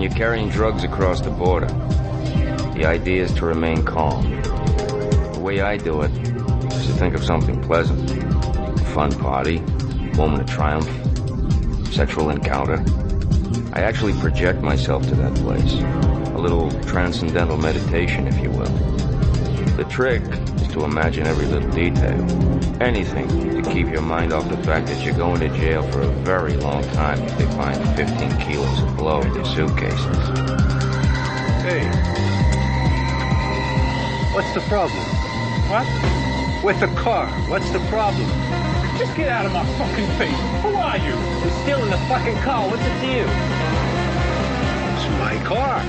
you're carrying drugs across the border, the idea is to remain calm. The way I do it is to think of something pleasant. A fun party, moment of triumph, sexual encounter. I actually project myself to that place. A little transcendental meditation, if you will. The trick is to imagine every little detail. Anything to keep your mind off the fact that you're going to jail for a very long time if they find 15 kilos of blow in your suitcases. Hey. What's the problem? What? With the car. What's the problem? Just get out of my fucking face. Who are you? You're stealing the fucking car. What's it to you? It's my car.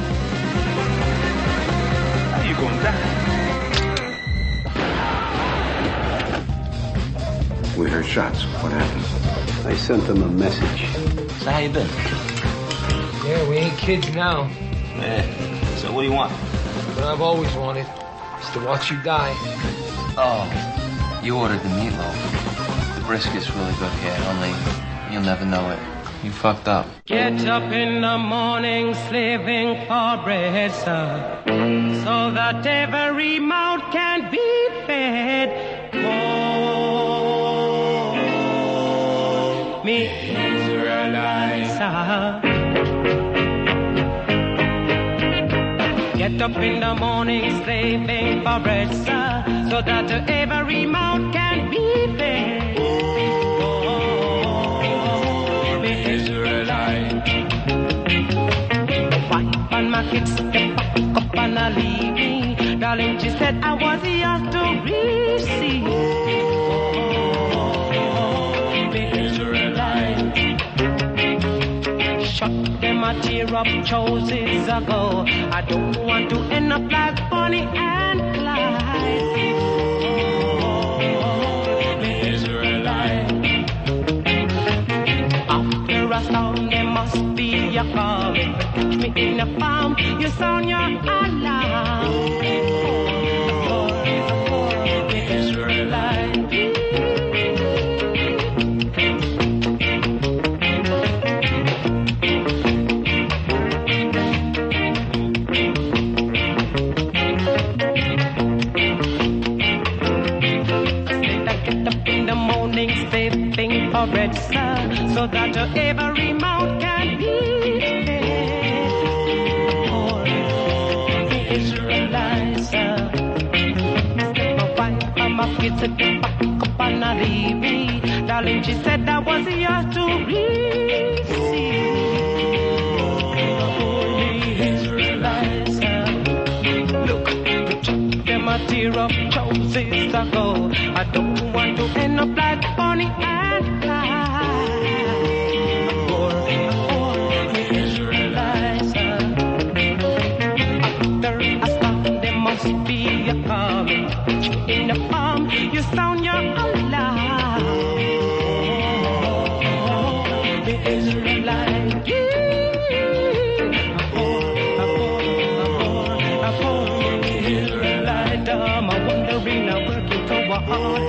How you gonna die? We heard shots. What happened? I sent them a message. So how you been? Yeah, we ain't kids now. Yeah. So what do you want? What I've always wanted is to watch you die. Oh, you ordered the meatloaf. The brisket's really good here, only you'll never know it. You fucked up. Get up in the morning, slaving for bread, sir, so that every mouth can be fed. Oh, me Israelites, get up in the morning, slaving for bread, sir, so that every mouth can be fed. Oh, me Israelites. Wife and my kids, they pack up and I leave me. Darling, she said I was here to receive. Oh, me Israelites. Shut them a tear up choices ago. I don't want to end up like Bonnie and Clyde. Oh, the Israelites. After a sound, there must be a call. Catch me in a farm, you sound your alarm. Oh, the Israelites. For bread, sir, so that every mouth can be fed. Oh, the Israelites, sir. My wife and my kids at the back up and I leave me. Darling, she said I was here to receive. Oh, the Israelites, sir. Look, them a tear up choices ago. I don't want to end up like Bonnie and in the palm, you sound your alarm. Oh, the Israelites. The Israelites. I'm wondering, I'm working so hard.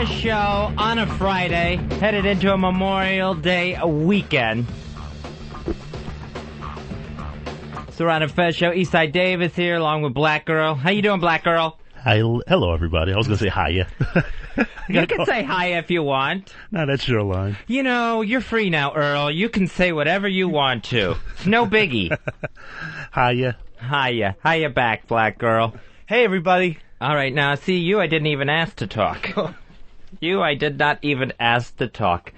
Show on a Friday, headed into a Memorial Day weekend. It's the Ron and Fez Show. Eastside Davis here, along with Black Girl. How you doing, Black Girl? Hi, hello, everybody. I was going to say hiya. You can say hi if you want. No, that's your line. You know, you're free now, Earl. You can say whatever you want to. It's no biggie. Hiya. Hiya. Hiya back, black girl. Hey, everybody. All right, now, see, you I didn't even ask to talk. You I did not even ask to talk.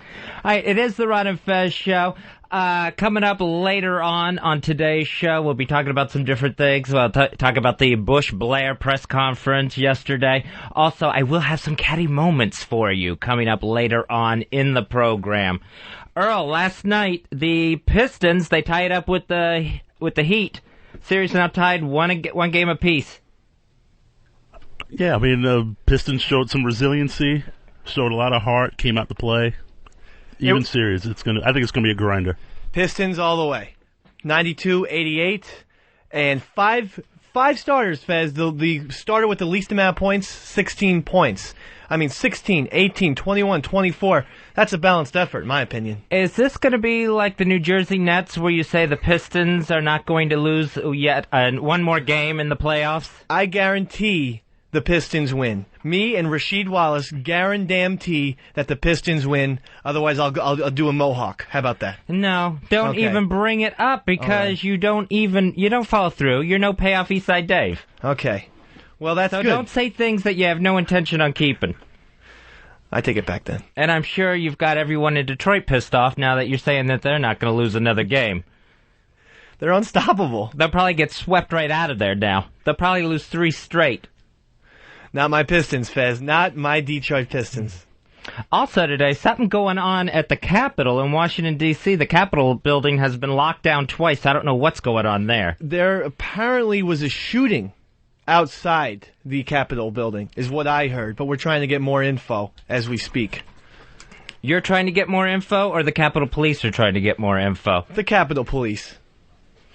All right, it is the Ron and Fez show. Coming up later on today's show, we'll be talking about some different things. We'll talk about the Bush-Blair press conference yesterday. Also, I will have some catty moments for you coming up later on in the program. Earl, last night, the Pistons, they tied up with the Heat. Series now tied one game apiece. Yeah, I mean, the Pistons showed some resiliency, showed a lot of heart, came out to play. Even series, I think it's gonna be a grinder. Pistons all the way, 92-88, and five starters. Fez, the starter with the least amount of points, 16 points. I mean, 16, 18, 21, 24. That's a balanced effort, in my opinion. Is this going to be like the New Jersey Nets, where you say the Pistons are not going to lose yet one more game in the playoffs? I guarantee the Pistons win. Me and Rasheed Wallace guarantee that the Pistons win. Otherwise, I'll do a mohawk. How about that? No, don't even bring it up because you don't follow through. You're no payoff Eastside Dave. Okay, well that's good. So don't say things that you have no intention on keeping. I take it back then. And I'm sure you've got everyone in Detroit pissed off now that you're saying that they're not going to lose another game. They're unstoppable. They'll probably get swept right out of there now. They'll probably lose 3 straight. Not my Pistons, Fez. Not my Detroit Pistons. Also today, something going on at the Capitol in Washington, D.C. The Capitol building has been locked down twice. I don't know what's going on there. There apparently was a shooting outside the Capitol building, is what I heard. But we're trying to get more info as we speak. You're trying to get more info, or the Capitol Police are trying to get more info? The Capitol Police.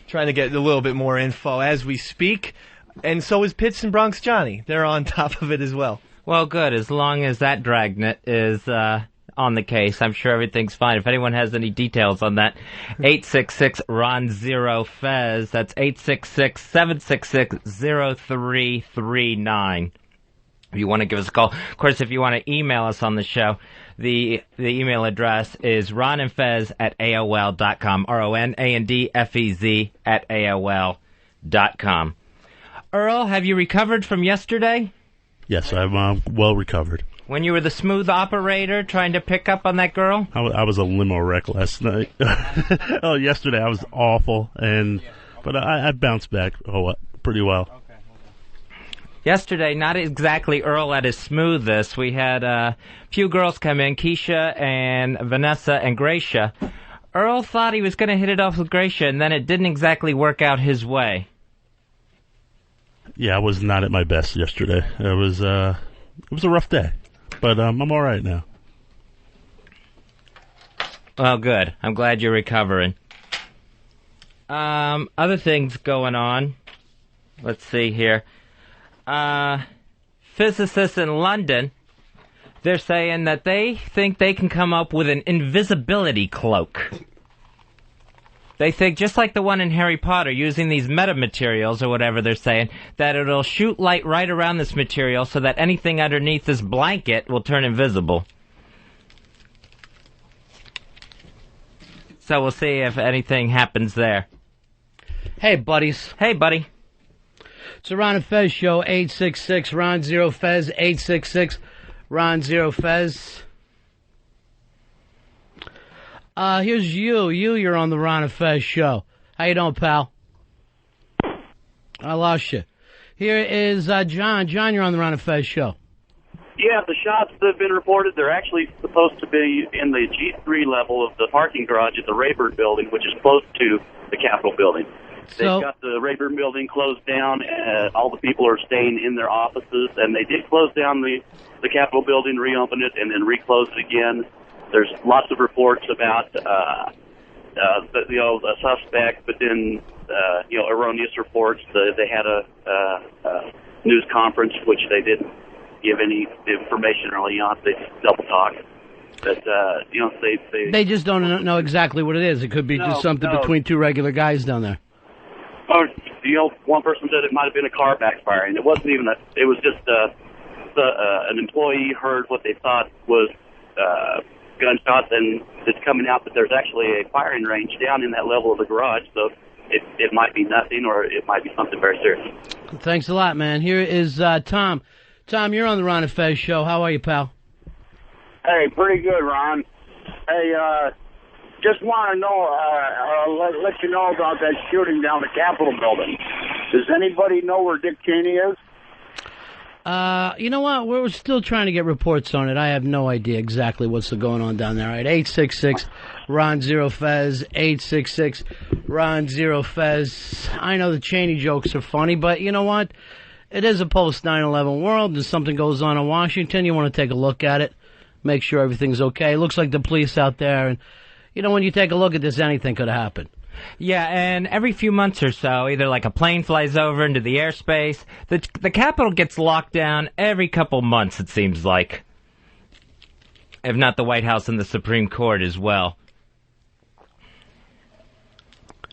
Trying to get a little bit more info as we speak. And so is Pitts and Bronx Johnny. They're on top of it as well. Well, good. As long as that dragnet is on the case, I'm sure everything's fine. If anyone has any details on that, 866-RON-0-FEZ. That's 866-766-0339. If you want to give us a call. Of course, if you want to email us on the show, the email address is ronandfez@AOL.com. RONANDFEZ @AOL.com. Earl, have you recovered from yesterday? Yes, I'm well recovered. When you were the smooth operator trying to pick up on that girl? I was a limo wreck last night. Oh, yesterday I was awful, but I bounced back pretty well. Yesterday, not exactly Earl at his smoothest. We had a few girls come in, Keisha and Vanessa and Gracia. Earl thought he was going to hit it off with Gracia, and then it didn't exactly work out his way. Yeah, I was not at my best yesterday. It was a rough day, but I'm all right now. Well, good. I'm glad you're recovering. Other things going on. Let's see here. Physicists in London, they're saying that they think they can come up with an invisibility cloak. They think, just like the one in Harry Potter, using these metamaterials or whatever they're saying, that it'll shoot light right around this material so that anything underneath this blanket will turn invisible. So we'll see if anything happens there. Hey, buddies. Hey, buddy. It's the Ron and Fez show, 866-RON-0-FEZ, 866-RON-0-FEZ. Here's you. You're on the Ron and Fez show. How you doing, pal? I lost you. Here is John. John, you're on the Ron and Fez show. Yeah, the shots that have been reported, they're actually supposed to be in the G3 level of the parking garage at the Rayburn building, which is close to the Capitol building. They've got the Rayburn building closed down, and all the people are staying in their offices, and they did close down the Capitol building, reopen it, and then reclose it again. There's lots of reports about a suspect, but then erroneous reports. They had a news conference which they didn't give any information early on. They just double talk. But they just don't know exactly what it is. It could be just something between two regular guys down there. or one person said it might have been a car backfiring. It wasn't even it was just an employee heard what they thought was gunshots, and it's coming out that there's actually a firing range down in that level of the garage, so it might be nothing or it might be something very serious. Thanks a lot, man. Here is Tom. Tom, you're on the Ron and Fez show. How are you, pal? Hey, pretty good, Ron. Hey, just want to know, let you know about that shooting down the Capitol building. Does anybody know where Dick Cheney is? You know what? We're still trying to get reports on it. I have no idea exactly what's going on down there. All right, 866-RON-0-FEZ, 866-RON-0-FEZ. I know the Cheney jokes are funny, but you know what? It is a post-9/11 world. If something goes on in Washington, you want to take a look at it, make sure everything's okay. It looks like the police out there, and, you know, when you take a look at this, anything could have happened. Yeah, and every few months or so, either like a plane flies over into the airspace, the Capitol gets locked down every couple months, it seems like. If not the White House and the Supreme Court as well.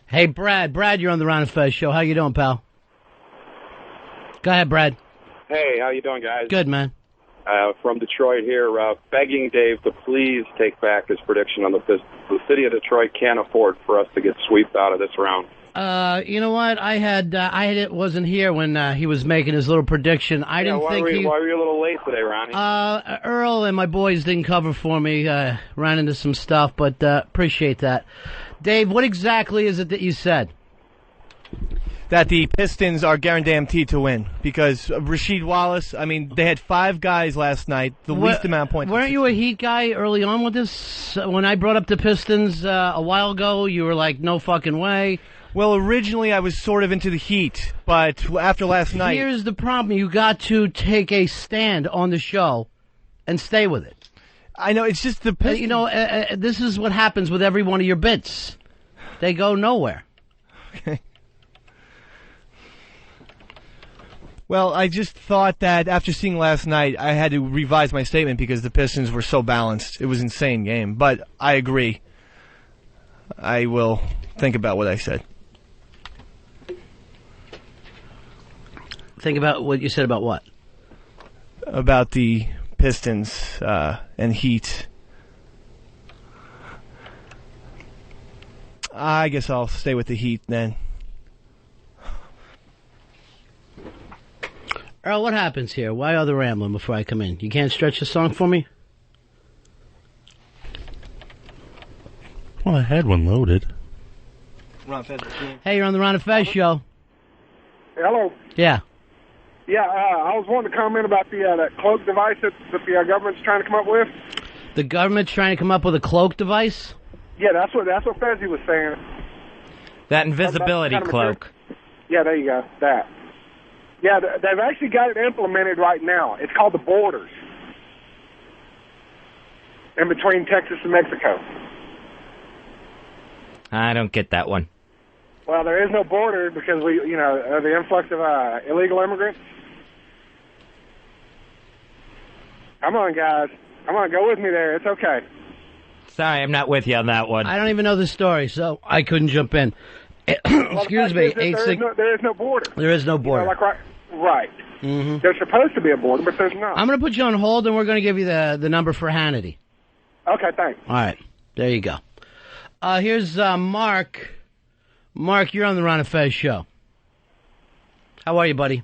Hey, Brad. Brad, you're on the Ron and Fez show. How you doing, pal? Go ahead, Brad. Hey, how you doing, guys? Good, man. From Detroit here, begging Dave to please take back his prediction on the city of Detroit can't afford for us to get swept out of this round. You know what? I wasn't here when he was making his little prediction. I didn't think why were you a little late today, Ronnie? Earl and my boys didn't cover for me. Ran into some stuff, but appreciate that. Dave, what exactly is it that you said? That the Pistons are guaranteed to win because Rasheed Wallace, I mean, they had 5 guys last night, the least amount of points. Weren't you a Heat guy early on with this? When I brought up the Pistons a while ago, you were like, no fucking way. Well, originally I was sort of into the Heat, but after last night... Here's the problem. You got to take a stand on the show and stay with it. I know, it's just the Pistons... You know, this is what happens with every one of your bits. They go nowhere. Okay. Well, I just thought that after seeing last night, I had to revise my statement because the Pistons were so balanced. It was an insane game. But I agree. I will think about what I said. Think about what you said about what? About the Pistons and Heat. I guess I'll stay with the Heat then. Earl, what happens here? Why are the rambling before I come in? You can't stretch the song for me? Well, I had one loaded. Ron Fez. Hey, you're on the Ron and Fez show. Hello. Yeah. Yeah, I was wanting to comment about that cloak device that the government's trying to come up with. The government's trying to come up with a cloak device? Yeah, that's what Fezzy was saying. That invisibility cloak. Yeah, there you go. That. Yeah, they've actually got it implemented right now. It's called the borders in between Texas and Mexico. I don't get that one. Well, there is no border because the influx of illegal immigrants. Come on, guys. Come on, go with me there. It's okay. Sorry, I'm not with you on that one. I don't even know the story, so I couldn't jump in. Excuse me. There is no border. There is no border. Right. Mm-hmm. There's supposed to be a border, but there's not. I'm going to put you on hold, and we're going to give you the number for Hannity. Okay, thanks. All right. There you go. Here's Mark. Mark, you're on the Ron and Fez show. How are you, buddy?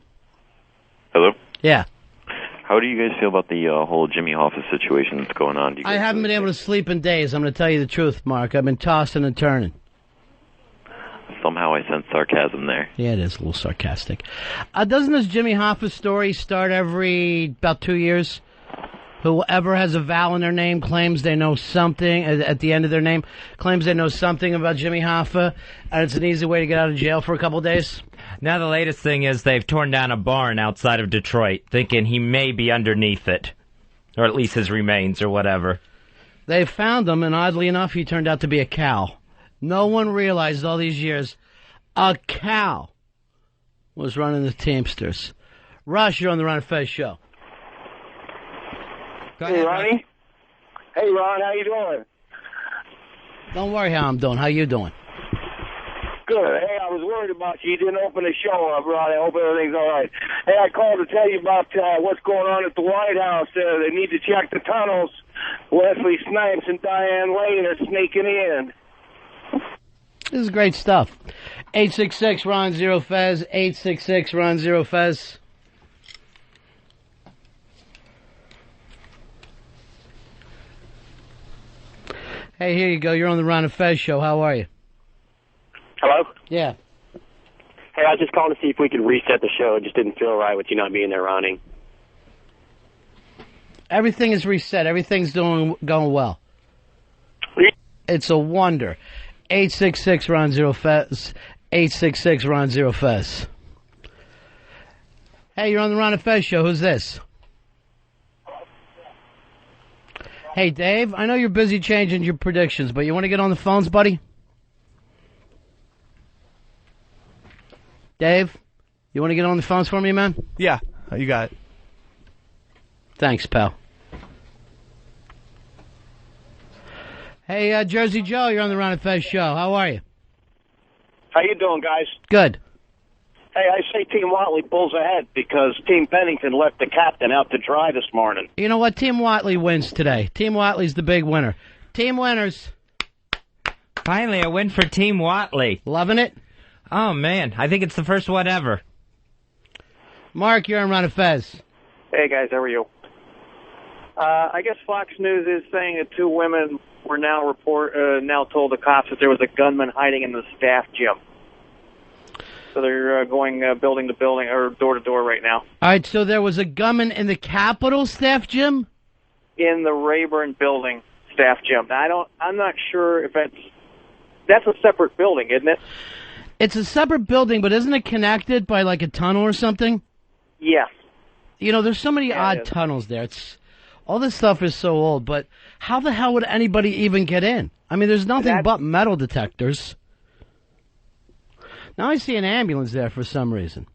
Hello? Yeah. How do you guys feel about the whole Jimmy Hoffa situation that's going on? I haven't been able to sleep in days. I'm going to tell you the truth, Mark. I've been tossing and turning. Somehow I sense sarcasm there. Yeah, it is a little sarcastic. Doesn't this Jimmy Hoffa story start every about 2 years? Whoever has a vowel in their name claims they know something, at the end of their name, claims they know something about Jimmy Hoffa, and it's an easy way to get out of jail for a couple of days. Now the latest thing is they've torn down a barn outside of Detroit, thinking he may be underneath it. Or at least his remains, or whatever. They found him, and oddly enough, he turned out to be a cow. No one realized all these years a cow was running the Teamsters. Rush, you're on the Ron and Fez show. Go ahead, hey, Ronnie. Hey, Ron, how you doing? Don't worry how I'm doing. How you doing? Good. Hey, I was worried about you. You didn't open the show up, Ron. I hope everything's all right. Hey, I called to tell you about what's going on at the White House. They need to check the tunnels. Wesley Snipes and Diane Lane are sneaking in. This is great stuff. 866-RON-0-FEZ, 866-RON-0-FEZ. Hey, here you go. You're on the Ron and Fez show. How are you? Hello? Yeah. Hey, I was just calling to see if we could reset the show. It just didn't feel right with you not being there, Ronnie. Everything is reset. Everything's going well. It's a wonder. 866-RON-0-FEZ, 866-RON-0-FEZ. Hey, you're on the Ron and Fez show. Who's this? Hey, Dave, I know you're busy changing your predictions, but you want to get on the phones, buddy? Dave, you want to get on the phones for me, man? Yeah, you got it. Thanks, pal. Hey, Jersey Joe, you're on the Ron and Fez show. How are you? How you doing, guys? Good. Hey, I say Team Watley pulls ahead because Team Pennington left the captain out to dry this morning. You know what? Team Watley wins today. Team Watley's the big winner. Team winners. Finally, a win for Team Watley. Loving it? Oh, man. I think it's the first one ever. Mark, you're on Ron and Fez. Hey, guys. How are you? I guess Fox News is saying that two women were now told the cops that there was a gunman hiding in the staff gym. So they're going building to building or door to door right now. All right, so there was a gunman in the Capitol staff gym? In the Rayburn building staff gym. Now, I'm not sure if that's a separate building, isn't it? It's a separate building, but isn't it connected by like a tunnel or something? Yes. You know, there's so many odd tunnels there. All this stuff is so old, but how the hell would anybody even get in? I mean, there's nothing but metal detectors. Now I see an ambulance there for some reason.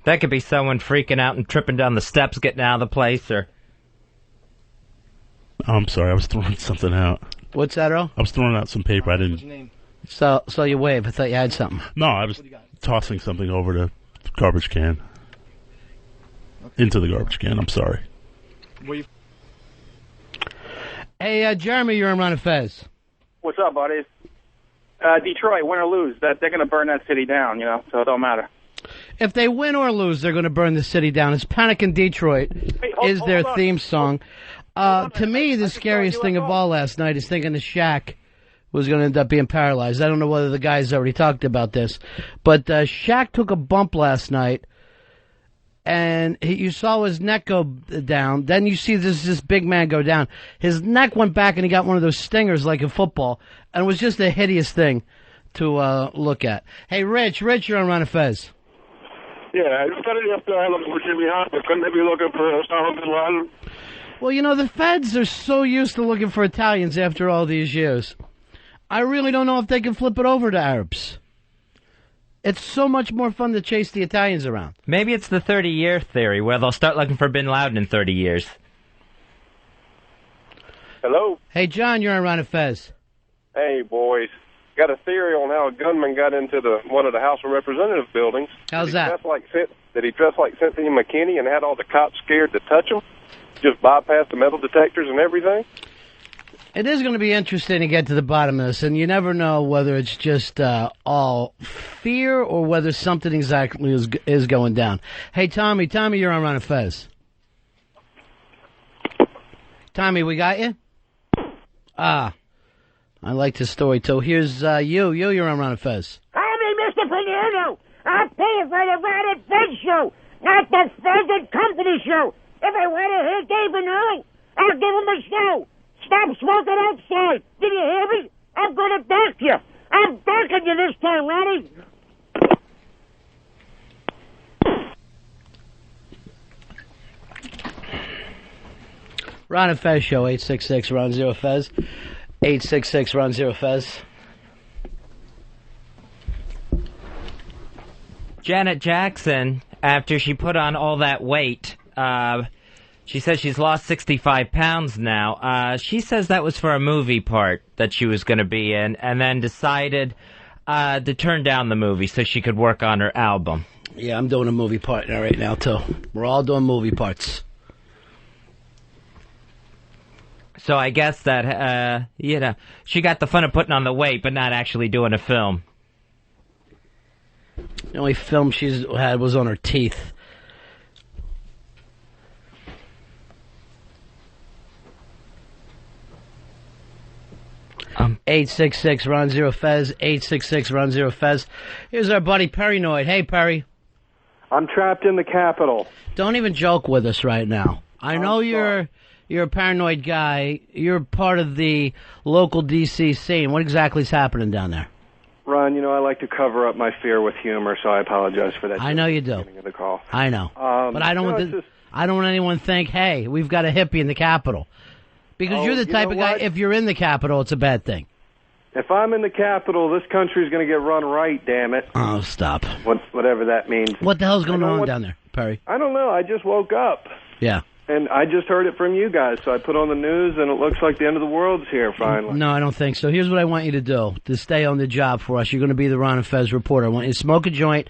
That could be someone freaking out and tripping down the steps, getting out of the place, or... Oh, I'm sorry, I was throwing something out. What's that, Earl? I was throwing out some paper. I didn't... So you wave. I thought you had something. No, I was tossing something over the garbage can. Into the garbage can, I'm sorry. Hey, Jeremy, you're on Ron and Fez. What's up, buddies? Detroit, win or lose, they're going to burn that city down, so it don't matter. If they win or lose, they're going to burn the city down. It's Panic in Detroit is their theme song. To me, the scariest thing of all last night is thinking that Shaq was going to end up being paralyzed. I don't know whether the guys already talked about this, but Shaq took a bump last night, and you saw his neck go down. Then you see this big man go down. His neck went back, and he got one of those stingers like in football, and it was just a hideous thing to look at. Hey, Rich, you're on Ron and Fez. Yeah, instead of the FBI looking for Jimmy Hoffa, couldn't they be looking for Osama bin Laden? Well, the feds are so used to looking for Italians after all these years. I really don't know if they can flip it over to Arabs. It's so much more fun to chase the Italians around. Maybe it's the 30-year theory, where they'll start looking for bin Laden in 30 years. Hello? Hey, John, you're on Ron and Fez. Hey, boys. Got a theory on how a gunman got into one of the House of Representatives buildings. How's that? Did he dress like Cynthia McKinney and had all the cops scared to touch him? Just bypass the metal detectors and everything? It is going to be interesting to get to the bottom of this, and you never know whether it's just all fear or whether something exactly is going down. Hey, Tommy, you're on Ron and Fez. Tommy, we got you? I like this story, too. Here's you're on Ron and Fez. Hi, Mr. Panero. I'll pay you for the Ron and Fez show, not the Fez and Company show. If I want to hear Dave and Earl, I'll give him a show. Stop smoking outside. Did you hear me? I'm going to back you. I'm backing you this time, Ronnie. Ron and Fez show, 866-RON-0-FEZ. 866-RON-0-FEZ. Janet Jackson, after she put on all that weight, She says she's lost 65 pounds now. She says that was for a movie part that she was going to be in, and then decided to turn down the movie so she could work on her album. Yeah, I'm doing a movie part right now, too. We're all doing movie parts. So I guess that, she got the fun of putting on the weight, but not actually doing a film. The only film she's had was on her teeth. Um, 866 Ron Zero Fez, 866 Ron Zero Fez. Here's our buddy Perrynoid. Hey, Perry. I'm trapped in the Capitol. Don't even joke with us right now. I know you're a paranoid guy. You're part of the local D.C. scene. What exactly is happening down there? Ron, I like to cover up my fear with humor, so I apologize for that. I know you do. Beginning of the call. I know. But I don't want anyone to think, hey, we've got a hippie in the Capitol. Because you're the type of guy, if you're in the Capitol, it's a bad thing. If I'm in the Capitol, this country's going to get run right, damn it. Oh, stop. Whatever that means. What the hell's going on down there, Perry? I don't know. I just woke up. Yeah. And I just heard it from you guys, so I put on the news, and it looks like the end of the world's here, finally. No, I don't think so. Here's what I want you to do to stay on the job for us. You're going to be the Ron and Fez reporter. I want you to smoke a joint,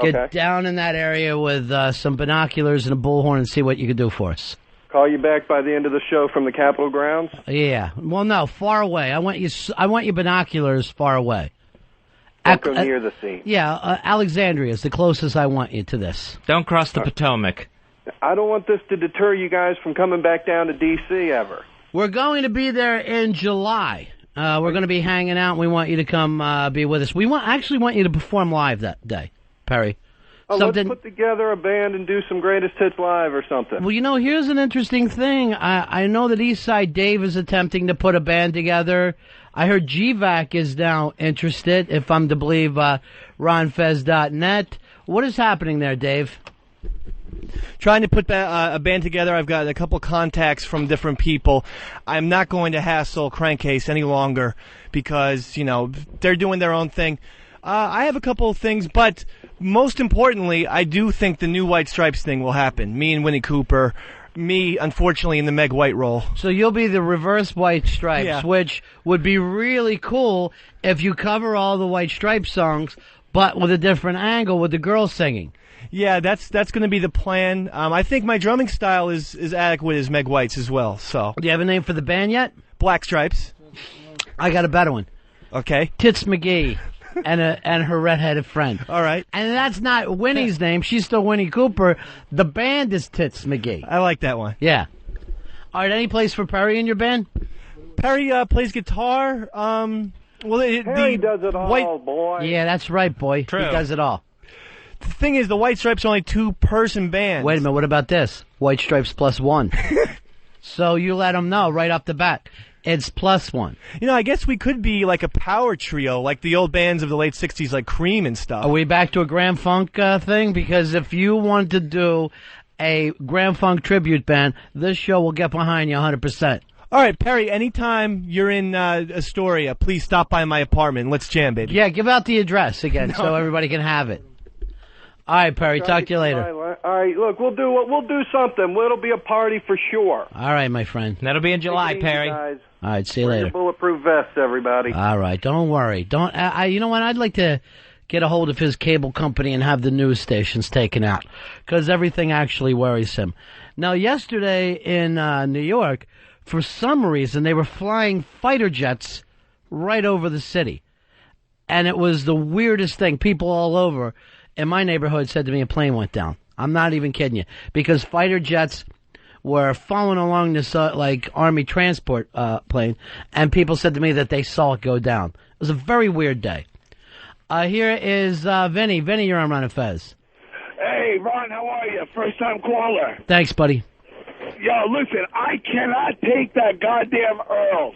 get down in that area with some binoculars and a bullhorn and see what you can do for us. Call you back by the end of the show from the Capitol grounds? Yeah. Well, no, far away. I want you binoculars far away. Don't go near the scene. Yeah, Alexandria is the closest I want you to this. Don't cross the Potomac. I don't want this to deter you guys from coming back down to D.C. ever. We're going to be there in July. We're going to be hanging out. We want you to come be with us. We actually want you to perform live that day, Perry. Let's put together a band and do some greatest hits live or something. Well, here's an interesting thing. I know that Eastside Dave is attempting to put a band together. I heard GVAC is now interested, if I'm to believe RonFez.net. What is happening there, Dave? Trying to put a band together. I've got a couple contacts from different people. I'm not going to hassle Crankcase any longer because, they're doing their own thing. I have a couple of things, but most importantly, I do think the new White Stripes thing will happen. Me and Winnie Cooper. Me, unfortunately, in the Meg White role. So you'll be the reverse White Stripes, which would be really cool if you cover all the White Stripes songs, but with a different angle with the girls singing. Yeah, that's going to be the plan. I think my drumming style is adequate as Meg White's as well. So, do you have a name for the band yet? Black Stripes. I got a better one. Okay. Tits McGee and her redheaded friend. All right. And that's not Winnie's name. She's still Winnie Cooper. The band is Tits McGee. I like that one. Yeah. All right. Any place for Perry in your band? Perry plays guitar. Perry does it all, boy. Yeah, that's right, boy. True. He does it all. The thing is, the White Stripes are only two-person bands. Wait a minute, what about this? White Stripes plus one. So you let them know right off the bat. It's plus one. I guess we could be like a power trio, like the old bands of the late 60s, like Cream and stuff. Are we back to a Grand Funk thing? Because if you want to do a Grand Funk tribute band, this show will get behind you 100%. All right, Perry, anytime you're in Astoria, please stop by my apartment. Let's jam, baby. Yeah, give out the address again so everybody can have it. All right, Perry, talk to you later. All right, look, we'll do something. It'll be a party for sure. All right, my friend. That'll be in July, Perry. Guys. All right, see you later. Bulletproof vests, everybody. All right, don't worry. You know what? I'd like to get a hold of his cable company and have the news stations taken out because everything actually worries him. Now, yesterday in New York, for some reason, they were flying fighter jets right over the city. And it was the weirdest thing. People all over in my neighborhood said to me a plane went down. I'm not even kidding you. Because fighter jets were following along this Army transport plane, and people said to me that they saw it go down. It was a very weird day. Here is Vinny. Vinny, you're on Ron and Fez. Hey, Ron, how are you? First-time caller. Thanks, buddy. Yo, listen, I cannot take that goddamn Earl.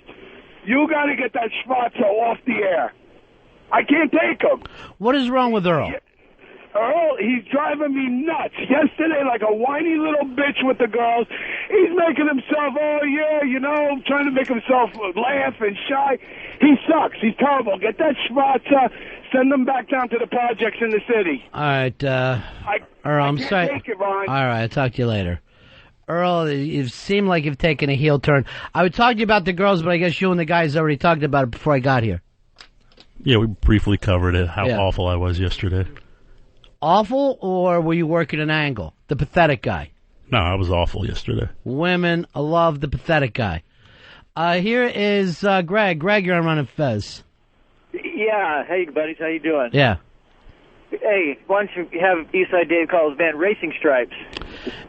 You got to get that Schwarzer off the air. I can't take him. What is wrong with Earl? Earl, he's driving me nuts. Yesterday, like a whiny little bitch with the girls, he's making himself, trying to make himself laugh and shy. He sucks. He's terrible. Get that Schwarzer, send him back down to the projects in the city. All right, Earl, I'm sorry. Take it, Ron. All right, I'll talk to you later. Earl, you seem like you've taken a heel turn. I would talk to you about the girls, but I guess you and the guys already talked about it before I got here. Yeah, we briefly covered it, how Yeah. awful I was yesterday. Awful, or were you working an angle? The pathetic guy. No, I was awful yesterday. Women love the pathetic guy. Here is Greg. Greg, you're on Ron and Fez. Yeah, hey buddies, how you doing? Yeah. Hey, why don't you have Eastside Dave call his band Racing Stripes?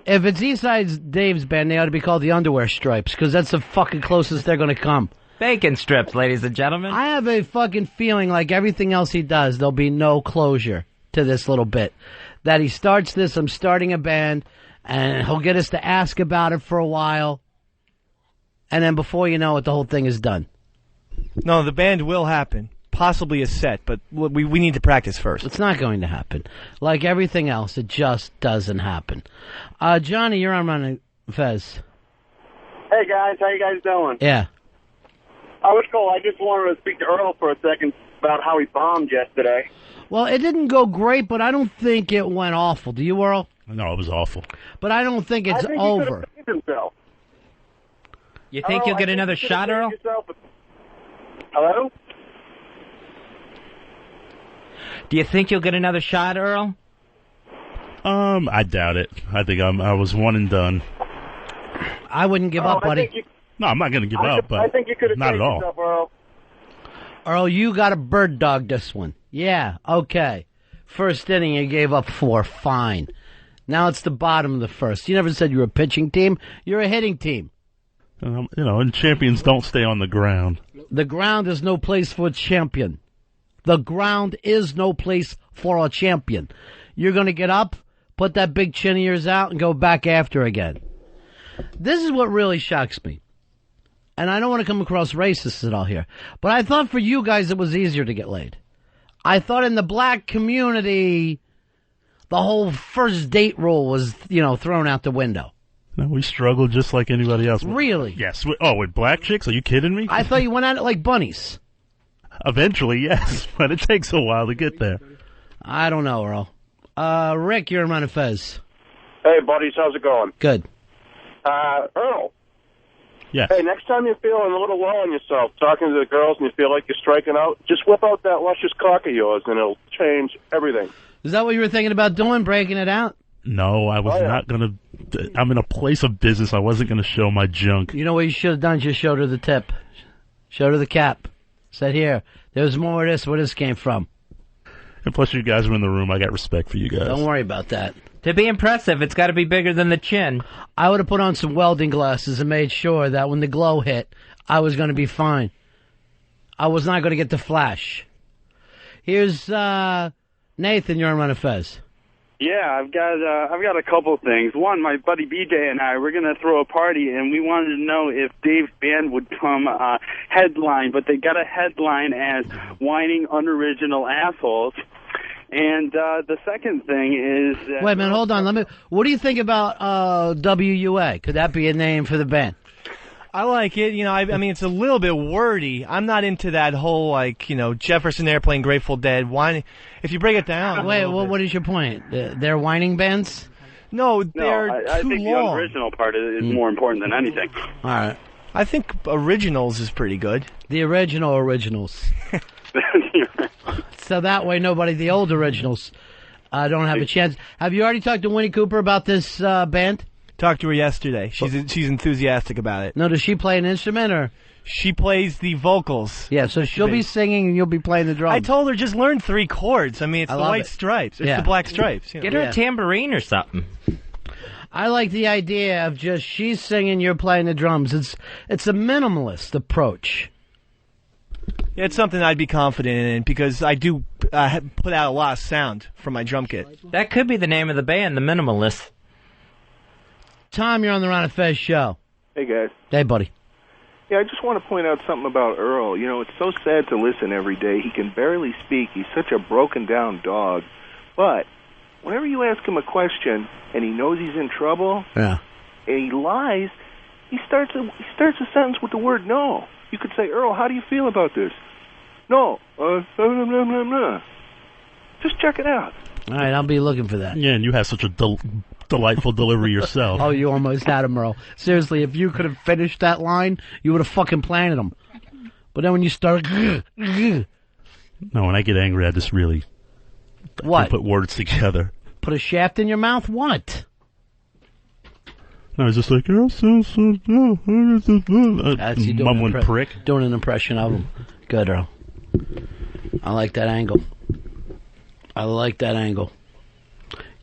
If it's Eastside Dave's band, they ought to be called the Underwear Stripes, because that's the fucking closest they're going to come. Bacon strips, ladies and gentlemen. I have a fucking feeling like everything else he does, there'll be no closure to this little bit. That he starts this, I'm starting a band, and he'll get us to ask about it for a while, and then before you know it, the whole thing is done. No, the band will happen. Possibly a set, but we need to practice first. It's not going to happen. Like everything else, it just doesn't happen. Johnny, you're on Ron and Fez. Hey guys, how you guys doing? Yeah. I was cool. I just wanted to speak to Earl for a second about how he bombed yesterday. Well, it didn't go great, but I don't think it went awful. Do you, Earl? No, it was awful. But I don't think it's over. He saved himself. You think you'll get another shot, Earl? Hello? Do you think you'll get another shot, Earl? I doubt it. I think I was one and done. I wouldn't give up, buddy. No, I'm not going to give up, but I think you could have not saved at all. yourself, Earl. Earl, you got a bird dog this one. Yeah, okay. First inning, you gave up 4. Fine. Now it's the bottom of the first. You never said you were a pitching team. You're a hitting team. And champions don't stay on the ground. The ground is no place for a champion. The ground is no place for a champion. You're going to get up, put that big chin of yours out, and go back after again. This is what really shocks me. And I don't want to come across racist at all here, but I thought for you guys it was easier to get laid. I thought in the black community, the whole first date rule was, thrown out the window. No, we struggled just like anybody else. Really? Yes. With black chicks? Are you kidding me? I thought you went at it like bunnies. Eventually, yes, but it takes a while to get there. I don't know, Earl. Rick, you're in Ron and Fez. Hey, buddies, how's it going? Good. Earl. Yes. Hey, next time you're feeling a little low on yourself, talking to the girls, and you feel like you're striking out, just whip out that luscious cock of yours, and it'll change everything. Is that what you were thinking about doing, breaking it out? No, I was not going to. I'm in a place of business. I wasn't going to show my junk. You know what you should have done? Just showed her the tip. Showed her the cap. Said, here, there's more of this where this came from. And plus, you guys were in the room. I got respect for you guys. Don't worry about that. To be impressive, it's got to be bigger than the chin. I would have put on some welding glasses and made sure that when the glow hit, I was going to be fine. I was not going to get the flash. Here's Nathan, you're on Ron and Fez. Yeah, I've got a couple things. One, my buddy BJ and I, we're going to throw a party, and we wanted to know if Dave's band would come headline, but they got a headline as Whining Unoriginal Assholes. And the second thing is... Wait a minute, hold on. What do you think about WUA? Could that be a name for the band? I like it. I mean, it's a little bit wordy. I'm not into that whole, Jefferson Airplane, Grateful Dead whining. If you break it down... Wait, what is your point? They're whining bands? No, they're I too think long. the unoriginal part is more important than anything. All right. I think Originals is pretty good. The originals. So that way the old originals, don't have a chance. Have you already talked to Winnie Cooper about this band? Talked to her yesterday. She's enthusiastic about it. No, does she play an instrument or? She plays the vocals. Yeah, so she'll be singing and you'll be playing the drums. I told her just learn 3 chords. I mean, it's the white stripes. It's the black stripes. Get her a tambourine or something. I like the idea of just she's singing, you're playing the drums. It's a minimalist approach. Yeah, it's something I'd be confident in because I do put out a lot of sound from my drum kit. That could be the name of the band, the Minimalists. Tom, you're on the Ron and Fez show. Hey, guys. Hey, buddy. Yeah, I just want to point out something about Earl. It's so sad to listen every day. He can barely speak. He's such a broken-down dog. But whenever you ask him a question and he knows he's in trouble, and he lies, he starts a sentence with the word no. You could say, Earl, how do you feel about this? No. Just check it out. All right, I'll be looking for that. Yeah, and you have such a delightful delivery yourself. Oh, you almost had him, Earl. Seriously, if you could have finished that line, you would have fucking planted him. But then when you start... No, when I get angry, I just really... What? I put words together. Put a shaft in your mouth? What? No, it's just like... That's you doing mumbling prick. Doing an impression of him. Good, Earl. I like that angle.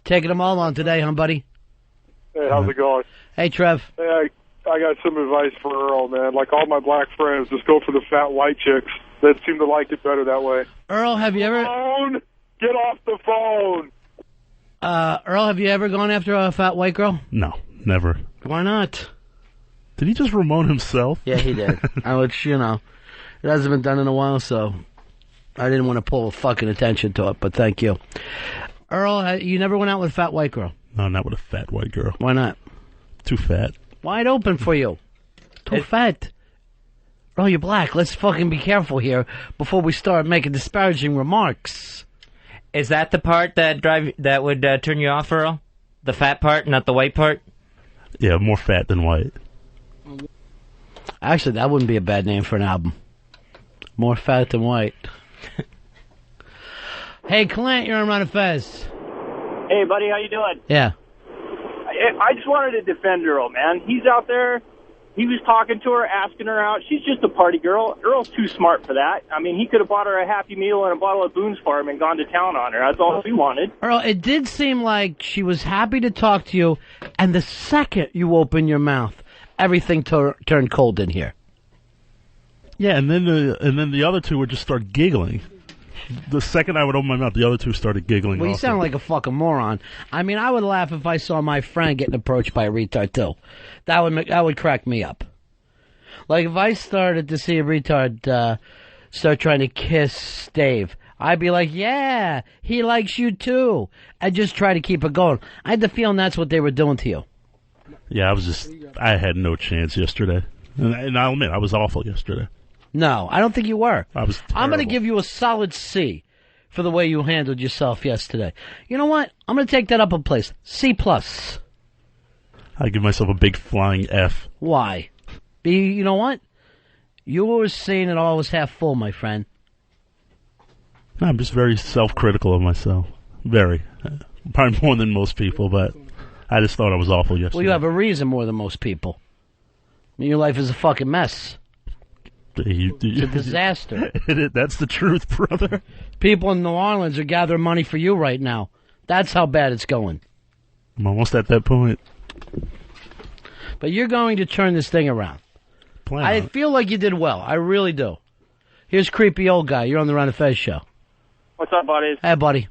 Taking them all on today, huh, buddy? Hey, how's it going? Hey, Trev. Hey, I got some advice for Earl, man. Like all my black friends, just go for the fat white chicks that seem to like it better that way. Earl, have you ever... Phone! Get off the phone! Earl, have you ever gone after a fat white girl? No, never. Why not? Did he just Ramon himself? Yeah, he did. Which, it hasn't been done in a while, so I didn't want to pull fucking attention to it, but thank you. Earl, you never went out with a fat white girl? No, not with a fat white girl. Why not? Too fat. Wide open for you. Too fat. Earl, you're black. Let's fucking be careful here before we start making disparaging remarks. Is that the part that would turn you off, Earl? The fat part, not the white part? Yeah, more fat than white. Actually, that wouldn't be a bad name for an album. More fat than white. Hey, Clint, you're on Ron and Fez. Hey, buddy, how you doing? Yeah. I just wanted to defend Earl, man. He's out there. He was talking to her, asking her out. She's just a party girl. Earl's too smart for that. I mean, he could have bought her a Happy Meal and a bottle of Boone's Farm and gone to town on her. That's all he wanted. Earl, it did seem like she was happy to talk to you, and the second you open your mouth, everything turned cold in here. Yeah, and then the other two would just start giggling. The second I would open my mouth, the other two started giggling. Well, you also. sound like a fucking moron. I mean, I would laugh if I saw my friend getting approached by a retard, too. That would crack me up. Like, if I started to see a retard start trying to kiss Dave, I'd be like, yeah, he likes you, too. I'd just try to keep it going. I had the feeling that's what they were doing to you. Yeah, I had no chance yesterday. And I'll admit, I was awful yesterday. No, I don't think you were. I was terrible. I'm going to give you a solid C for the way you handled yourself yesterday. You know what? I'm going to take that up a place. C+. I give myself a big flying F. Why? You know what? You were seeing it all was half full, my friend. No, I'm just very self-critical of myself. Very. Probably more than most people, but I just thought I was awful yesterday. Well, you have a reason more than most people. I mean, your life is a fucking mess. It's a disaster. That's the truth, brother. People in New Orleans are gathering money for you right now. That's how bad it's going. I'm almost at that point. But you're going to turn this thing around. I feel like you did well. I really do. Here's creepy old guy. You're on the Ron and Fez show. What's up, buddy? Hey, buddy.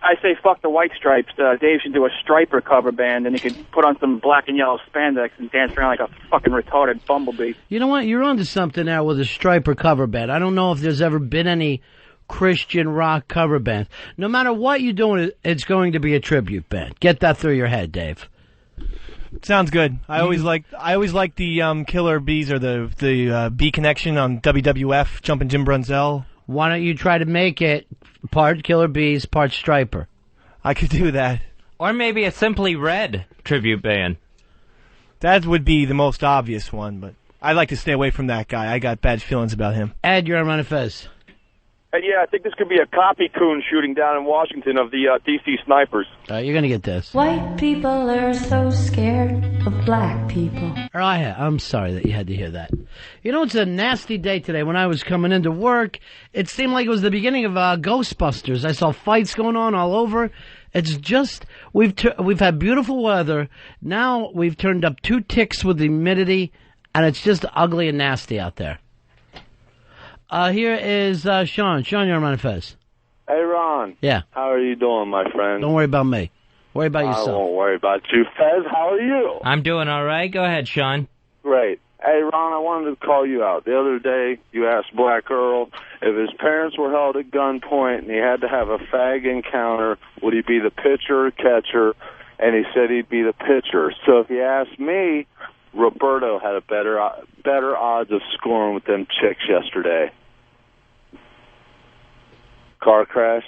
I say fuck the white stripes. Dave should do a striper cover band, and he could put on some black and yellow spandex and dance around like a fucking retarded bumblebee. You know what? You're onto something now with a striper cover band. I don't know if there's ever been any Christian rock cover band. No matter what you're doing, it's going to be a tribute band. Get that through your head, Dave. Sounds good. I always like the Killer Bees or the Bee Connection on WWF, Jumpin' Jim Brunzell. Why don't you try to make it part Killer Bees, part Striper? I could do that. Or maybe a Simply Red tribute band. That would be the most obvious one, but I'd like to stay away from that guy. I got bad feelings about him. Ed, you're on Ron and Fez. Yeah, I think this could be a copy coon shooting down in Washington of the D.C. snipers. You're going to get this. White people are so scared of black people. I'm sorry that you had to hear that. You know, it's a nasty day today. When I was coming into work, it seemed like it was the beginning of Ghostbusters. I saw fights going on all over. It's just, we've had beautiful weather. Now we've turned up 2 ticks with the humidity, and it's just ugly and nasty out there. Here is Sean. Sean, you're on Ron and Fez. Hey, Ron. Yeah. How are you doing, my friend? Don't worry about me. Worry about yourself. I won't worry about you. Fez, how are you? I'm doing all right. Go ahead, Sean. Great. Hey, Ron, I wanted to call you out. The other day, you asked Black Earl if his parents were held at gunpoint and he had to have a fag encounter, would he be the pitcher or catcher? And he said he'd be the pitcher. So if you ask me, Roberto had a better odds of scoring with them chicks yesterday. Car crash.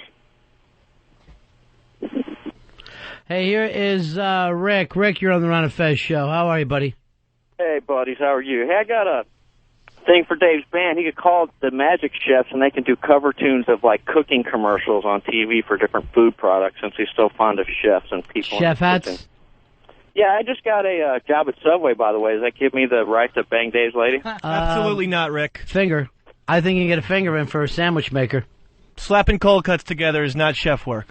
Hey, here is Rick. Rick, you're on the Ron and Fez show. How are you, buddy? Hey, buddies, how are you? Hey, I got a thing for Dave's band. He could call the Magic Chefs, and they can do cover tunes of, like, cooking commercials on TV for different food products, since he's so fond of chefs and people. Chef hats? Yeah, I just got a job at Subway, by the way. Does that give me the right to bang Dave's lady? Absolutely not, Rick. Finger. I think you can get a finger in for a sandwich maker. Slapping cold cuts together is not chef work.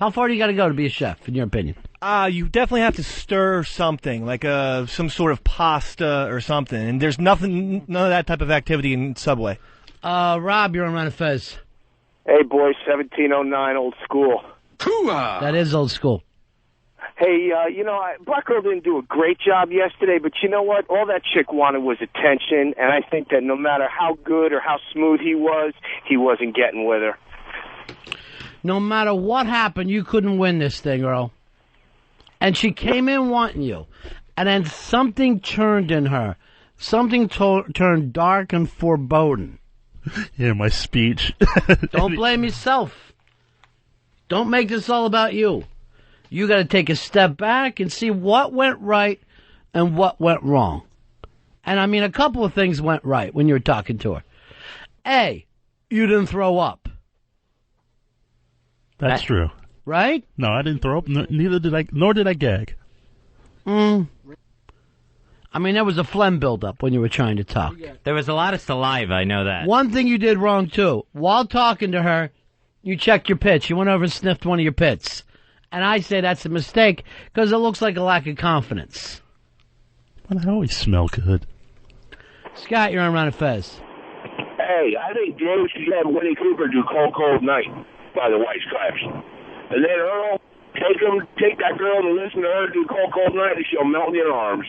How far do you got to go to be a chef, in your opinion? You definitely have to stir something, like some sort of pasta or something. And there's none of that type of activity in Subway. Rob, you're on Ron and Fez. Hey, boys, 1709, old school. That is old school. Hey, Black Girl didn't do a great job yesterday, but you know what? All that chick wanted was attention, and I think that no matter how good or how smooth he wasn't getting with her. No matter what happened, you couldn't win this thing, Earl. And she came in wanting you. And then something turned in her. Something turned dark and foreboding. Yeah, my speech. Don't blame yourself. Don't make this all about you. You got to take a step back and see what went right and what went wrong. And I mean, a couple of things went right when you were talking to her. A, you didn't throw up. That's true. Right? No, I didn't throw up. Neither did I. Nor did I gag. I mean, there was a phlegm buildup when you were trying to talk. There was a lot of saliva, I know that. One thing you did wrong, too. While talking to her, you checked your pitch. You went over and sniffed one of your pits. And I say that's a mistake because it looks like a lack of confidence. But I always smell good. Scott, you're on Ron and Fez. Hey, I think Dave should have Winnie Cooper do Cold Night by the White Stripes. And then Earl, take that girl and listen to her do Cold Night and she'll melt in your arms.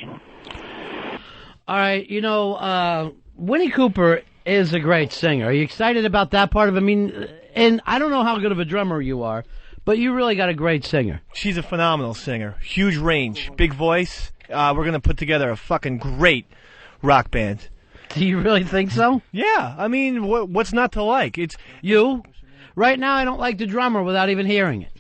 All right, Winnie Cooper is a great singer. Are you excited about that part of it? I mean, and I don't know how good of a drummer you are, but you really got a great singer. She's a phenomenal singer. Huge range, big voice. We're going to put together a fucking great rock band. Do you really think so? Yeah. I mean, what's not to like? It's you. Right now, I don't like the drummer without even hearing it.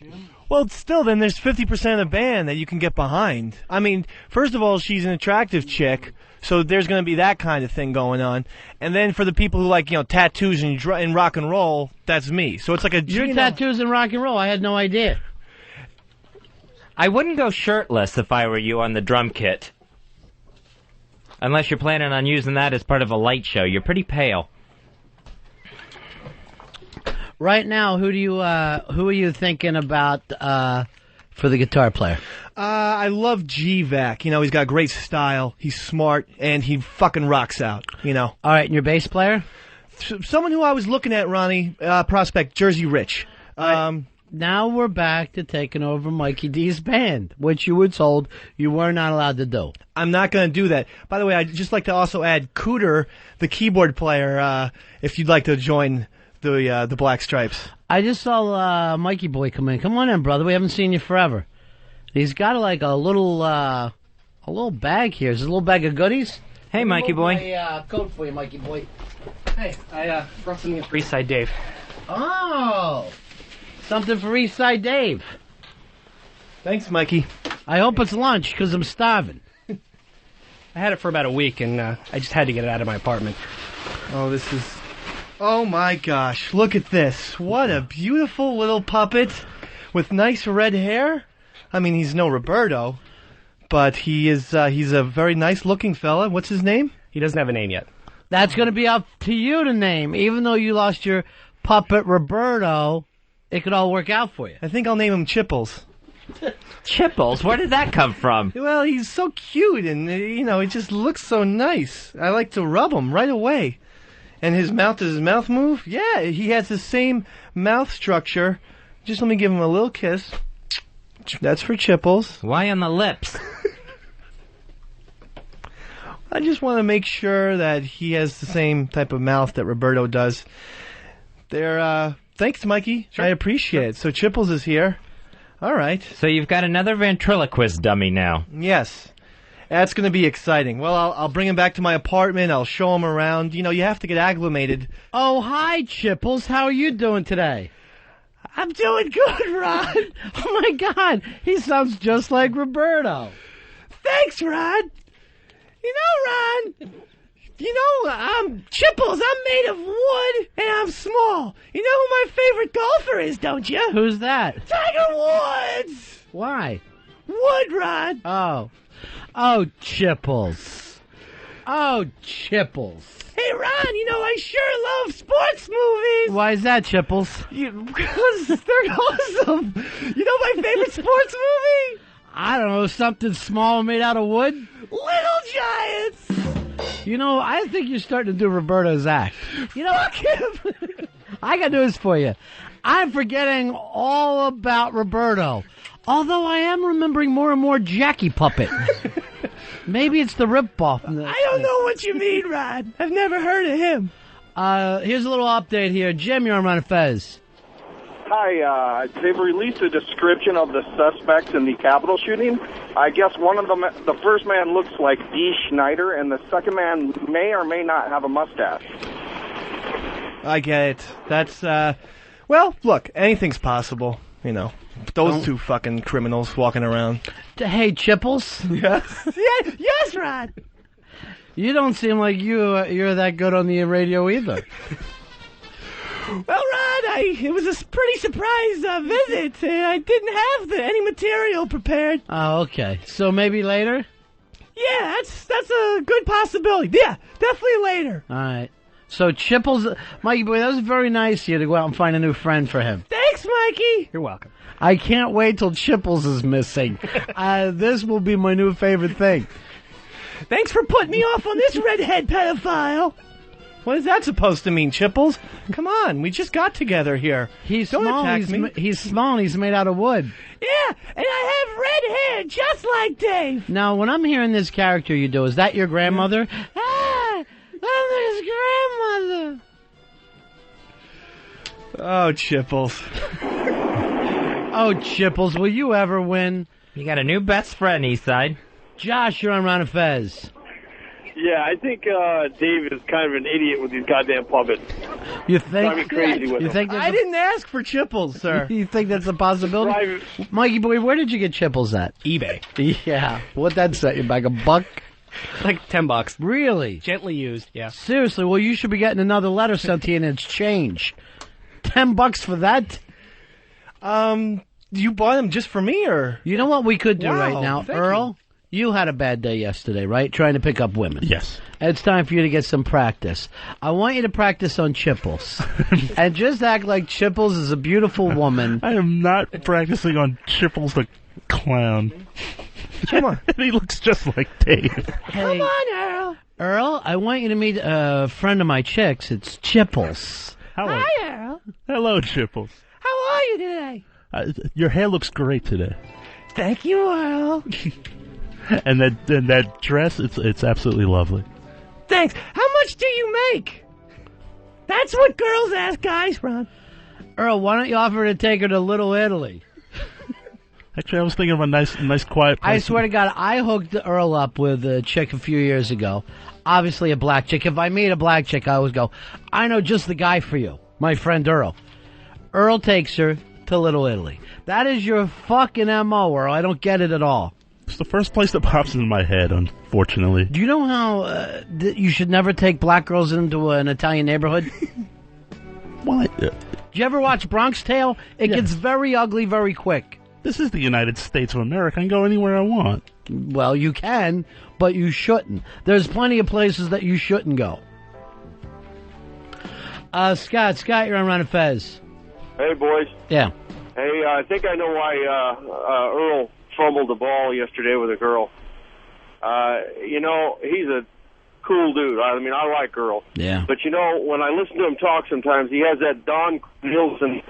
Well, still, then there's 50% of the band that you can get behind. I mean, first of all, she's an attractive chick, so there's going to be that kind of thing going on. And then for the people who like, tattoos and rock and roll, that's me. So it's like Your tattoos and rock and roll, I had no idea. I wouldn't go shirtless if I were you on the drum kit. Unless you're planning on using that as part of a light show. You're pretty pale. Right now, who are you thinking about for the guitar player? I love GVAC. He's got great style. He's smart, and he fucking rocks out. All right, and your bass player? Someone who I was looking at, Ronnie, prospect Jersey Rich. Now we're back to taking over Mikey D's band, which you were told you were not allowed to do. I'm not going to do that. By the way, I'd just like to also add Cooter, the keyboard player, if you'd like to join the Black Stripes. I just saw Mikey Boy come in. Come on in, brother. We haven't seen you forever. He's got like a little bag here. Is it a little bag of goodies? Hey, Mikey Boy. My coat for you, Mikey Boy. Hey, I brought something for Eastside Dave. Oh, something for Eastside Dave. Thanks, Mikey. I hope it's lunch because I'm starving. I had it for about a week, and I just had to get it out of my apartment. Oh my gosh, look at this. What a beautiful little puppet with nice red hair. I mean, he's no Roberto, but he's a very nice looking fella. What's his name? He doesn't have a name yet. That's going to be up to you to name. Even though you lost your puppet Roberto, it could all work out for you. I think I'll name him Chipples. Chipples? Where did that come from? Well, he's so cute, and, he just looks so nice. I like to rub him right away. And does his mouth move? Yeah, he has the same mouth structure. Just let me give him a little kiss. That's for Chipples. Why on the lips? I just want to make sure that he has the same type of mouth that Roberto does. Thanks, Mikey. Sure. I appreciate it. So Chipples is here. All right. So you've got another ventriloquist dummy now. Yes. That's going to be exciting. Well, I'll bring him back to my apartment. I'll show him around. You have to get acclimated. Oh, hi, Chipples. How are you doing today? I'm doing good, Ron. Oh, my God. He sounds just like Roberto. Thanks, Ron. You know, Ron, Chipples, I'm made of wood and I'm small. You know who my favorite golfer is, don't you? Who's that? Tiger Woods. Why? Wood, Ron. Oh. Oh, Chipples. Oh, Chipples. Hey, Ron, I sure love sports movies. Why is that, Chipples? Because they're awesome. You know my favorite sports movie? I don't know, something small made out of wood? Little Giants. I think you're starting to do Roberto's act. Fuck him. I got news for you. I'm forgetting all about Roberto. Although I am remembering more and more Jackie Puppet. Maybe it's the ripoff. I don't know what you mean, Rod. I've never heard of him. Here's a little update here. Jim, you're on Ron and Fez. Hi, they've released a description of the suspects in the Capitol shooting. I guess one of them, the first man looks like Dee Schneider, and the second man may or may not have a mustache. I get it. That's, well, look, anything's possible, Those two fucking criminals walking around. Hey, Chipples? Yes? yes, Rod! You don't seem like you're that good on the radio either. Well, Rod, it was a pretty surprise visit. I didn't have any material prepared. Oh, okay. So maybe later? Yeah, that's a good possibility. Yeah, definitely later. All right. So Chipples, Mikey boy, that was very nice of you to go out and find a new friend for him. Thanks, Mikey. You're welcome. I can't wait till Chipples is missing. This will be my new favorite thing. Thanks for putting me off on this redhead pedophile. What is that supposed to mean, Chipples? Come on, we just got together here. He's Don't small. attack me. He's small and he's made out of wood. Yeah, and I have red hair just like Dave. Now, when I'm hearing this character you do, is that your grandmother? Ah, I'm his grandmother. Oh, Chipples. Oh, Chipples, will you ever win? You got a new best friend, Eastside. Josh, you're on Ron and Fez. Yeah, I think Dave is kind of an idiot with these goddamn puppets. You think? Driving crazy with them. I didn't ask for Chipples, sir. You think that's a possibility? Mikey boy, where did you get Chipples at? eBay. Yeah. What'd that set you back? $1? Like $10. Really? Gently used, yeah. Seriously, well, you should be getting another letter sent to you and it's change. $10 for that? You bought them just for me, or? You know what we could do Wow, right now, thank Earl? You had a bad day yesterday, right? Trying to pick up women. Yes. It's time for you to get some practice. I want you to practice on Chipples. And just act like Chipples is a beautiful woman. I am not practicing on Chipples the clown. Come on. He looks just like Dave. Hey, Come on, Earl. Earl, I want you to meet a friend of my chick's. It's Chipples. Hello. Hi, Earl. Hello, Chipples. How are you today? Your hair looks great today. Thank you, Earl. And that dress, it's absolutely lovely. Thanks. How much do you make? That's what girls ask guys, Ron. Earl, why don't you offer to take her to Little Italy? Actually, I was thinking of a nice quiet place. I swear to God, I hooked Earl up with a chick a few years ago. Obviously a black chick. If I meet a black chick, I always go, I know just the guy for you. My friend Earl. Earl takes her to Little Italy. That is your fucking M.O., Earl. I don't get it at all. It's the first place that pops into my head, unfortunately. Do you know how you should never take black girls into an Italian neighborhood? What? Did you ever watch Bronx Tale? It gets very ugly very quick. This is the United States of America. I can go anywhere I want. Well, you can, but you shouldn't. There's plenty of places that you shouldn't go. Scott, you're on Ron and Fez. Hey, boys. Yeah. Hey, I think I know why Earl fumbled the ball yesterday with a girl. He's a cool dude. I mean, I like Earl. Yeah. But, when I listen to him talk sometimes, he has that Don Nielsen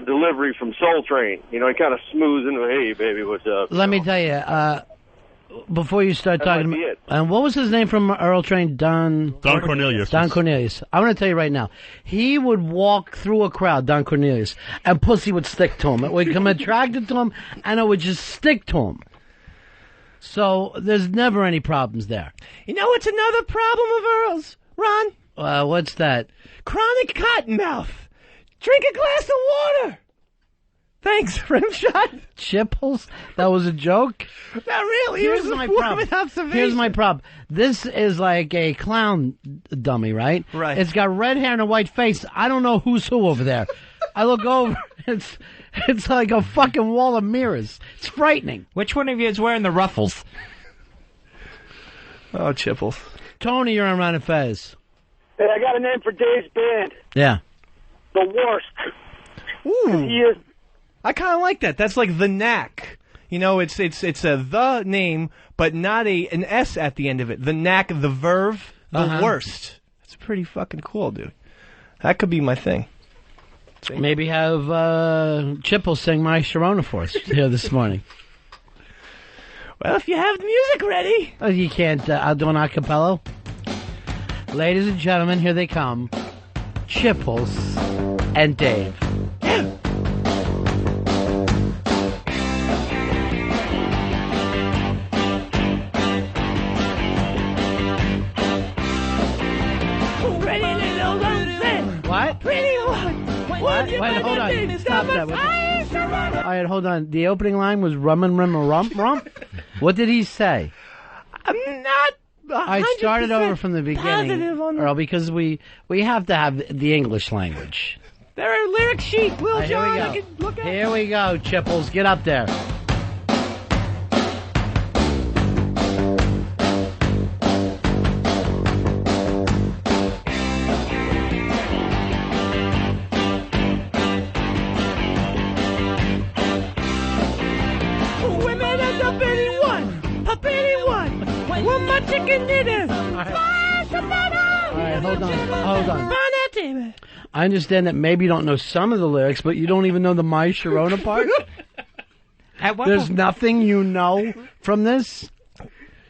delivery from Soul Train. He kind of smooths into, hey, baby, what's up? Let me tell you, before you start talking about... And what was his name from Earl Train? Don Cornelius. Don Cornelius. I want to tell you right now, he would walk through a crowd, Don Cornelius, and pussy would stick to him. It would become attracted to him, and it would just stick to him. So there's never any problems there. You know what's another problem of Earl's, Ron? What's that? Chronic cottonmouth. Drink a glass of water. Thanks, Rimshot. Chipples? That was a joke? Not really. Here's it was my a problem. woman observation. Here's my problem. This is like a clown dummy, right? Right. It's got red hair and a white face. I don't know who's who over there. I look over. It's like a fucking wall of mirrors. It's frightening. Which one of you is wearing the ruffles? Oh, Chipples. Tony, you're on Ron and Fez. Hey, I got a name for Dave's band. Yeah. The Worst. Ooh. He is. I kind of like that. That's like the Knack. You know, it's a the name, but not an S at the end of it. The Knack, the verve, the worst. That's pretty fucking cool, dude. That could be my thing. Maybe have Chipple sing My Sharona for us here this morning. Well, if you have the music ready. Oh, you can't. I'll do an acapella. Ladies and gentlemen, here they come. Chipples and Dave. What? Wait, hold on. Stop that. All right, hold on. The opening line was rum and rim a rump rump. What did he say? I'm not. I started over from the beginning, Earl, because we have to have the English language. There are lyric sheet. Will Here John, we I go. can look at. Here we go, Chipples. Get up there. Women and the bitty one, a bitty one. One my chicken dinner. All right, hold on. I understand that maybe you don't know some of the lyrics, but you don't even know the My Sharona part? There's nothing you know from this?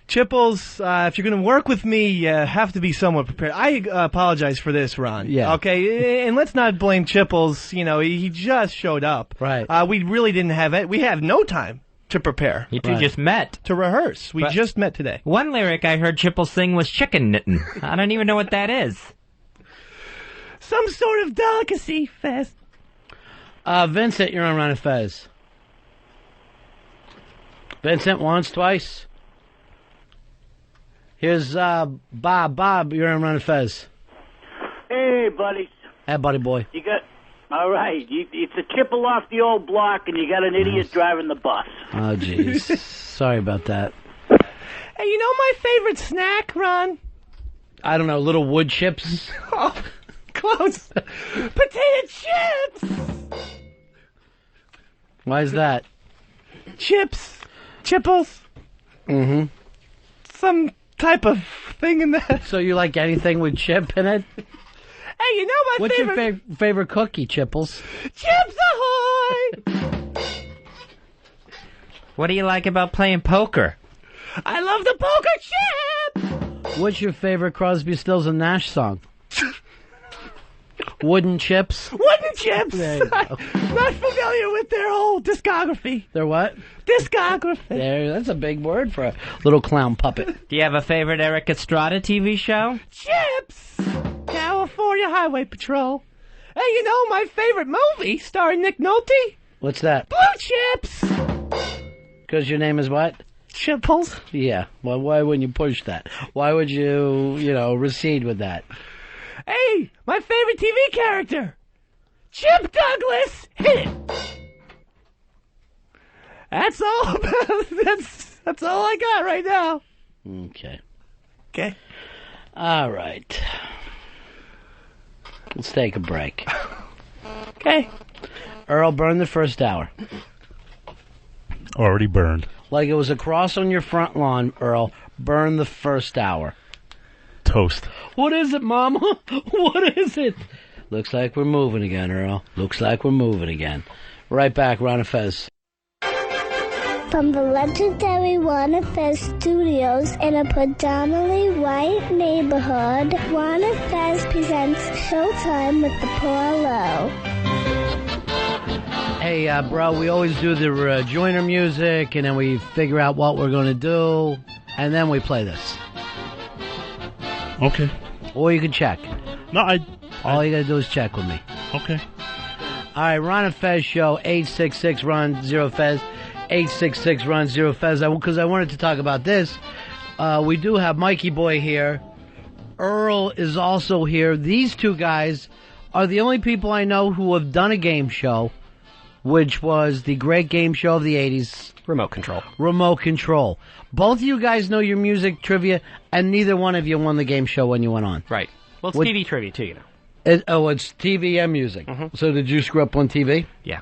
Chipples, if you're going to work with me, you have to be somewhat prepared. I apologize for this, Ron. Yeah. Okay, and let's not blame Chipples. You know, he just showed up. Right. We really didn't have it. We have no time to prepare. You two just met. To rehearse. We just met today. One lyric I heard Chipple sing was chicken knitting. I don't even know what that is. Some sort of delicacy, Fez. Vincent, you're on Ron and Fez. Vincent, once, twice. Here's Bob. Bob, you're on Ron and Fez. Hey, buddy. Hey, buddy boy. You got... All right. It's a Chipple off the old block, and you got an idiot driving the bus. Oh, jeez. Sorry about that. Hey, you know my favorite snack, Ron? I don't know, little wood chips? Oh, close. Potato chips! Why is that? Chips. Chipples. Mm-hmm. Some type of thing in that. So you like anything with chip in it? Hey, you know my What's favorite... your favorite cookie, Chipples? Chips Ahoy! What do you like about playing poker? I love the poker chip! What's your favorite Crosby, Stills, and Nash song? Wooden Chips? Wooden Chips! There you go. Not familiar with their whole discography. Their what? Discography. There, that's a big word for a little clown puppet. Do you have a favorite Eric Estrada TV show? Chips! California Highway Patrol. Hey, you know my favorite movie starring Nick Nolte? What's that? Blue Chips! Because your name is what? Chipples. Yeah. Well, why wouldn't you push that? Why would you, recede with that? Hey, my favorite TV character. Chip Douglas. Hit it. That's all. That's all I got right now. Okay. Okay. All right. Let's take a break. Okay. Earl, burn the first hour. Already burned. Like it was a cross on your front lawn, Earl. Burn the first hour. Toast. What is it, Mama? What is it? Looks like we're moving again, Earl. Looks like we're moving again. Right back, Ron and Fez. From the legendary Ron and Fez studios in a predominantly white neighborhood, Ron and Fez presents Showtime with the Poor Low. Hey, bro, we always do the joiner music, and then we figure out what we're going to do, and then we play this. Okay. Or you can check. No, All you got to do is check with me. Okay. All right, Ron and Fez show, 866-RON-0-FEZ, 866-RON-0-FEZ. Because I wanted to talk about this. We do have Mikey Boy here. Earl is also here. These two guys are the only people I know who have done a game show, which was the great game show of the 80s. Remote Control. Remote Control. Both of you guys know your music trivia, and neither one of you won the game show when you went on. Right. Well, it's TV trivia, too, you know. It's TV and music. Mm-hmm. So did you screw up on TV? Yeah.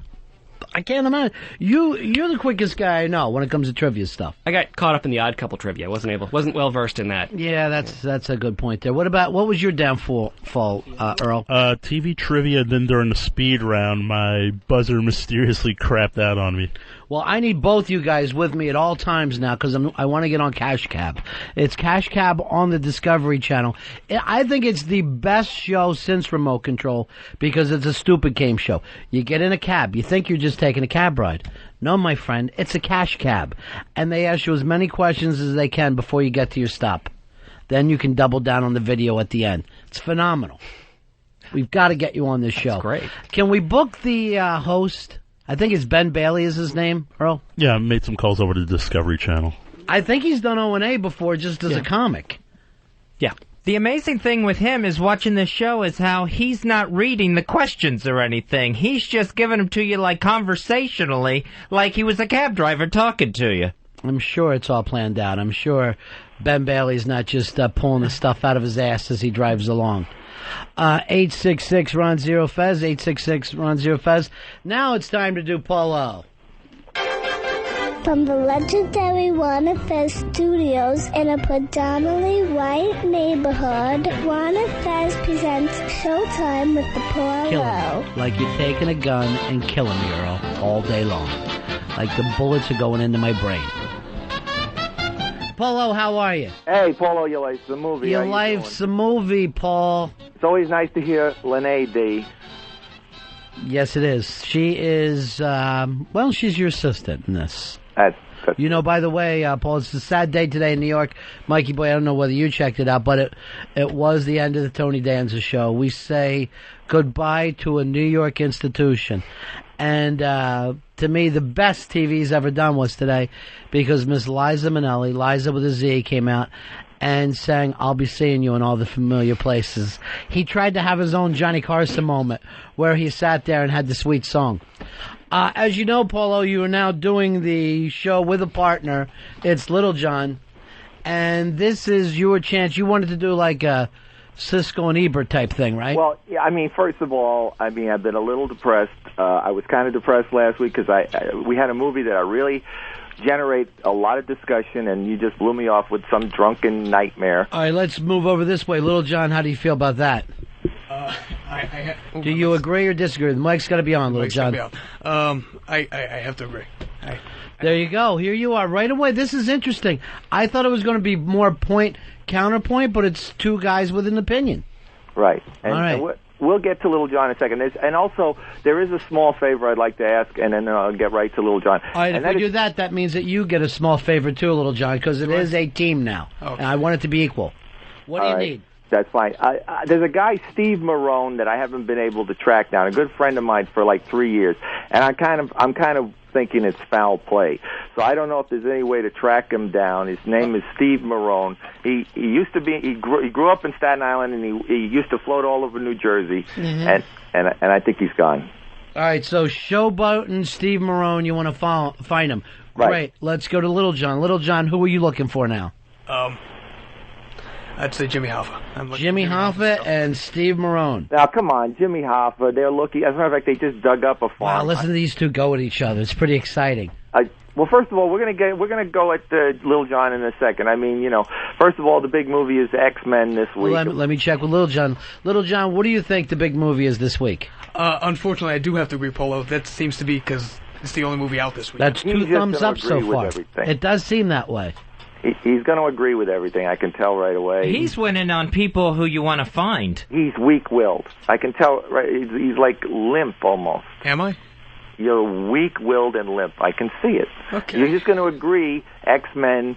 I can't imagine. You're the quickest guy I know when it comes to trivia stuff. I got caught up in the Odd Couple trivia. Wasn't well versed in that. Yeah, that's a good point there. What was your downfall, Earl? TV trivia. Then during the speed round, my buzzer mysteriously crapped out on me. Well, I need both you guys with me at all times now because I want to get on Cash Cab. It's Cash Cab on the Discovery Channel. I think it's the best show since Remote Control because it's a stupid game show. You get in a cab. You think you're just taking a cab ride. No, my friend, it's a Cash Cab. And they ask you as many questions as they can before you get to your stop. Then you can double down on the video at the end. It's phenomenal. We've got to get you on this show. That's great. Can we book the host? I think it's Ben Bailey is his name, Earl? Yeah, I made some calls over to the Discovery Channel. I think he's done O&A before just as a comic. Yeah. The amazing thing with him is watching this show is how he's not reading the questions or anything. He's just giving them to you like conversationally, like he was a cab driver talking to you. I'm sure it's all planned out. I'm sure Ben Bailey's not just pulling the stuff out of his ass as he drives along. 866-RON-0-FEZ, 866-RON-0-FEZ. Now it's time to do Polo. From the legendary Ron and Fez studios in a predominantly white neighborhood, Ron and Fez presents Showtime with the Polo. Kill him. Like you're taking a gun and killing me, Earl, all day long. Like the bullets are going into my brain. Polo, how are you? Hey, Polo, your life's a movie. Your life's a movie, Paul. It's always nice to hear Lene D. Yes, it is. She is, she's your assistant in this. You know, by the way, Paul, it's a sad day today in New York. Mikey Boy, I don't know whether you checked it out, but it was the end of the Tony Danza show. We say goodbye to a New York institution. And to me, the best TV's ever done was today because Miss Liza Minnelli, Liza with a Z, came out and sang I'll Be Seeing You in All the Familiar Places. He tried to have his own Johnny Carson moment where he sat there and had the sweet song. As you know, Paulo, you are now doing the show with a partner. It's Little John. And this is your chance. You wanted to do like a Siskel and Ebert type thing, right? Well, yeah, I mean, first of all, I've been a little depressed. I was kind of depressed last week because we had a movie that I really generate a lot of discussion, and you just blew me off with some drunken nightmare. All right, let's move over this way. Little John, how do you feel about that? Do you agree or disagree? The mic's got to be on, Little John. I have to agree. There you go. Here you are right away. This is interesting. I thought it was going to be more point counterpoint, but it's two guys with an opinion. Right. And, all right. And we'll get to Little John in a second. And also, there is a small favor I'd like to ask, and then I'll get right to Little John. All right, and if we do that, that means that you get a small favor too, Little John, because it is a team now. Okay. And I want it to be equal. What do you need? That's fine. There's a guy, Steve Marone, that I haven't been able to track down. A good friend of mine for like 3 years, and I'm kind of thinking it's foul play. So I don't know if there's any way to track him down. His name is Steve Marone. He used to be he grew up in Staten Island, and he used to float all over New Jersey, and I think he's gone. All right, so Showboat and Steve Marone, you want to find him? Right. Great. Let's go to Little John. Little John, who are you looking for now? I'd say Jimmy Hoffa. Jimmy Hoffa and Steve Marone. Now, come on, Jimmy Hoffa. They're looking. As a matter of fact, they just dug up a farm. Wow, listen to these two go at each other. It's pretty exciting. Well, first of all, we're gonna go at Little John in a second. I mean, first of all, the big movie is X-Men this week. Well, let me check with Little John. Little John, what do you think the big movie is this week? Unfortunately, I do have to agree, Polo. That seems to be because it's the only movie out this week. That's two thumbs up so far. Everything. It does seem that way. He's going to agree with everything. I can tell right away. He's winning on people who you want to find. He's weak-willed. I can tell. Right? He's like limp almost. Am I? You're weak-willed and limp. I can see it. Okay. You're just going to agree X-Men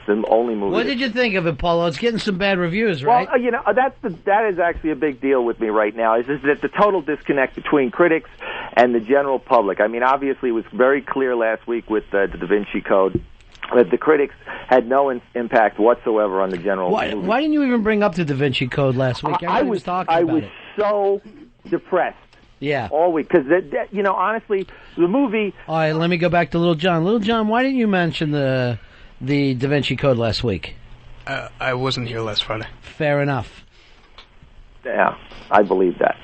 the only movie. What did you think of it, Paulo? It's getting some bad reviews, right? Well, that is actually a big deal with me right now. Is that the total disconnect between critics and the general public? I mean, obviously, it was very clear last week with the Da Vinci Code that the critics had no impact whatsoever on the general. Why didn't you even bring up the Da Vinci Code last week? I was so depressed. Yeah. All week. Because, honestly, the movie... All right, let me go back to Little John. Little John, why didn't you mention the Da Vinci Code last week? I wasn't here last Friday. Fair enough. Yeah, I believe that.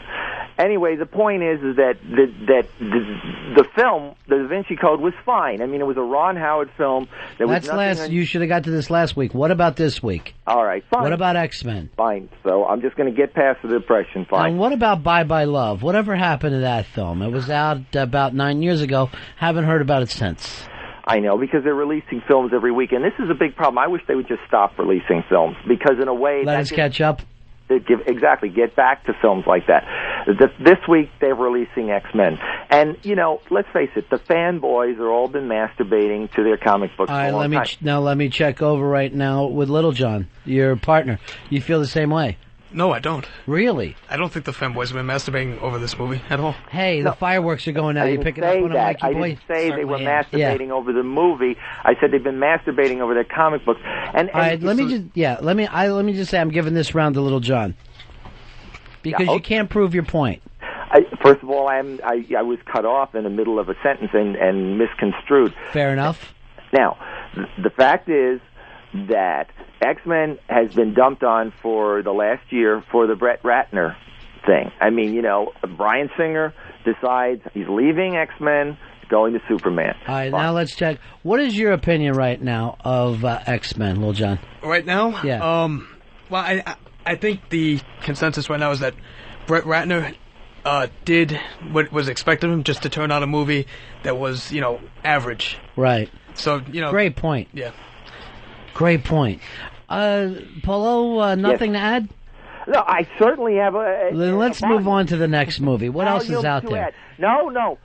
Anyway, the point is that the film, the Da Vinci Code, was fine. I mean, it was a Ron Howard film. You should have got to this last week. What about this week? All right, fine. What about X-Men? Fine. So I'm just going to get past the depression. Fine. And what about Bye Bye Love? Whatever happened to that film? It was out about 9 years ago. Haven't heard about it since. I know, because they're releasing films every week, and this is a big problem. I wish they would just stop releasing films, because in a way... Let us catch up. Get back to films like that. This week, they're releasing X-Men. And, let's face it, the fanboys are all been masturbating to their comic books for a long time. Let me check over right now with Little John, your partner. You feel the same way? No, I don't. Really? I don't think the fanboys have been masturbating over this movie at all. Hey, the fireworks are going out. You picking up on that. I didn't say they were masturbating over the movie. I said they've been masturbating over their comic books. And all right, let me just say I'm giving this round to Little John, because you can't prove your point. First of all, I was cut off in the middle of a sentence and misconstrued. Fair enough. Now, the fact is that X-Men has been dumped on for the last year for the Brett Ratner thing. I mean, Bryan Singer decides he's leaving X-Men, going to Superman. All right, now let's check. What is your opinion right now of X-Men, Lil John? Right now? Yeah. Well, I think the consensus right now is that Brett Ratner did what was expected of him, just to turn out a movie that was, average. Right. So, Great point. Yeah. Great point. Polo, nothing to add? No, I certainly have Then let's move on to the next movie. What else is out there? No.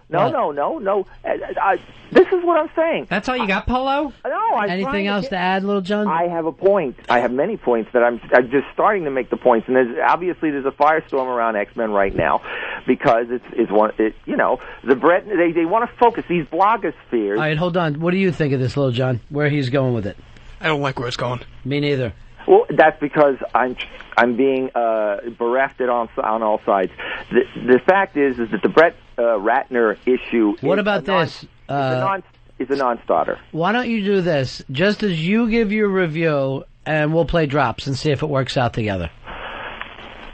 This is what I'm saying. That's all you got, Polo? No. Anything else to add, Little John? I have a point. I have many points that I'm just starting to make the points. And there's a firestorm around X-Men right now, because the Brett, they want to focus these blogospheres. All right, hold on. What do you think of this, Little John? Where he's going with it? I don't like where it's going. Me neither. Well, that's because I'm being bereft on all sides. The fact is that the Brett Ratner issue. What about this? Is a non-starter. Why don't you do this? Just as you give your review, and we'll play drops and see if it works out together.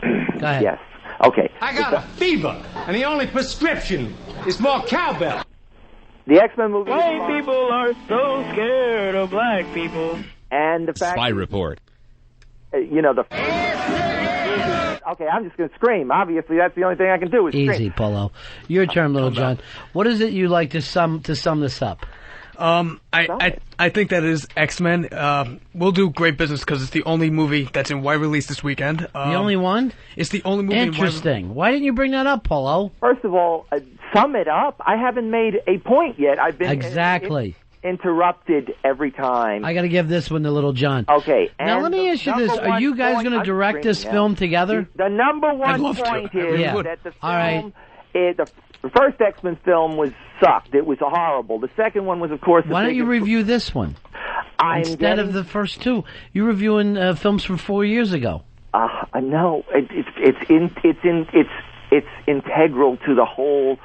Go ahead. Yes. Okay. I got a fever, and the only prescription is more cowbell. The X-Men movie. White people are so scared of black people. And the fact. Spy Report. Okay, I'm just going to scream. Obviously, that's the only thing I can do is scream. Easy, Polo. Your turn, Little John. What is it you like to sum this up? I think that is X-Men. We'll do great business because it's the only movie that's in wide release this weekend. The only one? It's the only movie. Interesting. Why didn't you bring that up, Polo? First of all, sum it up. I haven't made a point yet. I've been interrupted every time. I got to give this one to Little John. Okay. Now let me ask you this: are you guys going to direct this film together? The number one point is that the film. All right. The first X-Men film sucked. It was horrible. The second one was, of course, Why don't you review this one instead of the first two? You're reviewing films from 4 years ago. No, it's integral to the whole.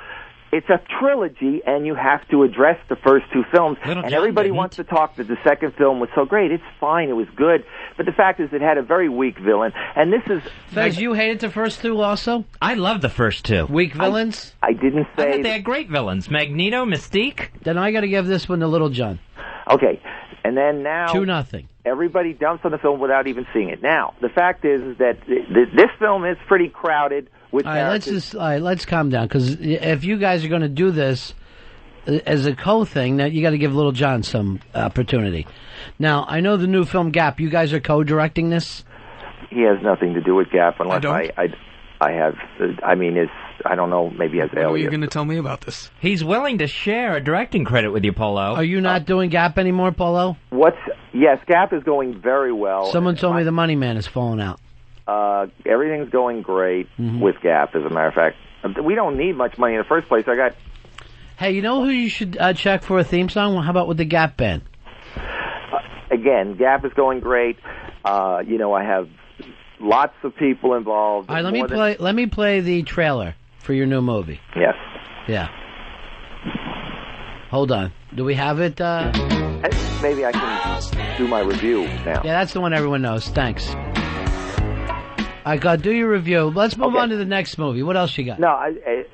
It's a trilogy, and you have to address the first two films. And everybody wants to talk that the second film was so great. It's fine. It was good. But the fact is it had a very weak villain. And this is... Fez, you hated the first two also? I loved the first two. Weak villains? I didn't say... I thought they had great villains. Magneto, Mystique. Then I got to give this one to Little John. Okay. And then now... 2-0. Everybody dumps on the film without even seeing it. Now, the fact is that this film is pretty crowded. All right, let's calm down, because if you guys are going to do this as a co-thing, now you got to give Little John some opportunity. Now, I know the new film Gap. You guys are co-directing this. He has nothing to do with Gap unless I have. I mean, I don't know, maybe as When are you Alias. going to tell me about this? He's willing to share a directing credit with you, Polo. Are you not doing Gap anymore, Polo? Yes, Gap is going very well. Someone told me the Money Man is falling out. Everything's going great with Gap, as a matter of fact. We don't need much money in the first place. Hey, you know who you should check for a theme song? Well, how about with the Gap Band? Again, Gap is going great. I have lots of people involved. All right, let me play the trailer for your new movie. Yes. Yeah. Hold on. Do we have it? Maybe I can do my review now. Yeah, that's the one everyone knows. Thanks. All right, God, do your review. Let's move on to the next movie. What else you got? No,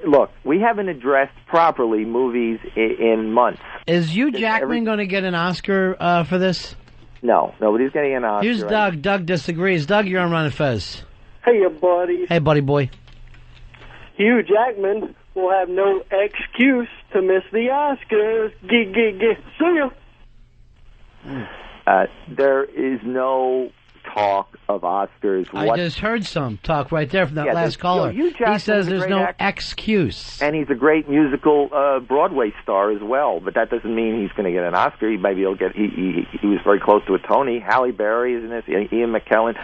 look, we haven't addressed properly movies in months. Is Hugh Jackman going to get an Oscar for this? No, nobody's getting an Oscar. Here's Doug. Doug disagrees. Doug, you're on Ron and Fez. Hey, buddy. Hey, buddy boy. Hugh Jackman will have no excuse to miss the Oscars. See ya. There is no talk of Oscars. I just heard some talk right there from that last caller. Hugh He says is a there's great no actor. excuse. And he's a great musical Broadway star as well, but that doesn't mean he's going to get an Oscar. Maybe he'll get. He was very close to a Tony. Halle Berry is in this. Ian McKellen.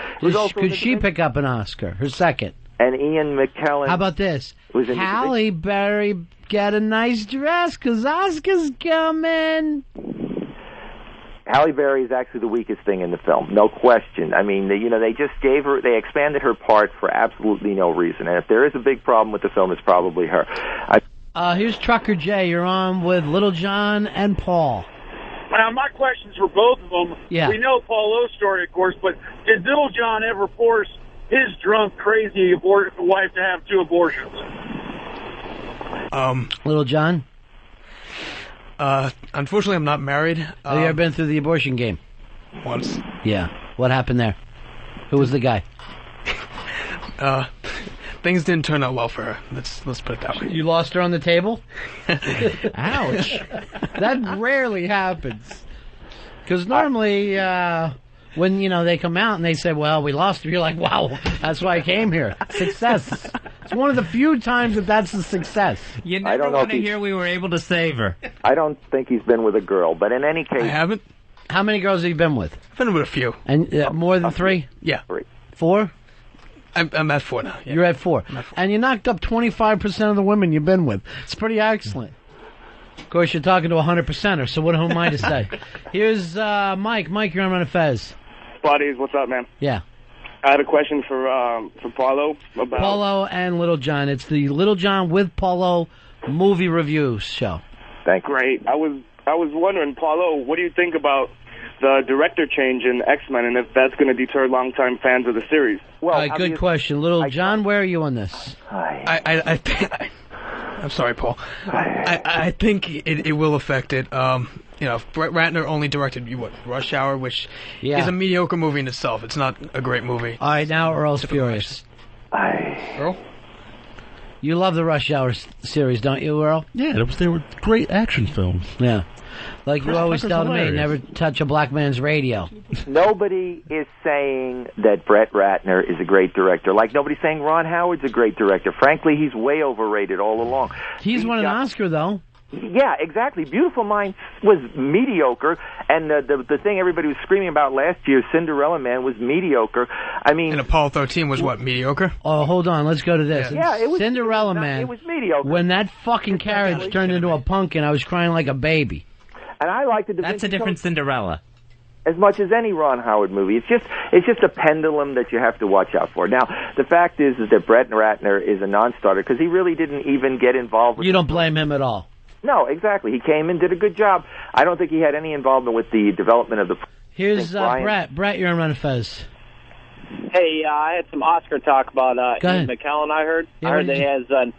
Could she pick up an Oscar? Her second. And Ian McKellen. How about this? Was in Halle Berry get a nice dress because Oscar's coming. Halle Berry is actually the weakest thing in the film, no question. I mean, they just they expanded her part for absolutely no reason. And if there is a big problem with the film, it's probably her. Here's Trucker Jay. You're on with Little John and Paul. Now, my question's for both of them. Yeah. We know Paul Lowe's story, of course, but did Little John ever force his drunk, crazy wife to have 2 abortions? Little John? Unfortunately, I'm not married. Have you ever been through the abortion game? Once. Yeah. What happened there? Who was the guy? Things didn't turn out well for her. Let's put it that way. You lost her on the table? Ouch. That rarely happens. Because normally, when, they come out and they say, well, we lost her, you're like, wow, that's why I came here. Success. It's one of the few times that's a success. You never want to hear we were able to save her. I don't think he's been with a girl, but in any case... I haven't. How many girls have you been with? I've been with a few. And more than 3? Yeah. 4? I'm at 4 now. Yeah. You're at 4. And you knocked up 25% of the women you've been with. It's pretty excellent. Of course, you're talking to a 100%er, so what am I to say? Here's Mike. Mike, you're on Ron and Fez. Buddies, what's up, man? Yeah. I had a question for Paulo about Paulo and Little John. It's the Little John with Paulo movie review show. Thank you. Great. I was wondering, Paulo, what do you think about the director change in X-Men, and if that's going to deter longtime fans of the series? Well, all right, good question. Little John, where are you on this? I'm sorry, Paul. I think it will affect it. Brett Ratner only directed Rush Hour, which is a mediocre movie in itself. It's not a great movie. All right, now Earl's furious. Earl? You love the Rush Hour series, don't you, Earl? Yeah, they were great action films. Yeah. Like you always tell me, never touch a black man's radio. Nobody is saying that Brett Ratner is a great director. Like nobody's saying Ron Howard's a great director. Frankly, he's way overrated all along. He's won an Oscar, though. Yeah, exactly. Beautiful Minds was mediocre, and the thing everybody was screaming about last year, Cinderella Man, was mediocre. I mean, and Apollo 13 was what, mediocre? Oh, hold on, let's go to this. Yeah, it was Cinderella Man. It was mediocre. When that fucking carriage turned into a pumpkin, I was crying like a baby. And I like the. That's a different Cinderella. As much as any Ron Howard movie, it's just a pendulum that you have to watch out for. Now, the fact is that Brett Ratner is a non-starter because he really didn't even get involved with. You don't blame him at all. No, exactly. He came and did a good job. I don't think he had any involvement with the development of the... Here's Brett. Brett, you're on Ron and Fez. Hey, I had some Oscar talk about Ian McKellen, I heard. Yeah, I heard that he has an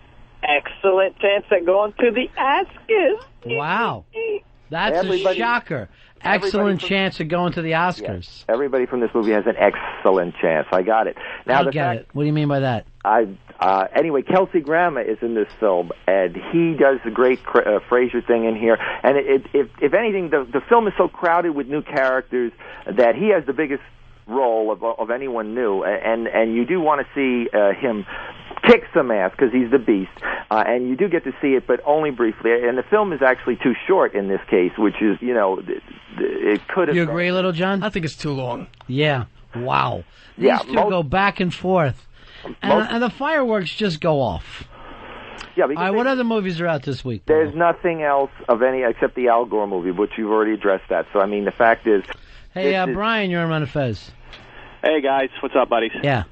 excellent chance at going to the Oscars. Wow. That's a shocker. Excellent chance of going to the Oscars. Yes. Everybody from this movie has an excellent chance. I got it. Now, I get it. What do you mean by that? Anyway, Kelsey Grammer is in this film, and he does the great Frasier thing in here. And if anything, the film is so crowded with new characters that he has the biggest role of anyone new, and you do want to see him kicks some ass because he's the beast, and you do get to see it, but only briefly. And the film is actually too short in this case, which is, it could have. You agree, Little John? I think it's too long. Yeah. Wow. These Yeah, two go back and forth, and the fireworks just go off. Yeah. All right, what other movies are out this week? There's nothing else of any except the Al Gore movie, which you've already addressed that. So I mean, the fact is. Hey, Brian, you're on Ron and Fez. Hey guys, what's up, buddies? Yeah.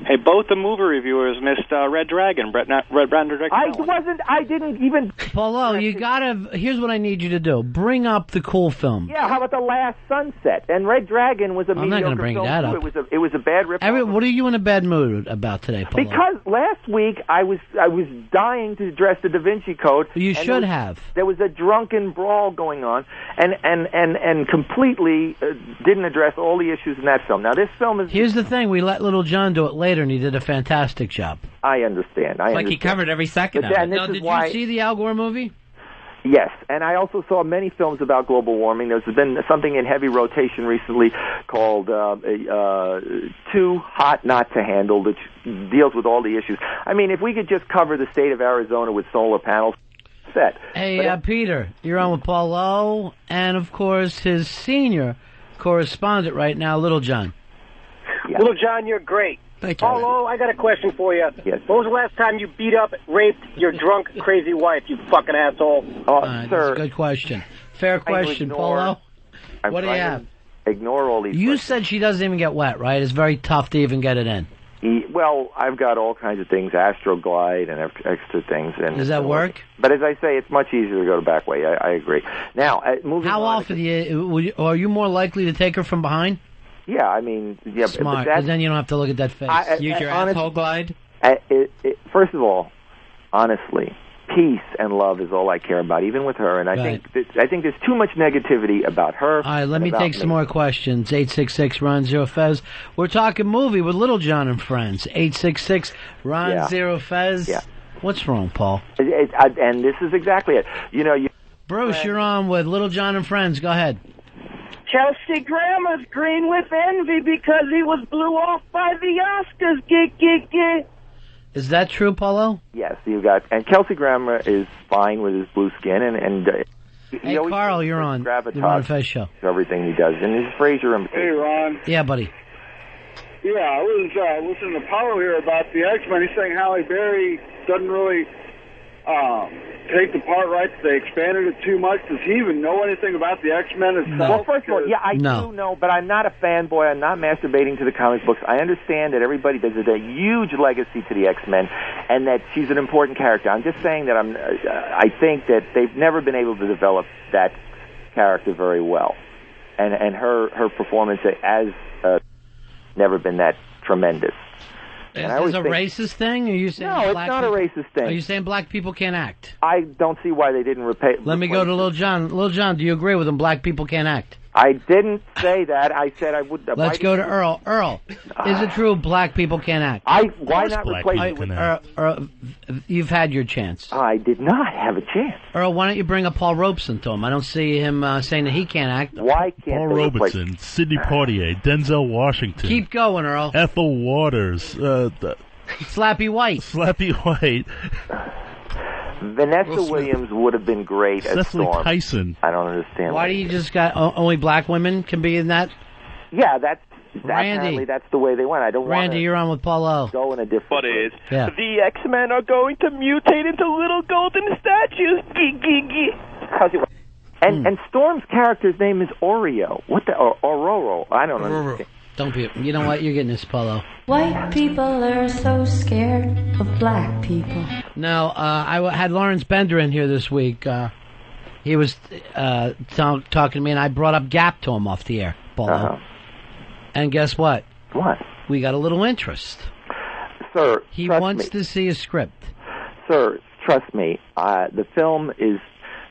Hey, both the movie reviewers missed Red Dragon. I didn't even. Paulo, you gotta. Here's what I need you to do: bring up the cool film. Yeah, how about The Last Sunset? And Red Dragon was a I'm not mediocre gonna bring film that too. up. It was a bad rip. What are you in a bad mood about today, Paulo? Because last week I was dying to address the Da Vinci Code. You should have. There was a drunken brawl going on, and completely didn't address all the issues in that film. Now this film is. Here's the thing: we let Little John do it later, and he did a fantastic job. I understand. Like he covered every second of it. Now, did you see the Al Gore movie? Yes, and I also saw many films about global warming. There's been something in heavy rotation recently called Too Hot Not to Handle, which deals with all the issues. I mean, if we could just cover the state of Arizona with solar panels, set. Hey, Peter, you're on with Paul O, and, of course, his senior correspondent right now, Little John. Yeah. Little John, you're great. Thank you. Paulo, I got a question for you. Yes. When was the last time you beat up, raped your drunk, crazy wife, you fucking asshole? Sir. That's a good question. Fair question, Paulo. What do you have? Ignore all these You questions. said she doesn't even get wet, right? It's very tough to even get it in. Well, I've got all kinds of things, Astroglide and extra things. And does that work? But as I say, it's much easier to go the back way. I agree. Now, moving How on. often are you more likely to take her from behind? Yeah, I mean, yeah. Smart, because then you don't have to look at that face. Use your asshole glide? First of all, honestly, peace and love is all I care about, even with her. And I think there's too much negativity about her. All right, let me take some more questions. 866-RON-0-FEZ. We're talking movie with Little John and friends. 866-RON-0-FEZ. Yeah. What's wrong, Paul? And this is exactly it. Bruce, you're on with Little John and friends. Go ahead. Kelsey Grammer's green with envy because he was blew off by the Oscars. Get. Is that true, Paulo? Yes, and Kelsey Grammer is fine with his blue skin, and hey, Carl, you're on the Ron and Fez show. Everything he does, and his Fraser imitation. Hey, Ron. Yeah, buddy. Yeah, I was listening to Paulo here about the X-Men. He's saying Halle Berry doesn't really take the part right. They expanded it too much. Does he even know anything about the X-Men itself? Well, first of all, yeah, I do know, but I'm not a fanboy. I'm not masturbating to the comic books. I understand that there's a huge legacy to the X-Men, and that she's an important character. I'm just saying that I think that they've never been able to develop that character very well, and her performance has never been that tremendous. Is this a racist thing? Are you saying no, it's not a racist thing. Are you saying black people can't act? I don't see why they didn't repay. Let me go to Little John. Little John, do you agree with him? Black people can't act. I didn't say that. I said I would. Let's go to Earl. Earl, is it true black people can't act? Why not replace it with Earl, you've had your chance. I did not have a chance. Earl, why don't you bring up Paul Robeson to him? I don't see him saying that he can't act. Why can't Paul Robeson, Sidney Poitier, Denzel Washington. Keep going, Earl. Ethel Waters. Slappy White. Slappy White. Vanessa Williams would have been great as Cecily Storm. Tyson. I don't understand. Why do you just got only black women can be in that? Yeah, that's Randy. apparently that's the way they went. I don't want Randy, you're on with Paul O. Go in a different. What is? Yeah. The X-Men are going to mutate into little golden statues. And Storm's character's name is Oreo. What the Ororo? I don't know. Don't be. You know what? You're getting this, Paulo. White people are so scared of black people. Now, I had Lawrence Bender in here this week. He was talking to me, and I brought up Gap to him off the air, Paulo. And guess what? What? We got a little interest. Sir, he wants to see a script. Sir, trust me. The film is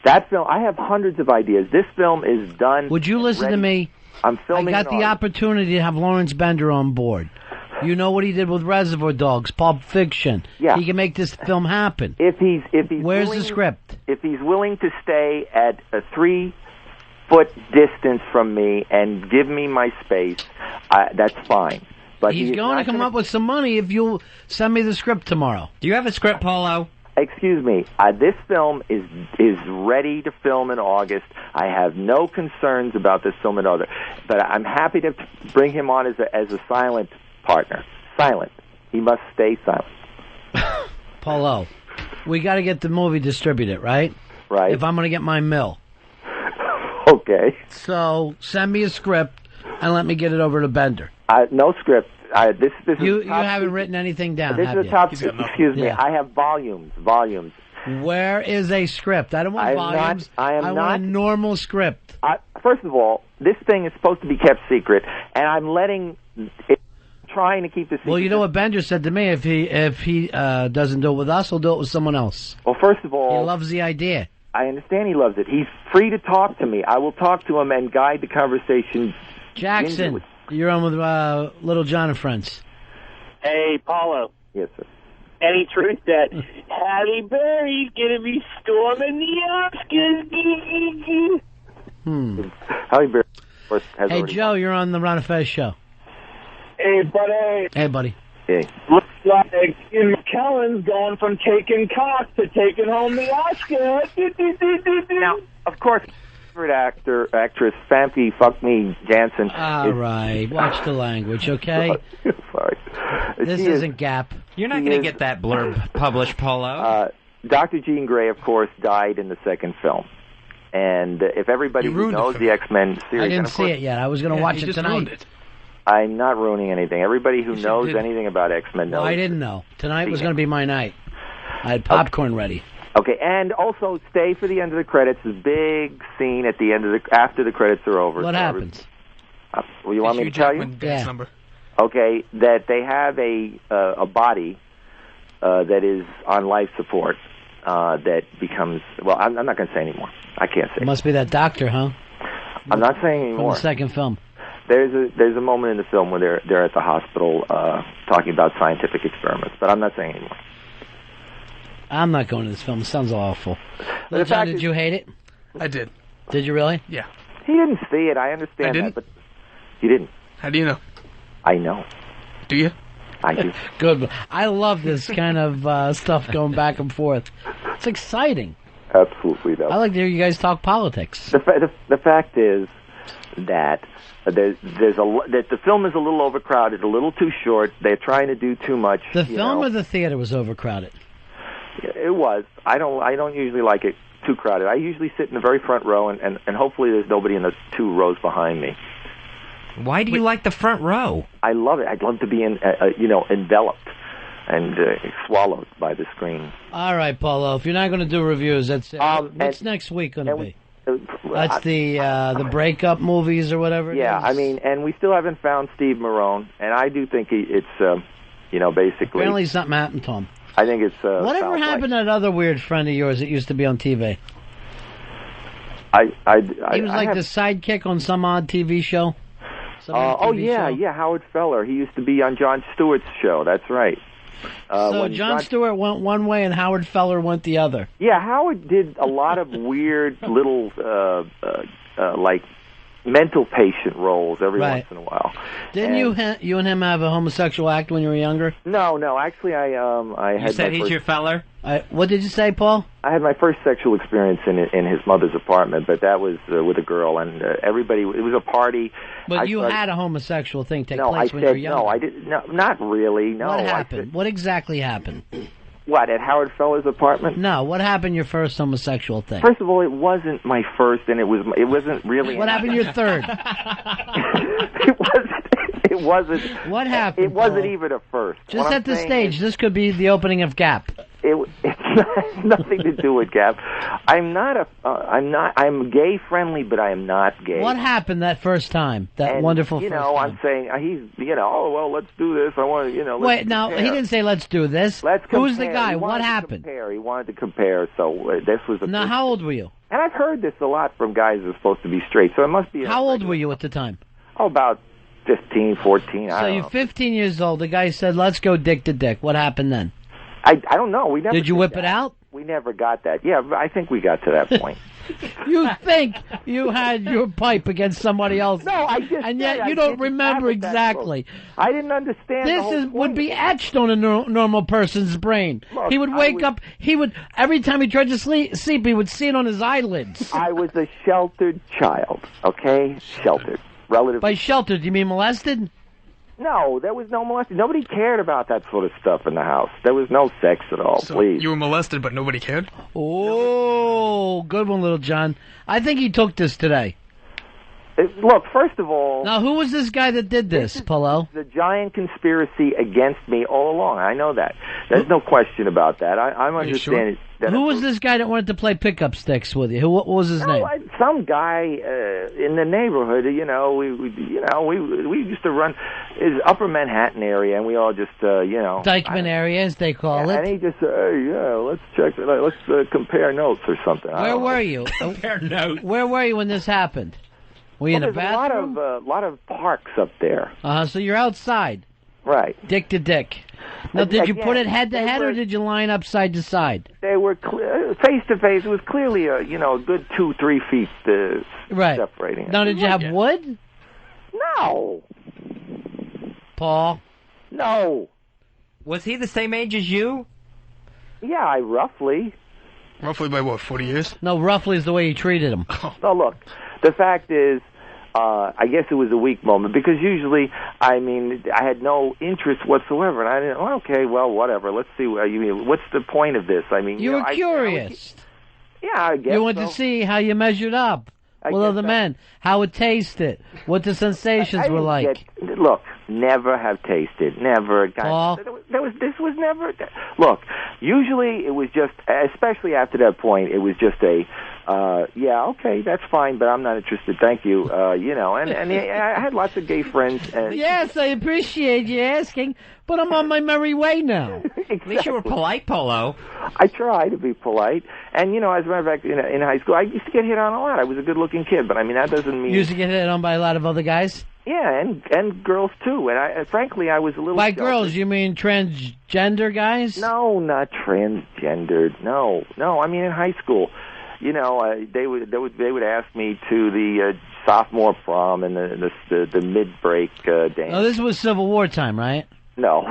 that film. I have hundreds of ideas. This film is done. Would you listen to me? I'm filming. I got the opportunity to have Lawrence Bender on board. You know what he did with Reservoir Dogs, Pulp Fiction. Yeah. He can make this film happen. If he's Where's willing, the script? If he's willing to stay at a 3-foot distance from me and give me my space, that's fine. But he's going to come up with some money if you'll send me the script tomorrow. Do you have a script, Paulo? Excuse me. This film is ready to film in August. I have no concerns about this film at all. But I'm happy to bring him on as a silent partner. Silent. He must stay silent. Paulo, we got to get the movie distributed, right? Right. If I'm going to get my mill. Okay. So send me a script and let me get it over to Bender. No script. This you is haven't written anything down, This have is you? a top. Excuse me. Yeah. I have volumes. Where is a script? I don't want volumes. I want a normal script. First of all, this thing is supposed to be kept secret, and I'm trying to keep this secret. Well, you know what Bender said to me? If he doesn't do it with us, he'll do it with someone else. Well, first of all, he loves the idea. I understand he loves it. He's free to talk to me. I will talk to him and guide the conversation. Jackson, you're on with Little John and Friends. Hey, Paulo. Yes, sir. Any truth that Halle Berry's gonna be storming the Oscars? Halle Berry, of course, has Hey, already... Joe, you're on the Ron and Fez show. Hey, buddy. Hey, buddy. Hey. Looks like Ian McKellen's going from taking cock to taking home the Oscar. Now, of course, favorite actress, Famke Fuck Me Jansen. All right, watch the language, okay? Sorry. This isn't Gap. You're not going to get that blurb published, Paulo. Dr. Jean Grey, of course, died in the second film. And if everybody who knows the X-Men series... I didn't see it yet. I was going to watch it tonight. I'm not ruining anything. Everybody who knows anything about X-Men knows. Well, I didn't know. Tonight was going to be my night. I had popcorn ready. Okay, and also stay for the end of the credits. The big scene at the end of after the credits are over. What happens? Well, you want me to tell you? Yeah. Number. Okay, that they have a body that is on life support that becomes. Well, I'm not going to say anymore. I can't say. It must be that doctor, huh? I'm not saying anymore. From the second film. There's a moment in the film where they're at the hospital talking about scientific experiments, but I'm not saying anymore. I'm not going to this film. It sounds awful. John, did you hate it? I did. Did you really? Yeah. He didn't see it. I understand I didn't? that, but you didn't. How do you know? I know. Do you? I do. Good. I love this kind of stuff going back and forth. It's exciting. Absolutely, though. I like to hear you guys talk politics. The fact is that that the film is a little overcrowded, a little too short. They're trying to do too much. The film or the theater was overcrowded? It was. I don't usually like it too crowded. I usually sit in the very front row, and hopefully there's nobody in the 2 rows behind me. Why do you like the front row? I love it. I'd love to be enveloped and swallowed by the screen. All right, Paulo. If you're not going to do reviews, that's what's next week going to be? That's the breakup movies or whatever. Yeah, I mean, and we still haven't found Steve Marone, and I do think it's basically. Apparently something happened to him. I think it's. Whatever happened to that other weird friend of yours that used to be on TV? He was like the sidekick on some odd TV show. Yeah, Howard Feller. He used to be on Jon Stewart's show. That's right. So Jon Stewart went one way and Howard Feller went the other. Yeah, Howard did a lot of weird little, like mental patient roles every once in a while. Didn't you and him have a homosexual act when you were younger? No. Actually, I had. You said he's your feller? What did you say, Paul? I had my first sexual experience in his mother's apartment, but that was with a girl, and everybody. It was a party. But you had a homosexual thing take place when you were younger. No, I didn't. No, not really. No. What happened? What exactly happened? What, at Howard Feller's apartment? No, what happened your first homosexual thing? First of all, it wasn't my first, and it wasn't really... What happened your third? It wasn't... What happened, It wasn't even a first. Just set the stage. This could be the opening of Gap. It's nothing to do with Gap. I'm gay friendly, but I am not gay. What happened that first time? That wonderful first time? I'm saying, let's do this. I want to, Wait, now, he didn't say let's do this. Let's compare. Who's the guy? What happened? He wanted to compare, so this was the Now, how old were you? And I've heard this a lot from guys who are supposed to be straight, so it must be... How old were you at the time? Oh, about 15, 14, So you're 15 years old. The guy said, let's go dick to dick. What happened then? I don't know. We never Did you whip it out? We never got that. Yeah, I think we got to that point. You think you had your pipe against somebody else? No, I just and yet I you don't didn't remember have it that exactly. close. I didn't understand. This would be etched on a normal person's brain. Look, he would wake up. He would every time he tried to sleep. He would see it on his eyelids. I was a sheltered child. Okay, sheltered. Relative. By sheltered, you mean molested? No, there was no molesting. Nobody cared about that sort of stuff in the house. There was no sex at all, So please. you were molested, but nobody cared? Oh, good one, Little John. I think he took this today. Look, first of all... Now, who was this guy that did this, Polo? The giant conspiracy against me all along. I know that. There's no question about that. I'm understanding... Sure? Who was this guy that wanted to play pickup sticks with you? What was his name? Some guy in the neighborhood. We used to run his Upper Manhattan area, and we all just Dykeman area, as they call it. And he just let's check. Let's compare notes or something. Where were you? Compare notes. Where were you when this happened? Were you in a bathroom? There's a lot of parks up there. So you're outside. Right. Dick to dick. Now, did you put it head to head, or did you line up side to side? They were face to face. It was clearly a good 2-3 feet separating. Now, did you have wood? No. Paul? No. Was he the same age as you? Yeah, roughly. Roughly by what, 40 years? No, roughly is the way you treated him. No, look, the fact is, I guess it was a weak moment, because usually, I had no interest whatsoever, and I didn't, okay, well, whatever, let's see, what's the point of this? You were curious. I guess you wanted to see how you measured up with other men, how it tasted, what the sensations were like. Look, never have tasted, never. Paul? This was never. Look, usually it was just, especially after that point, it was just a, okay, that's fine, but I'm not interested, thank you, and I had lots of gay friends. Yes, I appreciate you asking, but I'm on my merry way now. Exactly. At least you were polite, Polo. I try to be polite, and as a matter of fact, in high school, I used to get hit on a lot. I was a good-looking kid, but that doesn't mean... You used to get hit on by a lot of other guys? Yeah, and girls, too, and frankly, I was a little... By girls, you mean transgender guys? No, not transgendered, no, in high school. They would ask me to the sophomore prom and the mid-break dance. Oh, this was Civil War time, right? No.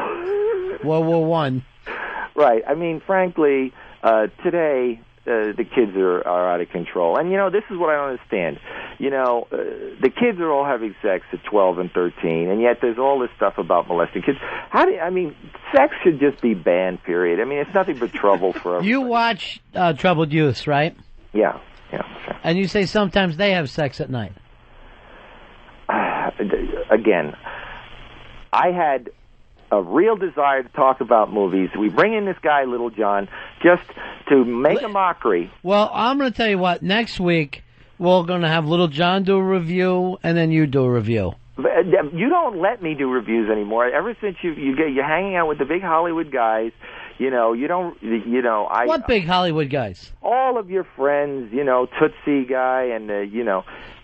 World War I. Right. Frankly, today the kids are out of control, and this is what I don't understand. The kids are all having sex at 12 and 13, and yet there's all this stuff about molesting kids. Sex should just be banned. Period. It's nothing but trouble for everybody. You watch Troubled Youths, right? Yeah. Sure. And you say sometimes they have sex at night. Again, I had a real desire to talk about movies. We bring in this guy, Little John, just to make a mockery. Well, I'm going to tell you what. Next week, we're going to have Little John do a review, and then you do a review. You don't let me do reviews anymore. Ever since you're hanging out with the big Hollywood guys, you don't. What big Hollywood guys? All of your friends, Tootsie guy, and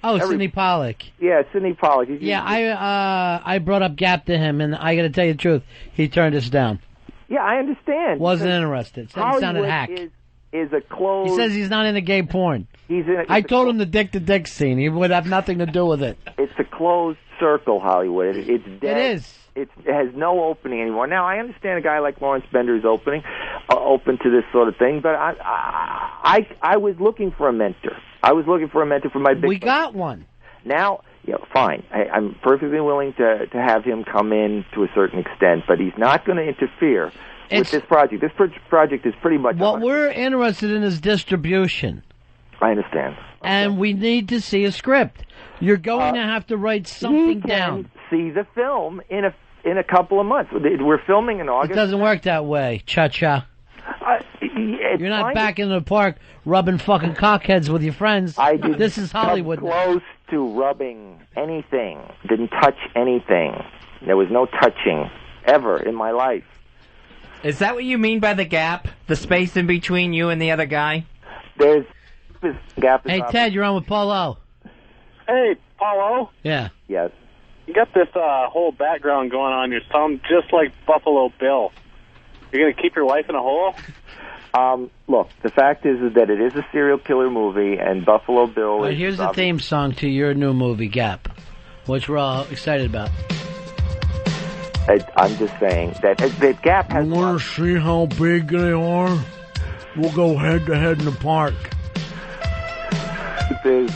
Oh, Sidney Pollack. Yeah, Sidney Pollack. I brought up Gap to him, and I got to tell you the truth, he turned us down. Yeah, I understand. Wasn't interested. Said he sounded hack. Is a closed... He says he's not into gay porn. I told him the dick-to-dick scene. He would have nothing to do with it. It's a closed circle, Hollywood. It's dead. It is. It has no opening anymore. Now, I understand a guy like Lawrence Bender is open to this sort of thing, but I was looking for a mentor. I was looking for a mentor for my big... We got one. Now, fine. I'm perfectly willing to have him come in to a certain extent, but he's not going to interfere with this project. This project is pretty much... What we're interested in is distribution. I understand. And we need to see a script. You're going to have to write something down. See the film in a couple of months. We're filming in August. It doesn't work that way, cha-cha. You're not back in the park rubbing fucking cockheads with your friends. This is Hollywood. Close to rubbing anything. Didn't touch anything. There was no touching ever in my life. Is that what you mean by the gap? The space in between you and the other guy? There's this gap. Hey, Ted, you're on with Paulo. Hey, Paulo. Yeah. Yes. You got this whole background going on. You sound just like Buffalo Bill. You're going to keep your wife in a hole? Look, the fact is that it is a serial killer movie, and Buffalo Bill is... Here's the theme song to your new movie, Gap, which we're all excited about. I'm just saying that Gap has... You want to see how big they are? We'll go head-to-head in the park. There's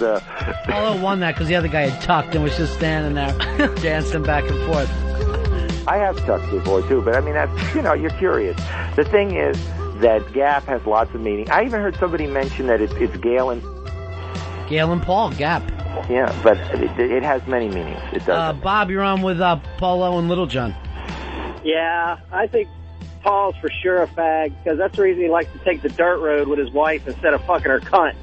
Paulo won that because the other guy had tucked and was just standing there dancing back and forth. I have tucked before, too, but I mean, that's, you're curious. The thing is that Gap has lots of meaning. I even heard somebody mention that it's Gail and Paul, Gap. Yeah, but it has many meanings. It does. Bob, you're on with Paulo and Little John. Yeah, I think Paul's for sure a fag, because that's the reason he likes to take the dirt road with his wife instead of fucking her cunt.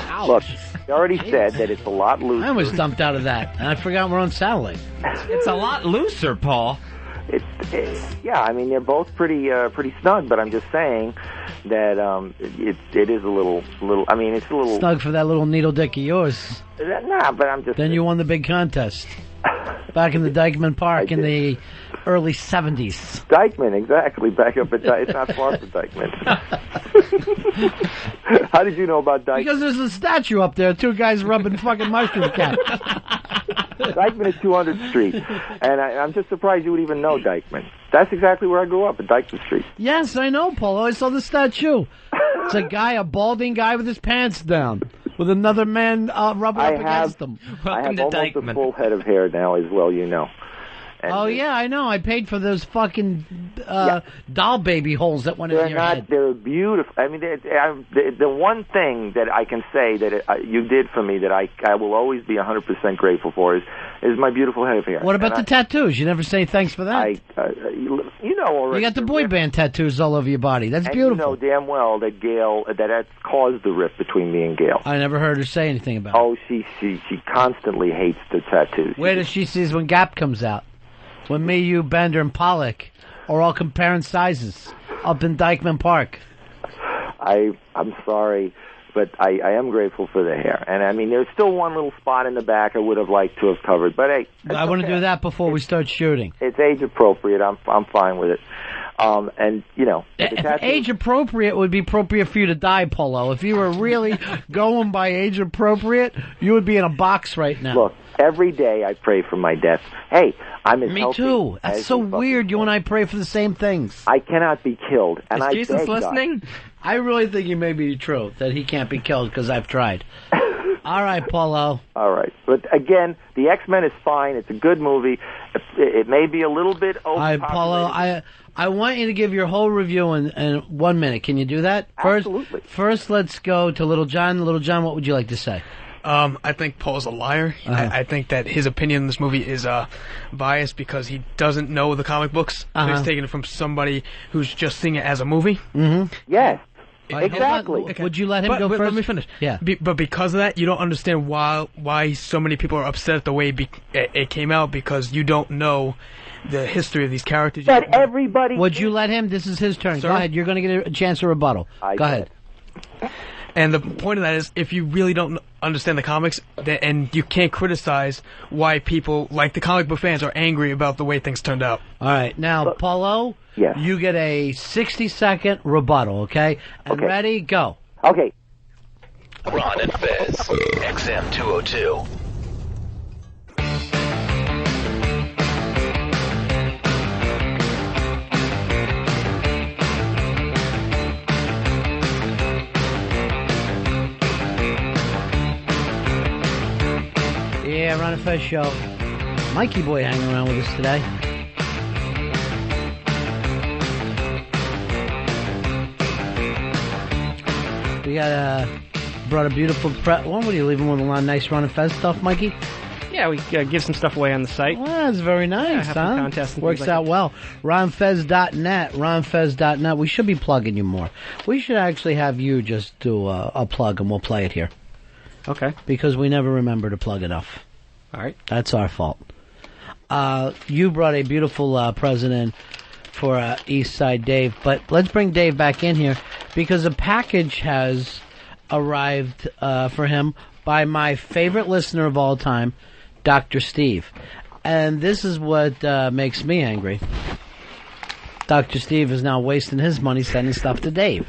Ouch. Look, you already said that it's a lot looser. I was dumped out of that, and I forgot we're on satellite. It's a lot looser, Paul. Yeah, I mean, they're both pretty snug, but I'm just saying that it is a little. I mean, it's a little snug for that little needle dick of yours. Nah, but I'm just. Then you won the big contest back in the Dykeman Park in the early 70s. Dykeman, exactly. Back up at it's not far from Dykeman. How did you know about Dykeman? Because there's a statue up there, two guys rubbing fucking mushroom cap. Dykeman is 200th Street, and I'm just surprised you would even know Dykeman. That's exactly where I grew up, at Dykeman Street. Yes, I know, Paulo. I saw the statue. It's a balding guy with his pants down, with another man rubbing up against him. I have almost a full head of hair now as well, And yeah, I know. I paid for those fucking doll baby holes that went in your head. They're beautiful. I mean, the one thing that I can say that you did for me that I will always be 100% grateful for is my beautiful head of hair. What about the tattoos? You never say thanks for that. You know already. You got the boy band tattoos all over your body. That's beautiful. You know damn well that Gail, that's caused the rift between me and Gail. I never heard her say anything about it. Oh, she constantly hates the tattoos. Where does she see when Gap comes out? When me, you, Bender, and Pollock are all comparing sizes up in Dykeman Park. I'm sorry, but I am grateful for the hair. And I mean, there's still one little spot in the back I would have liked to have covered. But hey, I want to do that before we start shooting. It's age appropriate. I'm fine with it. And age appropriate would be appropriate for you to die, Polo. If you were really going by age appropriate, you would be in a box right now. Look, every day I pray for my death. Hey, I'm as Me healthy too. as That's so weird. You and I pray for the same things. I cannot be killed. And Is I Jesus beg listening? God. I really think it may be true that he can't be killed because I've tried. All right, Paulo. All right. But again, the X-Men is fine. It's a good movie. It may be a little bit overpopulated. Paulo, I want you to give your whole review in 1 minute. Can you do that? Absolutely. First, let's go to Little John. Little John, what would you like to say? I think Paul's a liar. I think that his opinion in this movie is biased because he doesn't know the comic books. He's taking it from somebody who's just seeing it as a movie. Mm-hmm. Yes. Exactly. Okay. Would you let him go first? Let me finish. Yeah. But because of that, you don't understand why so many people are upset at the way it came out, because you don't know the history of these characters. But everybody... Would you let him? This is his turn. Sir? Go ahead. You're going to get a chance to rebuttal. Go ahead. And the point of that is, if you really don't understand the comics, and you can't criticize why people, like the comic book fans, are angry about the way things turned out. All right. Now, Paulo, you get a 60-second rebuttal, okay? And ready, go. Okay. Ron and Fez, XM 202. Yeah, Ron and Fez show. Mikey boy hanging around with us today. We got brought a beautiful what are you leaving with a lot of nice Ron and Fez stuff, Mikey? Yeah, we give some stuff away on the site. Well, that's very nice, huh? Contests Works like out that. well. RonFez.net, RonFez.net. We should be plugging you more. We should actually have you just do a plug, and we'll play it here. Okay. Because we never remember to plug enough. All right. That's our fault. You brought a beautiful present in for East Side Dave, but let's bring Dave back in here because a package has arrived for him by my favorite listener of all time, Dr. Steve. And this is what makes me angry. Dr. Steve is now wasting his money sending stuff to Dave.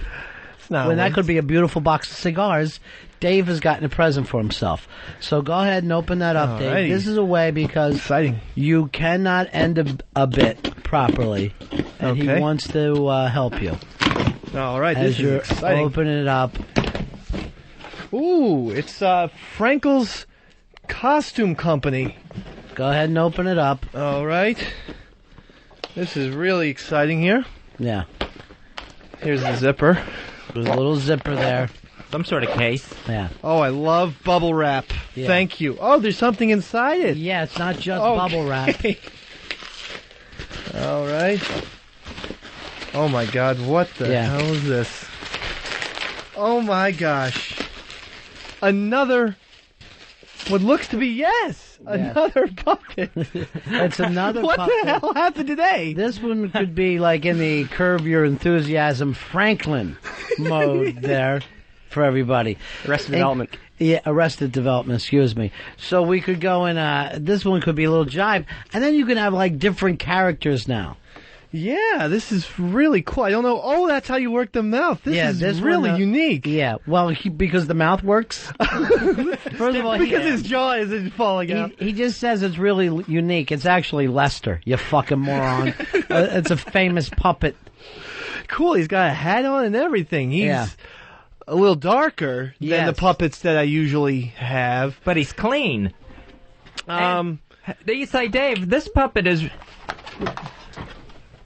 now. When that could be a beautiful box of cigars, Dave has gotten a present for himself. So go ahead and open that up, Dave. Alrighty. This is a way because you cannot end a bit properly, and he wants to help you. All right, As this you're is exciting. opening it up. Ooh, it's Frankel's Costume Company. Go ahead and open it up. All right. This is really exciting here. Yeah. Here's the zipper. There's a little zipper there. Some sort of case. Yeah. Oh, I love bubble wrap. Yeah. Thank you. Oh, there's something inside it. Yeah, it's not just bubble wrap. All right. Oh my God, what the hell is this? Oh my gosh. Another, what looks to be, another puppet. It's another what puppet. the hell happened today? This one could be like in the Curb Your Enthusiasm Franklin mode there for everybody. Arrested Development. Yeah, Arrested Development, excuse me. So we could go in, this one could be a little jive, and then you can have like different characters now. Yeah, this is really cool. I don't know. Oh, that's how you work the mouth. This is really unique. Yeah, well, because the mouth works. First of all, because his jaw isn't falling out. He just says it's really unique. It's actually Lester, you fucking moron. It's a famous puppet. Cool, he's got a hat on and everything. He's a little darker than the puppets that I usually have. But he's clean. You say, Dave, this puppet is...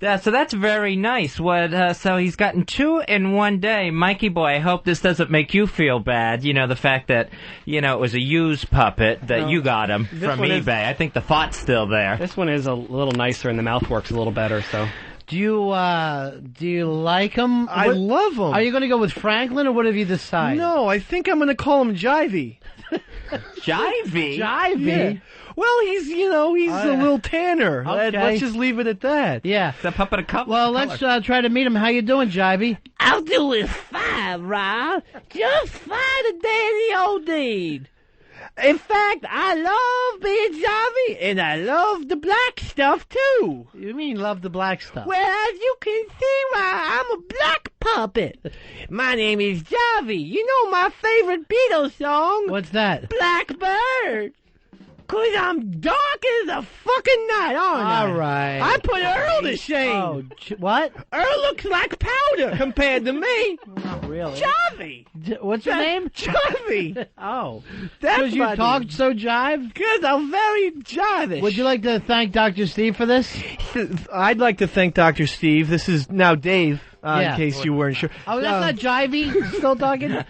Yeah, so that's very nice. So he's gotten 2 in one day. Mikey boy, I hope this doesn't make you feel bad. You know, the fact that, it was a used puppet that you got him from eBay. I think the thought's still there. This one is a little nicer and the mouth works a little better, so... Do you like him? I love him. Are you going to go with Franklin, or what have you decided? No, I think I'm going to call him Jivey. Jivey? Jivey? Yeah. Well, he's a little tanner. Okay. Let's just leave it at that. Yeah. The puppet of color. Well, let's try to meet him. How you doing, Jivey? I'm doing fine, Rob. Just fine as dandy old deed. In fact, I love being Jivey, and I love the black stuff, too. You mean love the black stuff? Well, as you can see, I'm a black puppet. My name is Jivey. You know my favorite Beatles song? What's that? Blackbird. 'Cause I'm dark as a fucking night, aren't I? All right. I put Earl to shame. Oh, what? Earl looks like powder compared to me. Not really. Jivey. What's your name? Jivey. Oh. That's Because you talk so jive? Because I'm very jivish. Would you like to thank Dr. Steve for this? I'd like to thank Dr. Steve. This is now Dave, in case you weren't sure. Oh, that's not Jivey still talking?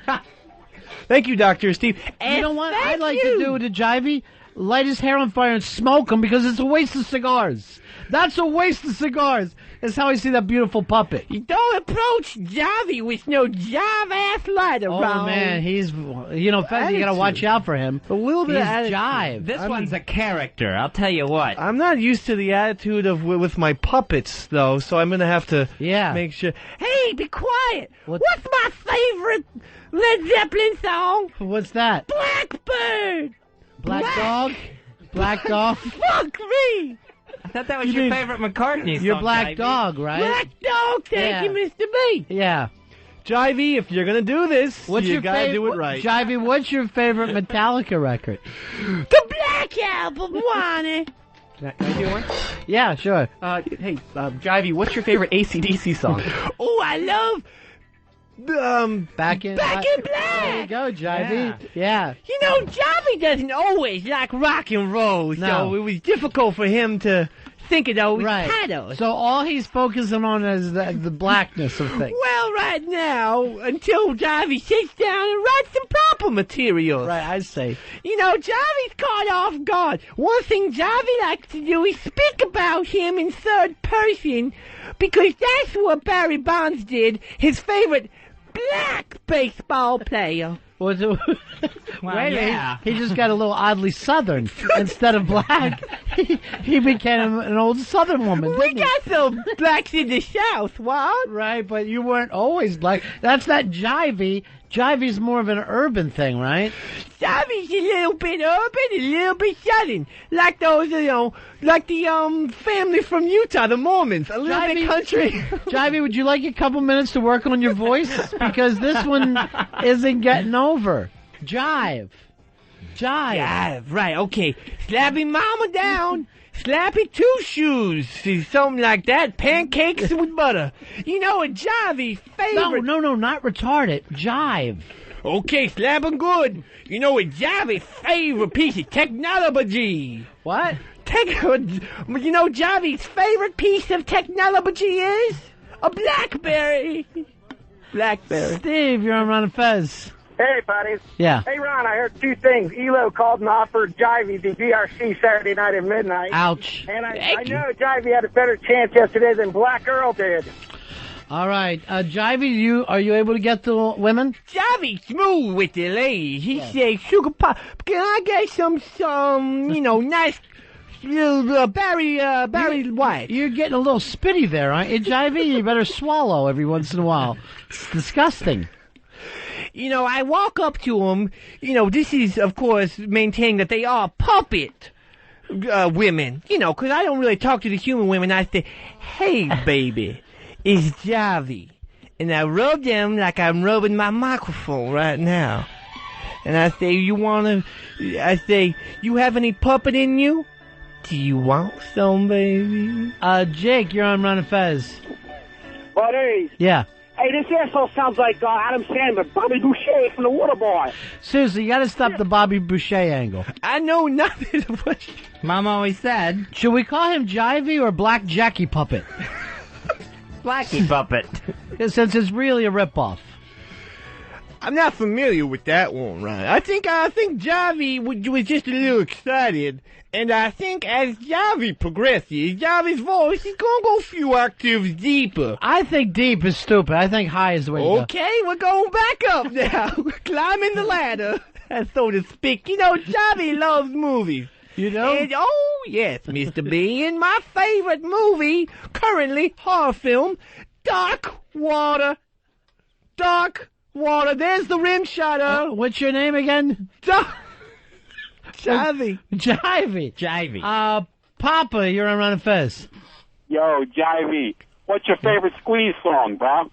Thank you, Dr. Steve. You know what I'd like to do to Jivey? Light his hair on fire and smoke him because it's a waste of cigars. That's a waste of cigars. That's how I see that beautiful puppet. You don't approach Jivey with no jive-ass light around. Oh, man, he's... Fez, you gotta watch out for him. A little bit He's of attitude. jive. This one's a character, I'll tell you what. I'm not used to the attitude of with my puppets, though, so I'm going to have to make sure... Hey, be quiet. What's my favorite Led Zeppelin song? What's that? Blackbird. Black Dog? Black Dog? Fuck me! I thought that was your favorite McCartney song. You're Black Jivey. Dog, right? Black Dog, thank you, Mr. B. Yeah. Jivey, if you're going to do this, you got to do it right. Jivey, what's your favorite Metallica record? The Black Album, Wani. Can I do one? Yeah, sure. Hey, Jivey, what's your favorite AC/DC song? Oh, I love... Back in Black. There you go, Jivey. Yeah. You know, Jivey doesn't always like rock and roll, No. so it was difficult for him to think of those titles. So all he's focusing on is the blackness of things. Well, right now, until Jivey sits down and writes some proper material. Right, I say. You know, Jivey's caught off guard. One thing Jivey likes to do is speak about him in third person, because that's what Barry Bonds did, his favorite black baseball player. Well, yeah. He just got a little oddly Southern. Instead of black, he became an old Southern woman. We got some blacks in the South, what? Right, but you weren't always black. That's not jivey. Jivey's more of an urban thing, right? Jivey's a little bit urban, a little bit Southern. Like those, like the family from Utah, the Mormons. A little bit country. Jivey, would you like a couple minutes to work on your voice? Because this one isn't getting over. Jive. Jive, right, okay. Slappy mama down. Slappy two shoes. See, something like that. Pancakes with butter. You know, a jivey favorite. No, not retarded. Jive. Okay, slap 'em good. You know, a jivey favorite piece of technology. What? You know, Jivey's favorite piece of technology is a BlackBerry. BlackBerry. Steve, you're on Ron and Fez. Hey, buddies. Yeah. Hey, Ron, I heard two things. ELO called and offered Jivey the BRC Saturday night at midnight. Ouch. And I know Jivey had a better chance yesterday than Black Earl did. All right. Jivey, are you able to get the women? Jivey smooth with the ladies. He says, Sugar Pop, can I get some nice Barry White? You're getting a little spitty there, aren't you, Jivey? You better swallow every once in a while. It's disgusting. You know, I walk up to them. You know, this is, of course, maintaining that they are puppet women. You know, because I don't really talk to the human women. I say, hey, baby, it's Jivey. And I rub them like I'm rubbing my microphone right now. And I say, you have any puppet in you? Do you want some, baby? Jake, you're on Ron and Fez. Buddies. Yeah. Hey, this asshole sounds like Adam Sandler, Bobby Boucher from The Waterboy. Seriously, you got to stop the Bobby Boucher angle. I know nothing of what Mom always said. Should we call him Jivey or Black Jackie Puppet? Blackie Puppet. Since it's really a ripoff. I'm not familiar with that one, Ron. I think Jivey was just a little excited, and I think as Jivey progresses, Jivey's voice is gonna go a few octaves deeper. I think deep is stupid. I think high is the way to go. Okay, we're going back up now. We're climbing the ladder, so to speak. You know, Jivey loves movies. You know? And, oh, yes, Mr. B. And my favorite movie, currently, horror film, Dark Water. There's the rim shot. What's your name again? Jivey. Papa, you're on Ron and Fez. Yo, Jivey, what's your favorite Squeeze song, bro?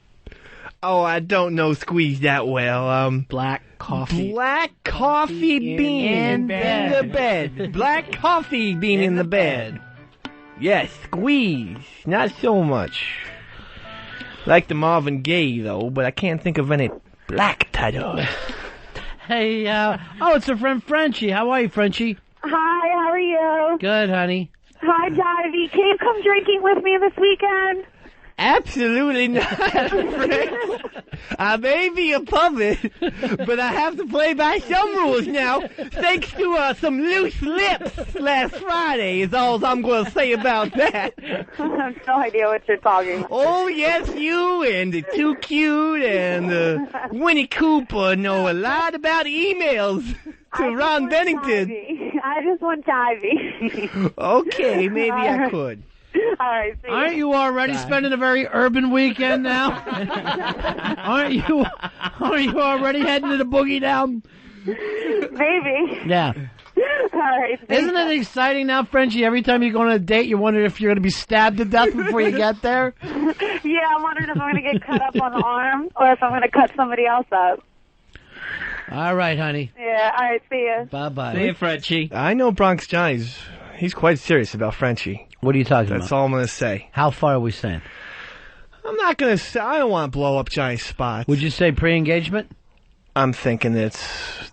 Oh, I don't know Squeeze that well. Black coffee. Black coffee bean in the bed. Black coffee bean in the bed. Yes, Squeeze. Not so much. Like the Marvin Gaye, though, but I can't think of any black titles. Hey, it's our friend Frenchie. How are you, Frenchie? Hi, how are you? Good, honey. Hi, Jivey. Can you come drinking with me this weekend? Absolutely not, friend. I may be a puppet, but I have to play by some rules now, thanks to some loose lips last Friday is all I'm going to say about that. I have no idea what you're talking about. Oh, yes, you and the Too Cute and Winnie Cooper know a lot about emails to Ron Bennington. I just want Jivey. Okay, maybe I could. All right, see Aren't you already spending a very urban weekend now? Aren't you already heading to the boogie down? Maybe. Yeah. All right. Isn't it exciting now, Frenchie? Every time you go on a date, you wonder if you're going to be stabbed to death before you get there? Yeah, I'm wondering if I'm going to get cut up on the arm or if I'm going to cut somebody else up. All right, honey. Yeah, all right, see ya. Bye-bye. See you, Frenchie. I know Bronx Johnny's. He's quite serious about Frenchie. What are you talking about? That's all I'm going to say. How far are we saying? I'm not going to say. I don't want to blow up Johnny's spot. Would you say pre-engagement? I'm thinking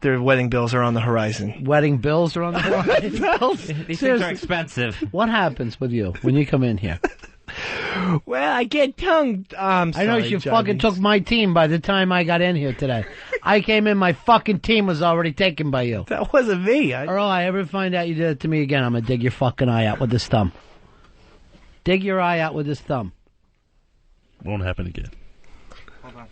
their wedding bills are on the horizon. Wedding bills are on the horizon? These things are expensive. What happens with you when you come in here? Well, I get tongue. I know you fucking took my team by the time I got in here today. I came in, my fucking team was already taken by you. That wasn't me. Earl, I ever find out you did it to me again, I'm gonna dig your fucking eye out with this thumb. Dig your eye out with this thumb. Won't happen again. Hold on.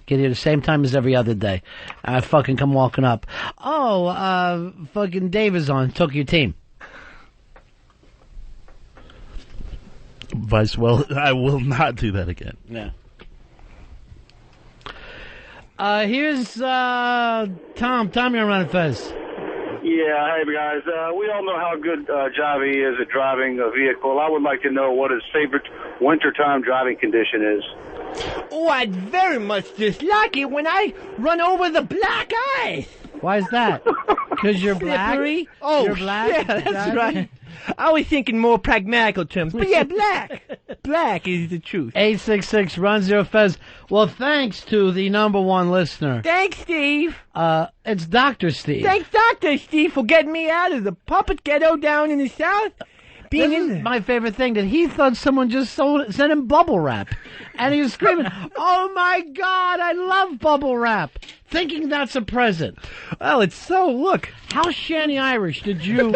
Get here the same time as every other day. I fucking come walking up. Oh, fucking Dave is on. Took your team. Vice, well, I will not do that again. Yeah. Here's Tom. Tom, you're on Ron and Fez. Yeah, hey guys. We all know how good Javi is at driving a vehicle. I would like to know what his favorite wintertime driving condition is. Oh, I'd very much dislike it when I run over the black ice. Why is that? Because you're black? Slippery? Oh, you're black? yeah, that's right. I was thinking more pragmatical terms. But yeah, black. Black is the truth. 866 Ron Zero Fez. Well, thanks to the number one listener. Thanks, Steve. It's Dr. Steve. Thanks, Dr. Steve, for getting me out of the puppet ghetto down in the South. This is my favorite thing, that he thought someone just sent him bubble wrap. And he was screaming, oh my God, I love bubble wrap. Thinking that's a present. Well, it's so, look. How shanty Irish did you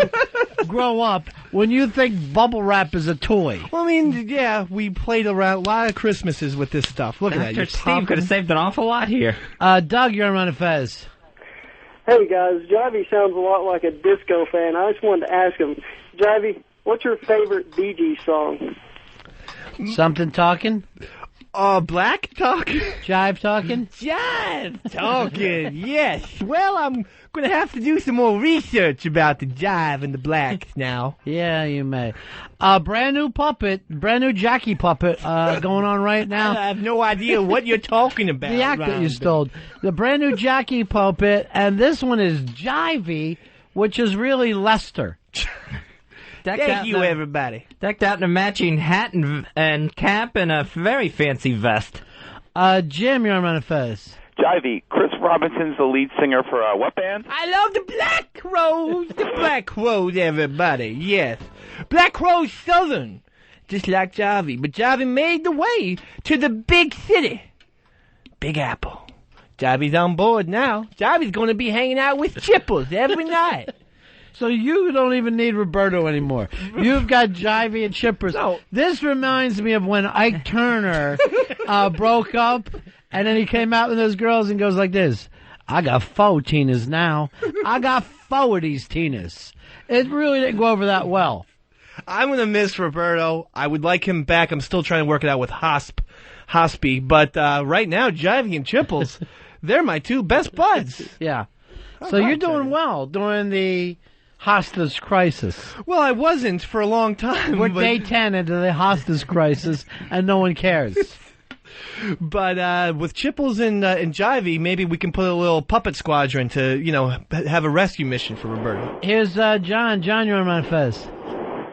grow up when you think bubble wrap is a toy? Well, I mean, yeah, we played around a lot of Christmases with this stuff. Look at that. Dr. Steve could have saved an awful lot here. Doug, you're on Ron and Fez. Hey, guys, Javi sounds a lot like a disco fan. I just wanted to ask him, Javi, what's your favorite Bee Gees song? Something talking? Black talk? Jive talking? Jive talking, yes. Well, I'm going to have to do some more research about the jive and the blacks now. Yeah, you may. Brand new Jackie puppet going on right now. I have no idea what you're talking about. The act that you stole. The brand new Jackie puppet, and this one is Jivey, which is really Lester. Thank you, everybody. Decked out in a matching hat and cap and a very fancy vest. Jim, you're on Ron and Fez. Jivey, Chris Robinson's the lead singer for what band? I love the Black Crowes. The Black Crowes, everybody. Yes. Black Crowes Southern. Just like Javi. But Javi made the way to the big city. Big Apple. Javi's on board now. Javi's going to be hanging out with Chipples every night. So you don't even need Roberto anymore. You've got Jivey and Chippers. No. This reminds me of when Ike Turner broke up, and then he came out with those girls and goes like this, I got 4 Tinas now. I got 4 of these Tinas. It really didn't go over that well. I'm going to miss Roberto. I would like him back. I'm still trying to work it out with Hospy. But right now, Jivey and Chipples, they're my 2 best buds. Yeah. So you're doing well during the hostage crisis. Well, I wasn't for a long time. We're day 10 into the hostage crisis, and no one cares. But with Chipples and Jivey, maybe we can put a little puppet squadron to, have a rescue mission for Roberto. Here's John. John, you're on Ron and Fez.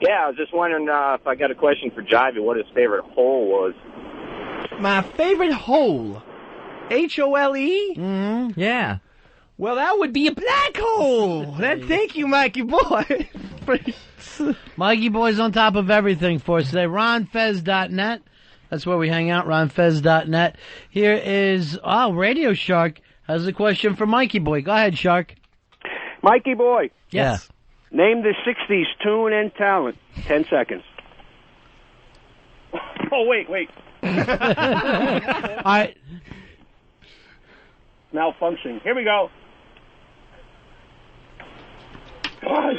Yeah, I was just wondering if I got a question for Jivey, what his favorite hole was. My favorite hole? H-O-L-E? Mm-hmm. Yeah. Well, that would be a black hole. Thank you, Mikey Boy. Mikey Boy's on top of everything for us today. RonFez.net. That's where we hang out, RonFez.net. Here is, Radio Shark has a question for Mikey Boy. Go ahead, Shark. Mikey Boy. Yes. Name the 60s tune and talent. 10 seconds. Oh, wait. All right. Malfunction. Here we go. God.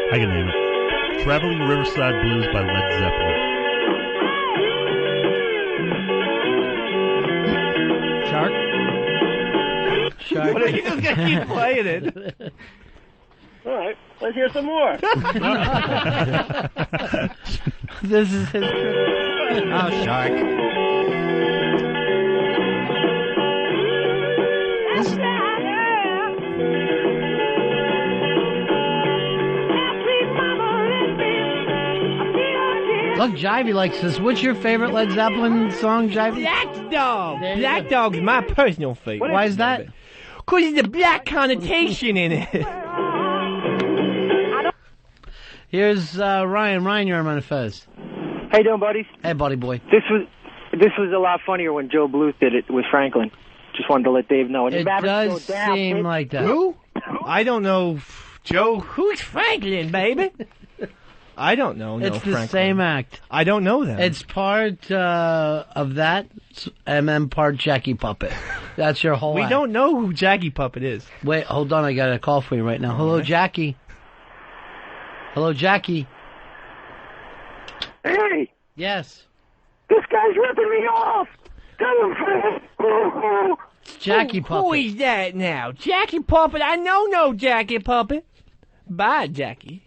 I can name it. Traveling Riverside Blues by Led Zeppelin. Shark? What are you just going to keep playing it? All right, let's hear some more. This is his trip. Oh, Shark. Look, Jivey likes this. What's your favorite Led Zeppelin song, Jivey? Black Dog. Black Dog is my personal favorite. Why is that? Because there's a black connotation in it. Here's Ryan. Ryan, you're on Ron and Fez. How you doing, buddies? Hey, buddy boy. This was a lot funnier when Joe Bluth did it with Franklin. Just wanted to let Dave know. And it does seem like that. Who? I don't know, Joe. Who's Franklin, baby? I don't know. It's the Franklin. same act. I don't know them. It's part of that, and then part Jackie Puppet. That's your whole We act. don't know who Jackie Puppet is. Wait, hold on. I got a call for you right now. Hello, Jackie. Hello, Jackie. Hey, Yes. this guy's ripping me off. Tell him, Fez. It's Jackie Puppet. Who is that now? Jackie Puppet? I know no Jackie Puppet. Bye, Jackie.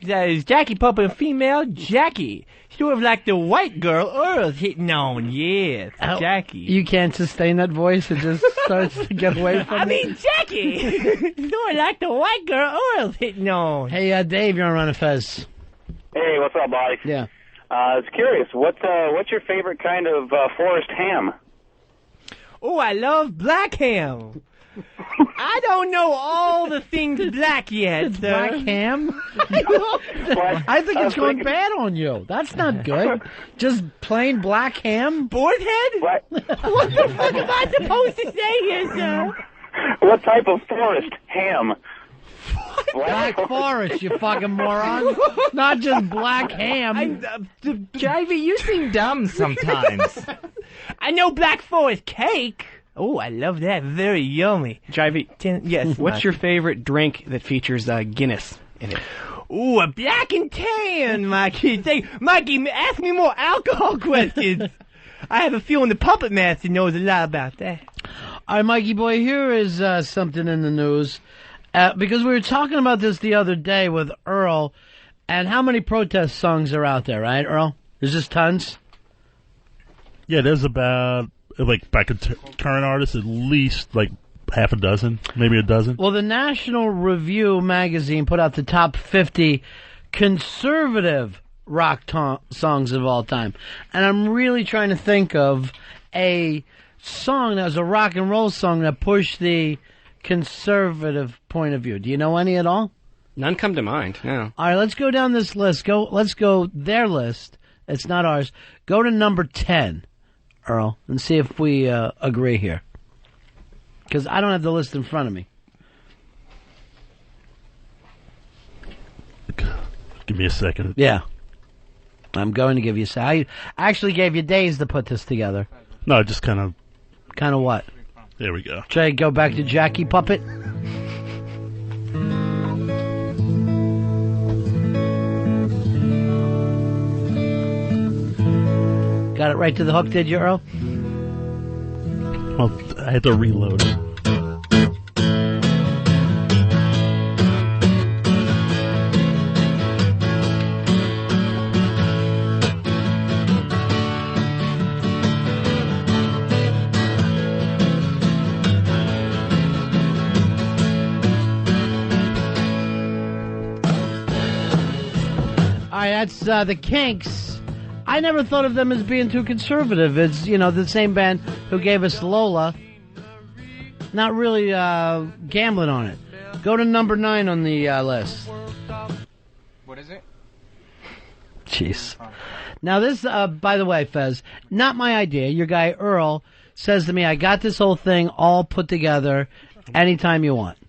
That is Jackie Puppet, a female Jackie. Sort of like the white girl Earl's hitting on. Yes, Jackie. You can't sustain that voice. It just starts to get away from I mean, Jackie. Sort of like the white girl Earl's hitting on. Hey, Dave, you're on Ron and Fez. Hey, what's up, buddy? Yeah. I was curious, what's your favorite kind of forest ham? Oh, I love black ham. I don't know all the things black yet, sir. Black ham? I think it's going bad on you. That's not good. Just plain black ham? Boar's head? What? What the fuck am I supposed to say here, sir? What type of forest ham? Black forest, you fucking moron. Not just black ham. Jivey, you seem dumb sometimes. I know black forest cake. Oh, I love that. Very yummy. Jivey, yes. what's your favorite drink that features Guinness in it? Ooh, a black and tan, Mikey. Mikey, ask me more alcohol questions. I have a feeling the puppet master knows a lot about that. All right, Mikey boy, here is something in the news. Because we were talking about this the other day with Earl, and how many protest songs are out there, right, Earl? There's just tons? Yeah, there's about, like, by current artists, at least, like, half a dozen, maybe a dozen. Well, the National Review magazine put out the top 50 conservative rock songs of all time. And I'm really trying to think of a song that was a rock and roll song that pushed the conservative point of view. Do you know any at all? None come to mind, no. All right, let's go down this list. Let's go their list. It's not ours. Go to number 10, Earl, and see if we agree here. Because I don't have the list in front of me. Give me a second. Yeah. I'm going to give you a second. I actually gave you days to put this together. No, just kind of... Kind of what? There we go. Try to go back to Jackie Puppet. Got it right to the hook, did you, Earl? Well, I had to reload it. That's the Kinks. I never thought of them as being too conservative. It's, the same band who gave us Lola. Not really gambling on it. Go to number 9 on the list. What is it? Jeez. Now this, by the way, Fez, not my idea. Your guy Earl says to me, I got this whole thing all put together anytime you want.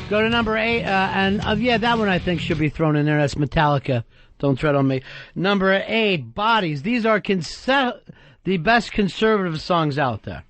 Go to number 8, that one I think should be thrown in there. That's Metallica. Don't tread on me. Number 8, Bodies. These are the best conservative songs out there.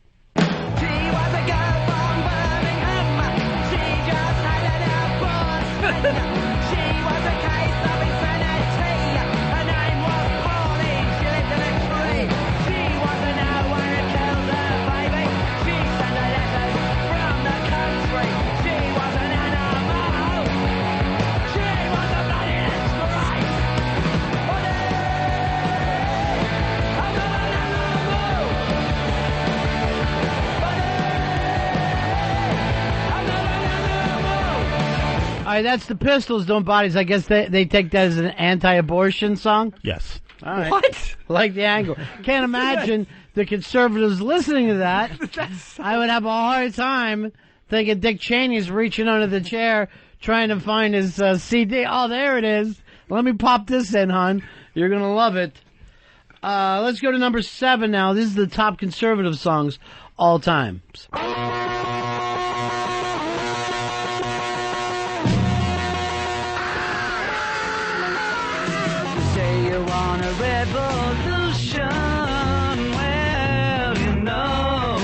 right, that's the Pistols doing Bodies. I guess they take that as an anti-abortion song? Yes. All right. What? Like the angle. Can't imagine the conservatives listening to that. I would have a hard time thinking Dick Cheney's reaching under the chair trying to find his CD. Oh, there it is. Let me pop this in, hon. You're going to love it. Let's go to number 7 now. This is the top conservative songs all time. Say you want a revolution, well, you know,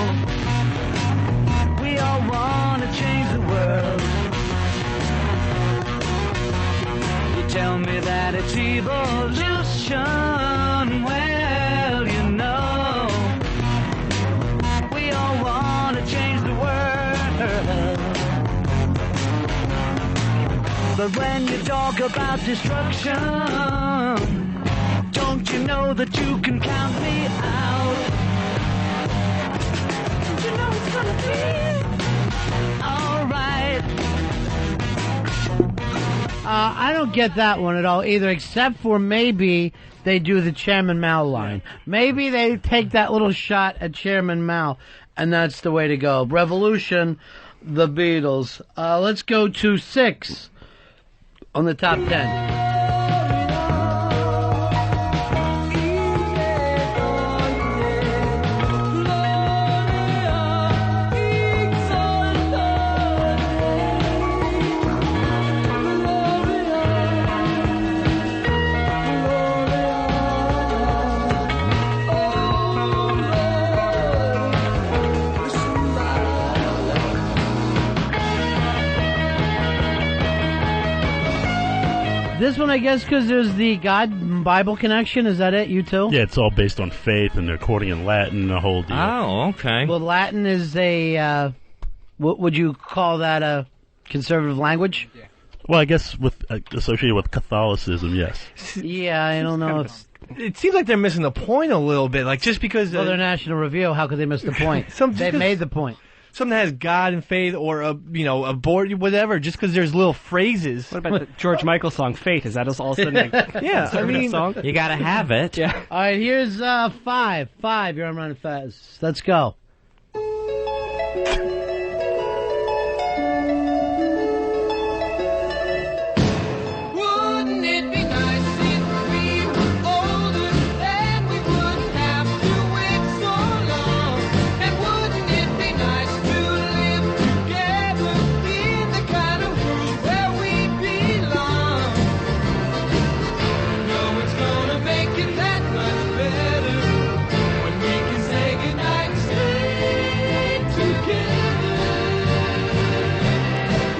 we all want to change the world. You tell me that it's evolution, well, you know, we all want to change the world. But when you talk about destruction, don't you know that you can count me out? Don't you know it's gonna be alright? I don't get that one at all either, except for maybe they do the Chairman Mao line. Maybe they take that little shot at Chairman Mao, and that's the way to go. Revolution, the Beatles. Let's go to 6 on the top 10. This one, I guess, because there's the God-Bible connection. Is that it? You too? Yeah, it's all based on faith, and they're quoting in Latin, the whole deal. Oh, okay. Well, Latin is a, what would you call that, a conservative language? Yeah. Well, I guess associated with Catholicism, yes. Yeah, I don't know. It seems like they're missing the point a little bit. Like, just because... Well, they're National Review. How could they miss the point? They made the point. Something that has God and faith or abort, whatever, just because there's little phrases. What about the George Michael song, Faith? Is that also a yeah, I mean, song? You gotta have it. Yeah. All right, here's 5. 5, you're on Ron and Fez. Let's go. Wouldn't it be nice if we were older and we wouldn't have to wait so long? And wouldn't it be nice to live together in the kind of world where we belong? No, it's gonna make it that much better when we can say goodnight and stay together.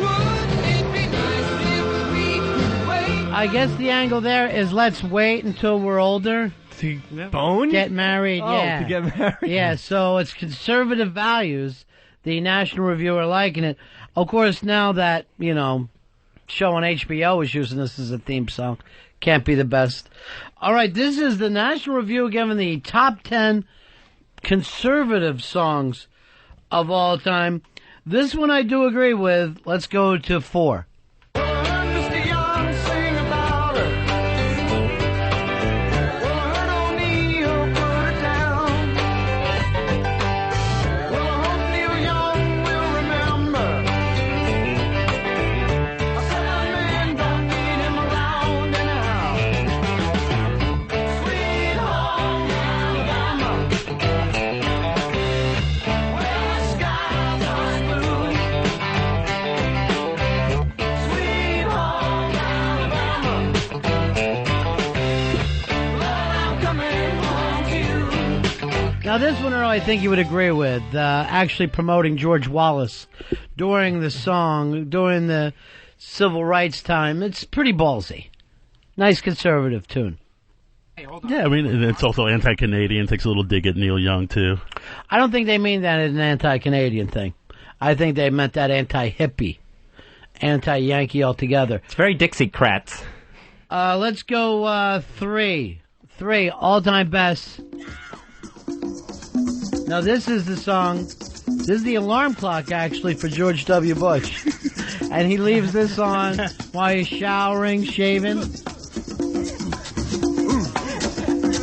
Wouldn't it be nice if we could wait? I guess the angle there is let's wait until we're older. To bone? Get married, yeah. To get married. Yeah, so it's conservative values. The National Review are liking it. Of course, now that, show on HBO is using this as a theme song, can't be the best. All right, this is the National Review giving the top 10 conservative songs of all time. This one I do agree with. Let's go to 4. Now, this one, Earl, I think you would agree with, actually promoting George Wallace during the song, during the civil rights time. It's pretty ballsy. Nice conservative tune. Yeah, I mean, it's also anti-Canadian, takes a little dig at Neil Young, too. I don't think they mean that as an anti-Canadian thing. I think they meant that anti-hippie, anti-Yankee altogether. It's very Dixiecrats. Let's go 3. 3, all-time best. Now, this is the song, this is the alarm clock, actually, for George W. Bush. and he leaves this on while he's showering, shaving.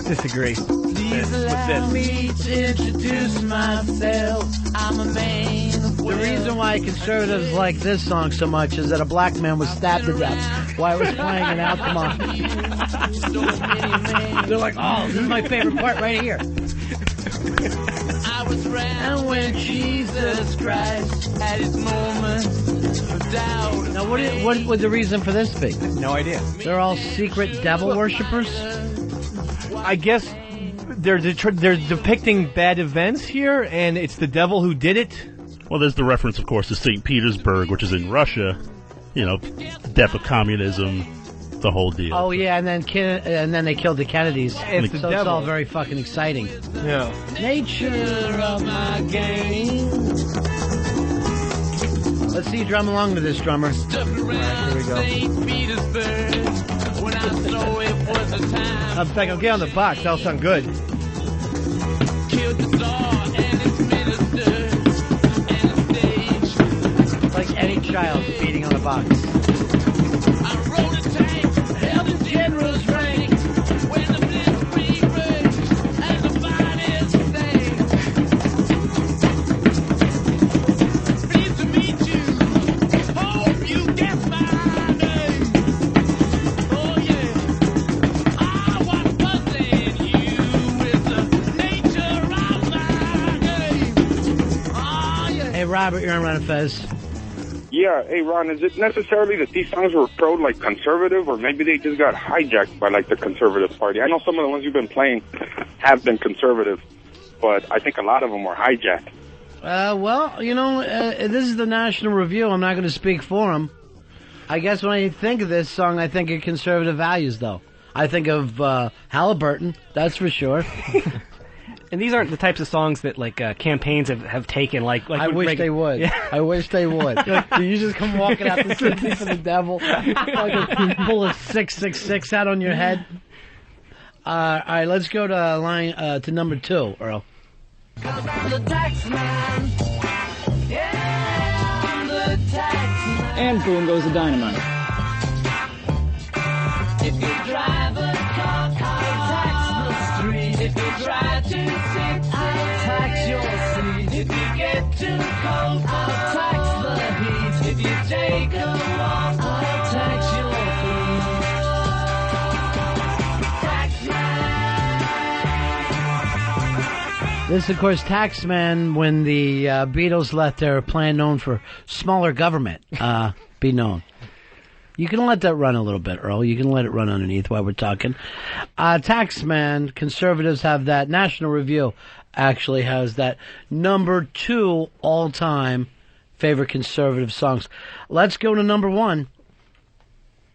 Disagree. Please allow me to introduce myself. I'm a man. The reason why conservatives like this song so much is that a black man was stabbed to death while it was playing in Altamont. They're like, oh, this is my favorite part right here. I was around when Jesus Christ had his moment of doubt. Now, what would the reason for this be? No idea. They're all secret devil worshippers? I guess they're depicting bad events here, and it's the devil who did it. Well, there's the reference, of course, to St. Petersburg, which is in Russia. You know, death of communism, the whole deal. Oh yeah, and then they killed the Kennedys. It's the so devil. It's all very fucking exciting. Yeah. Nature of my game. Let's see you drum along to this, drummer. Here we go. In fact, I'll get on the box. That'll sound good. It's like any child beating on a box. Robert, you're on Ron and Fez. Yeah, hey Ron, is it necessarily that these songs were conservative, or maybe they just got hijacked by the conservative party? I know some of the ones you've been playing have been conservative, but I think a lot of them were hijacked. Well, this is the National Review. I'm not going to speak for them. I guess when I think of this song, I think of conservative values, though. I think of Halliburton, that's for sure. And these aren't the types of songs that campaigns have taken. Like I wish they would. Yeah. I wish they would. You just come walking out the city for the devil, pull a 666 out on your head. All right, let's go to to number 2, Earl. And boom goes the dynamite. If you drive a car, I'll tax the street. If you try to sit, I'll tax your seat. If you get too cold, I'll tax the heat. If you take a walk, I'll tax your feet. This, of course, Taxman, when the Beatles let their plan known for smaller government be known. You can let that run a little bit, Earl. You can let it run underneath while we're talking. Taxman, conservatives have that. National Review actually has that number 2 all-time favorite conservative songs. Let's go to number 1.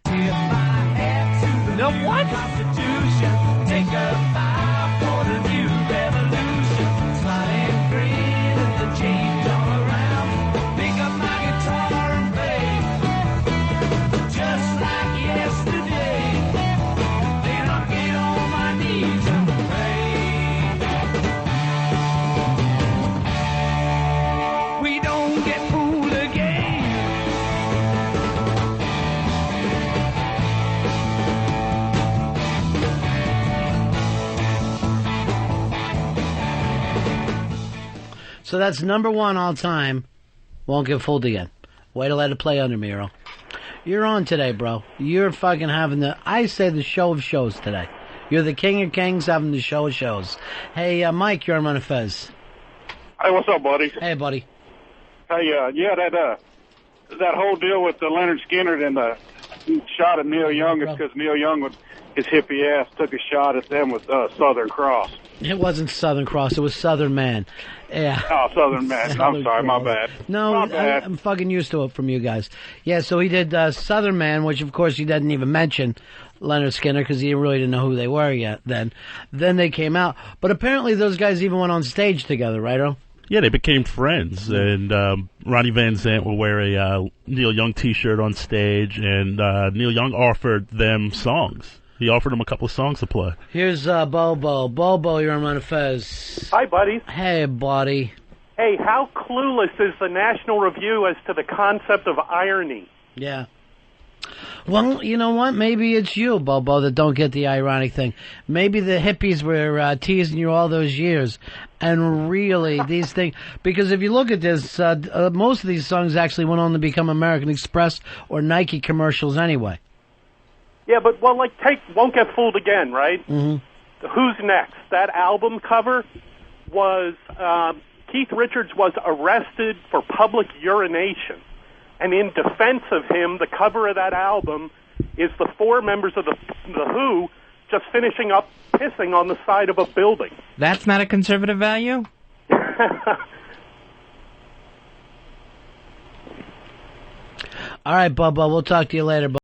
Number 1? Take a bow for the new revolution. Slide and green and the change all around. Pick up my guitar and play. Just like yesterday. Then I'll get on my knees and pray. We don't get fooled again. So that's number 1 all time. Won't get fooled again. Way to let it play under me, Earl. You're on today, bro. You're fucking having the show of shows today. You're the king of kings having the show of shows. Hey, Mike, you're on Ron and Fez. Hey, what's up, buddy? Hey, buddy. Hey, that whole deal with the Leonard Skinner and the shot at Neil Young is because Neil Young, with his hippie ass, took a shot at them with Southern Cross. It wasn't Southern Cross. It was Southern Man. Yeah. Oh, Southern Man. I'm sorry, my bad. No, my bad. I'm fucking used to it from you guys. Yeah, so he did Southern Man, which of course he didn't even mention Leonard Skinner because he really didn't know who they were yet then. Then they came out. But apparently those guys even went on stage together, right, Earl? Yeah, they became friends, and Ronnie Van Zant will wear a Neil Young T-shirt on stage, and Neil Young offered them songs. He offered them a couple of songs to play. Here's Bobo. Bobo, you're on Ron and Fez. Hi, buddy. Hey, buddy. Hey, how clueless is the National Review as to the concept of irony? Yeah. Well, you know what? Maybe it's you, Bobo, that don't get the ironic thing. Maybe the hippies were teasing you all those years. And really, these things... Because if you look at this, most of these songs actually went on to become American Express or Nike commercials anyway. Yeah, but, well, like, take Won't Get Fooled Again, right? Mm-hmm. Who's Next? That album cover was... Keith Richards was arrested for public urination. And in defense of him, the cover of that album is the 4 members of the Who just finishing up pissing on the side of a building. That's not a conservative value? All right, Bubba, we'll talk to you later, Bubba.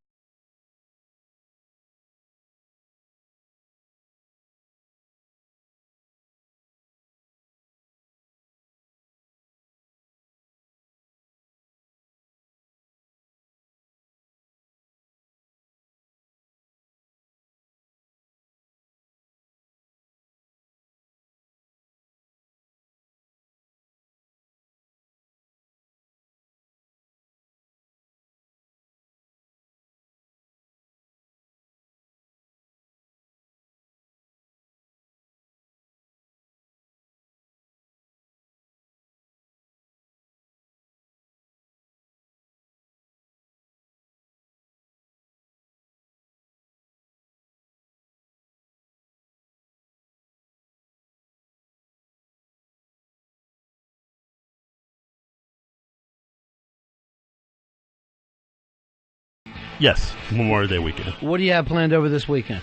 Yes, Memorial Day weekend. What do you have planned over this weekend?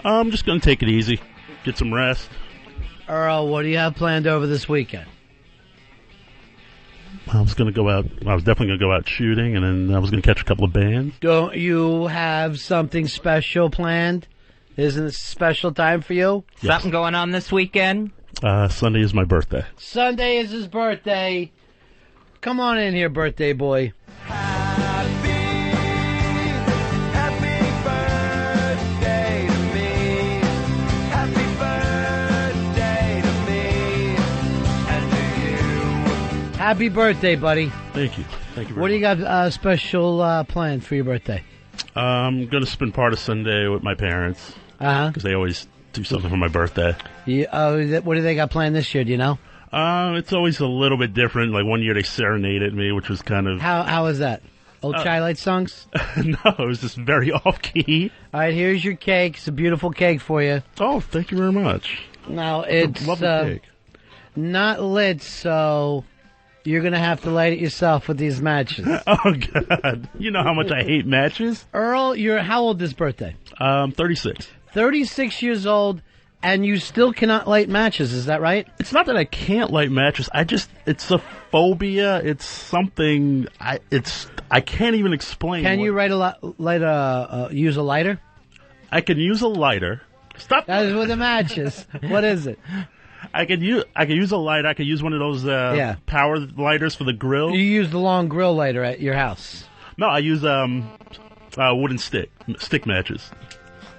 I'm just going to take it easy, get some rest. Earl, what do you have planned over this weekend? I was definitely going to go out shooting, and then I was going to catch a couple of bands. Don't you have something special planned? Isn't this a special time for you? Yes. Something going on this weekend? Sunday is my birthday. Sunday is his birthday. Come on in here, birthday boy. Happy birthday, buddy. Thank you. Thank you very What do you got special planned for your birthday? I'm going to spend part of Sunday with my parents. Uh-huh. Because they always do something for my birthday. What do they got planned this year, do you know? It's always a little bit different. Like one year they serenaded me, which was kind of... How was that? Old Chi-Light songs? No, it was just very off-key. All right, here's your cake. It's a beautiful cake for you. Oh, thank you very much. Now, it's lovely cake. Not lit, so... You're going to have to light it yourself with these matches. Oh, God. You know how much I hate matches. Earl, you're how old this birthday? 36. 36 years old, and you still cannot light matches, is that right? It's not that I can't light matches. It's a phobia. It's something, I can't even explain. Can you use a lighter? I can use a lighter. Stop. That is with the matches. What is it? I could use a lighter. I could use one of those power lighters for the grill. You use the long grill lighter at your house? No, I use wooden stick matches.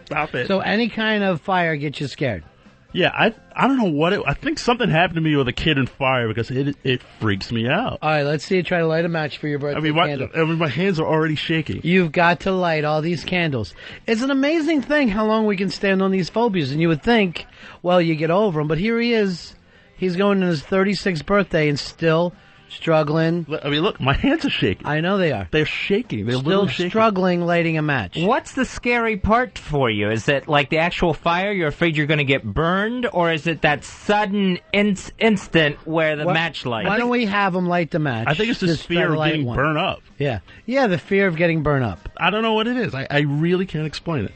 Stop it. So any kind of fire gets you scared? Yeah, I don't know what I think something happened to me with a kid in fire because it freaks me out. All right, let's see you try to light a match for your birthday candle. My hands are already shaking. You've got to light all these candles. It's an amazing thing how long we can stand on these phobias, and you would think, well, you get over them, but here he is. He's going to his 36th birthday and still struggling. I mean, look, my hands are shaking. I know they are. They're shaking. They're still literally shaking. Struggling lighting a match. What's the scary part for you? Is it like the actual fire? You're afraid you're going to get burned? Or is it that sudden instant where the match lights? Why don't we have him light the match? I think it's just fear of getting burned up. Yeah. Yeah, the fear of getting burned up. I don't know what it is. I really can't explain it.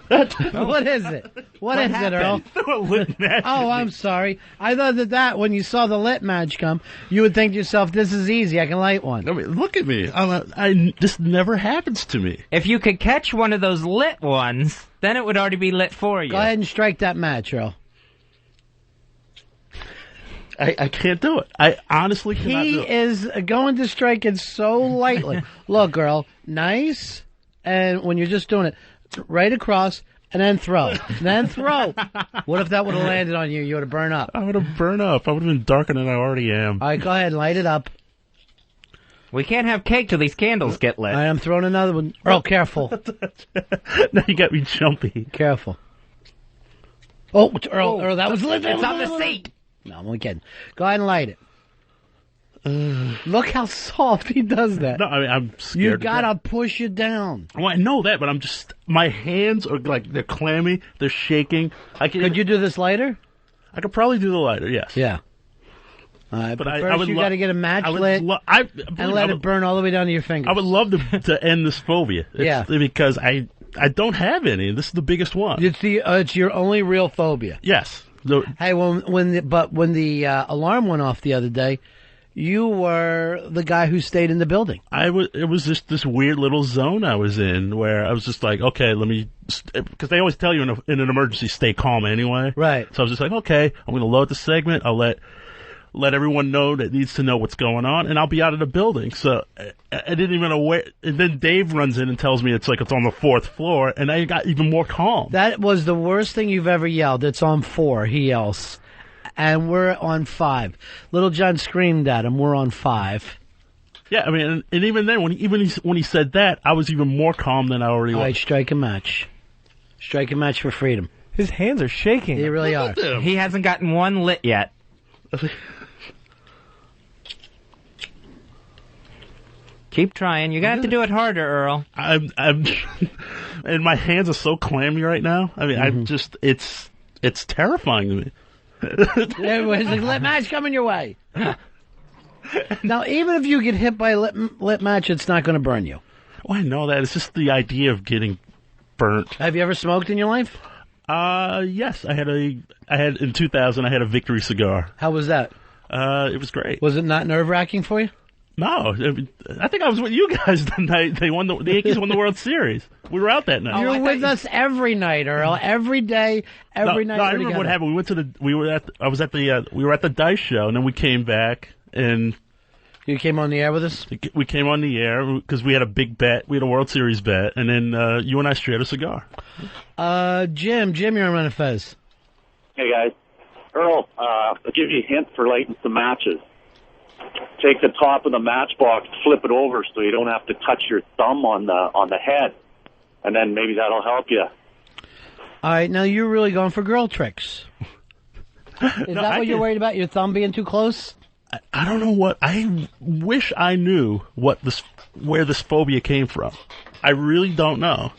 What is it? What is it, Earl? Oh, I'm sorry. I thought that when you saw the lit match come, you would think to yourself, this is easy, I can light one. I mean, look at me. This never happens to me. If you could catch one of those lit ones, then it would already be lit for you. Go ahead and strike that match, Earl. I can't do it. I honestly cannot do it. He is going to strike it so lightly. Look, Earl, nice, and when you're just doing it, right across, and then throw. Then throw. What if that would have landed on you? You would have burned up. I would have burned up. I would have been darker than I already am. All right, go ahead and light it up. We can't have cake till these candles get lit. I am throwing another one. Earl, careful. Now you got me jumpy. Careful. Oh, Earl, that was lit. It's on the seat. No, I'm only kidding. Go ahead and light it. Look how soft he does that. No, I mean, I'm scared. You gotta push it down. Well, I know that, but I'm just, my hands are like, they're clammy, they're shaking. Could you do this lighter? I could probably do the lighter, yes. Yeah. But I first would you gotta get a match lit and let it burn all the way down to your fingers. I would love to end this phobia. Yeah. Because I don't have any. This is the biggest one. It's your only real phobia. Yes. Hey, when the alarm went off the other day, you were the guy who stayed in the building. It was just this weird little zone I was in where I was just like, okay, because they always tell you in an emergency, stay calm anyway. Right. So I was just like, okay, I'm going to load the segment. I'll let everyone know that needs to know what's going on, and I'll be out of the building. So I didn't even know where. And then Dave runs in and tells me it's on the 4th floor, and I got even more calm. That was the worst thing you've ever yelled. It's on 4, he yells. And we're on 5. Little John screamed at him, we're on 5. Yeah, I mean, and even then, when he said that, I was even more calm than I already was. All right, strike a match. Strike a match for freedom. His hands are shaking. They really are. He hasn't gotten one lit yet. Keep trying. You're gonna have to do it harder, Earl. I'm and my hands are so clammy right now. I mean, I'm just, it's terrifying to me. Everybody's like, lit match coming your way. Now, even if you get hit by a lit match, it's not going to burn you. Oh, I know that. It's just the idea of getting burnt. Have you ever smoked in your life? Yes. I had in 2000. I had a Victory cigar. How was that? It was great. Was it not nerve-wracking for you? No, I think I was with you guys the night the Yankees won the World Series. We were out that night. You're with us every night, Earl. Every day, every night. No, I remember what happened. We were at the Dice show, and then we came back, and you came on the air with us. We came on the air because we had a big bet. We had a World Series bet, and then you and I shared a cigar. Jim, you're on Ron and Fez. Hey guys, Earl, I'll give you a hint for lighting some matches. Take the top of the matchbox, flip it over so you don't have to touch your thumb on the head, and then maybe that'll help you. All right, now you're really going for girl tricks. Is that what you're worried about? Your thumb being too close? I don't know what. I wish I knew where this phobia came from. I really don't know.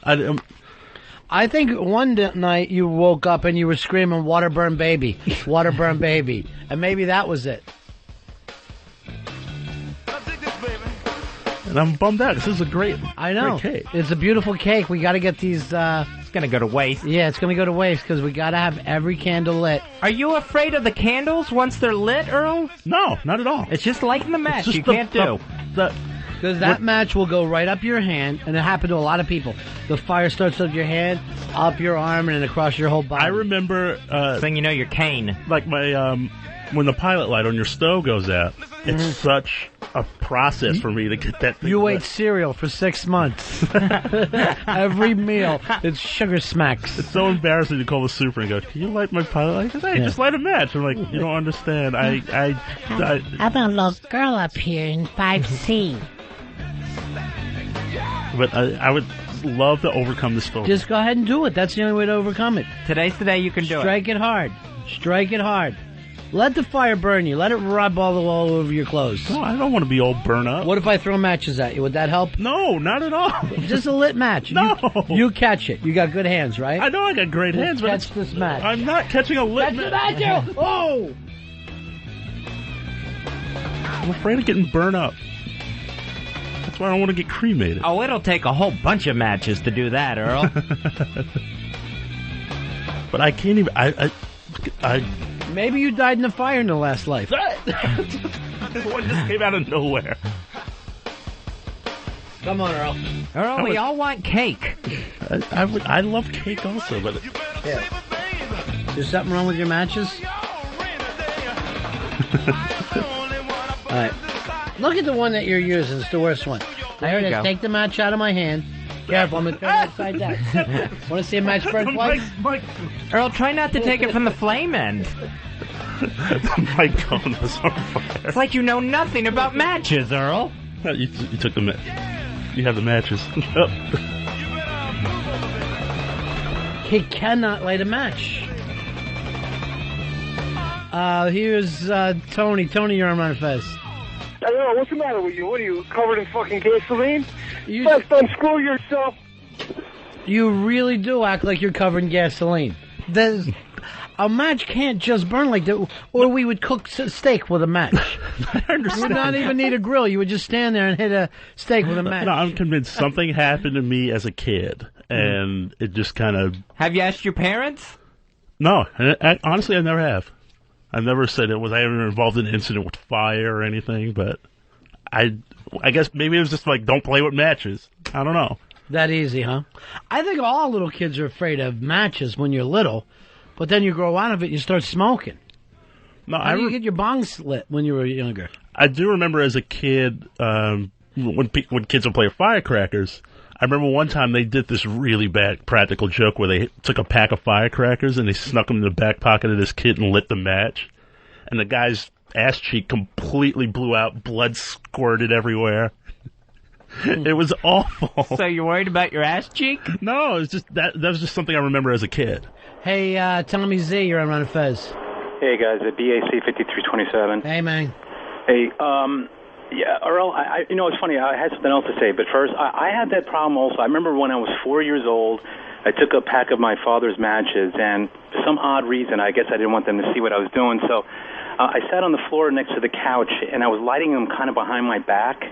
I think one night you woke up and you were screaming, "Water burn baby, water burn baby," and maybe that was it. And I'm bummed out. This is a great, I know. great cake. It's a beautiful cake. We got to get these. It's gonna go to waste. Yeah, it's gonna go to waste because we got to have every candle lit. Are you afraid of the candles once they're lit, Earl? No, not at all. It's just lighting the match. You can't do. Because that match will go right up your hand, and it happened to a lot of people. The fire starts up your hand, up your arm, and then across your whole body. I remember thing, your cane. Like my when the pilot light on your stove goes out. It's such a process for me to get that thing. You ate cereal for 6 months. Every meal, it's sugar smacks. It's so embarrassing to call the super and go, "Can you light my pilot light?" Hey, just light a match. I'm like, you don't understand. I'm a little girl up here in 5C. But I would love to overcome this phobia. Just go ahead and do it. That's the only way to overcome it. Today's the day you can do it. Strike it hard. Strike it hard. Let the fire burn you. Let it rub all over your clothes. No, I don't want to be all burnt up. What if I throw matches at you? Would that help? No, not at all. Just a lit match. No. You catch it. You got good hands, right? I know I got great hands, but catch this match. I'm not catching a lit match. Catch the match! Oh! I'm afraid of getting burnt up. That's why I don't want to get cremated. Oh, it'll take a whole bunch of matches to do that, Earl. But I can't even. I Maybe you died in a fire in the last life. One just came out of nowhere. Come on, Earl. Earl, we all want cake. I love cake also, but Is there something wrong with your matches? All right. Look at the one that you're using. It's the worst one. There you go. Take the match out of my hand. Careful, I'm going to turn it upside down. Want to see a match burn twice? Earl, try not to take it from the flame end. My gun was on fire. It's like you know nothing about matches, Earl. You took the you have the matches. He cannot light a match. Here's Tony. Tony, you're on Ron and Fez. Hey, what's the matter with you? What are you, covered in fucking gasoline? First, unscrew yourself. You really do act like you're covered in gasoline. A match can't just burn like that, or we would cook steak with a match. I understand. You would not even need a grill. You would just stand there and hit a steak with a match. No, I'm convinced something happened to me as a kid, and it just kind of... Have you asked your parents? No, honestly, I never have. I've never said I ever involved in an incident with fire or anything, but I guess maybe it was just like, don't play with matches. I don't know. That easy, huh? I think all little kids are afraid of matches when you're little, but then you grow out of it, you start smoking. No, How do you get your bongs lit when you were younger? I do remember as a kid, when kids would play with firecrackers, I remember one time they did this really bad practical joke where they took a pack of firecrackers and they snuck them in the back pocket of this kid and lit the match. And the guy's ass cheek completely blew out, blood squirted everywhere. It was awful. So you're worried about your ass cheek? No, it's just that was just something I remember as a kid. Hey, Tommy Z, you're on Ron and Fez. Hey, guys, at BAC 5327. Hey, man. Hey, yeah, Earl, you know, it's funny, I had something else to say, but first, I had that problem also. I remember when I was 4 years old, I took a pack of my father's matches, and for some odd reason, I guess I didn't want them to see what I was doing, so I sat on the floor next to the couch, and I was lighting them kind of behind my back,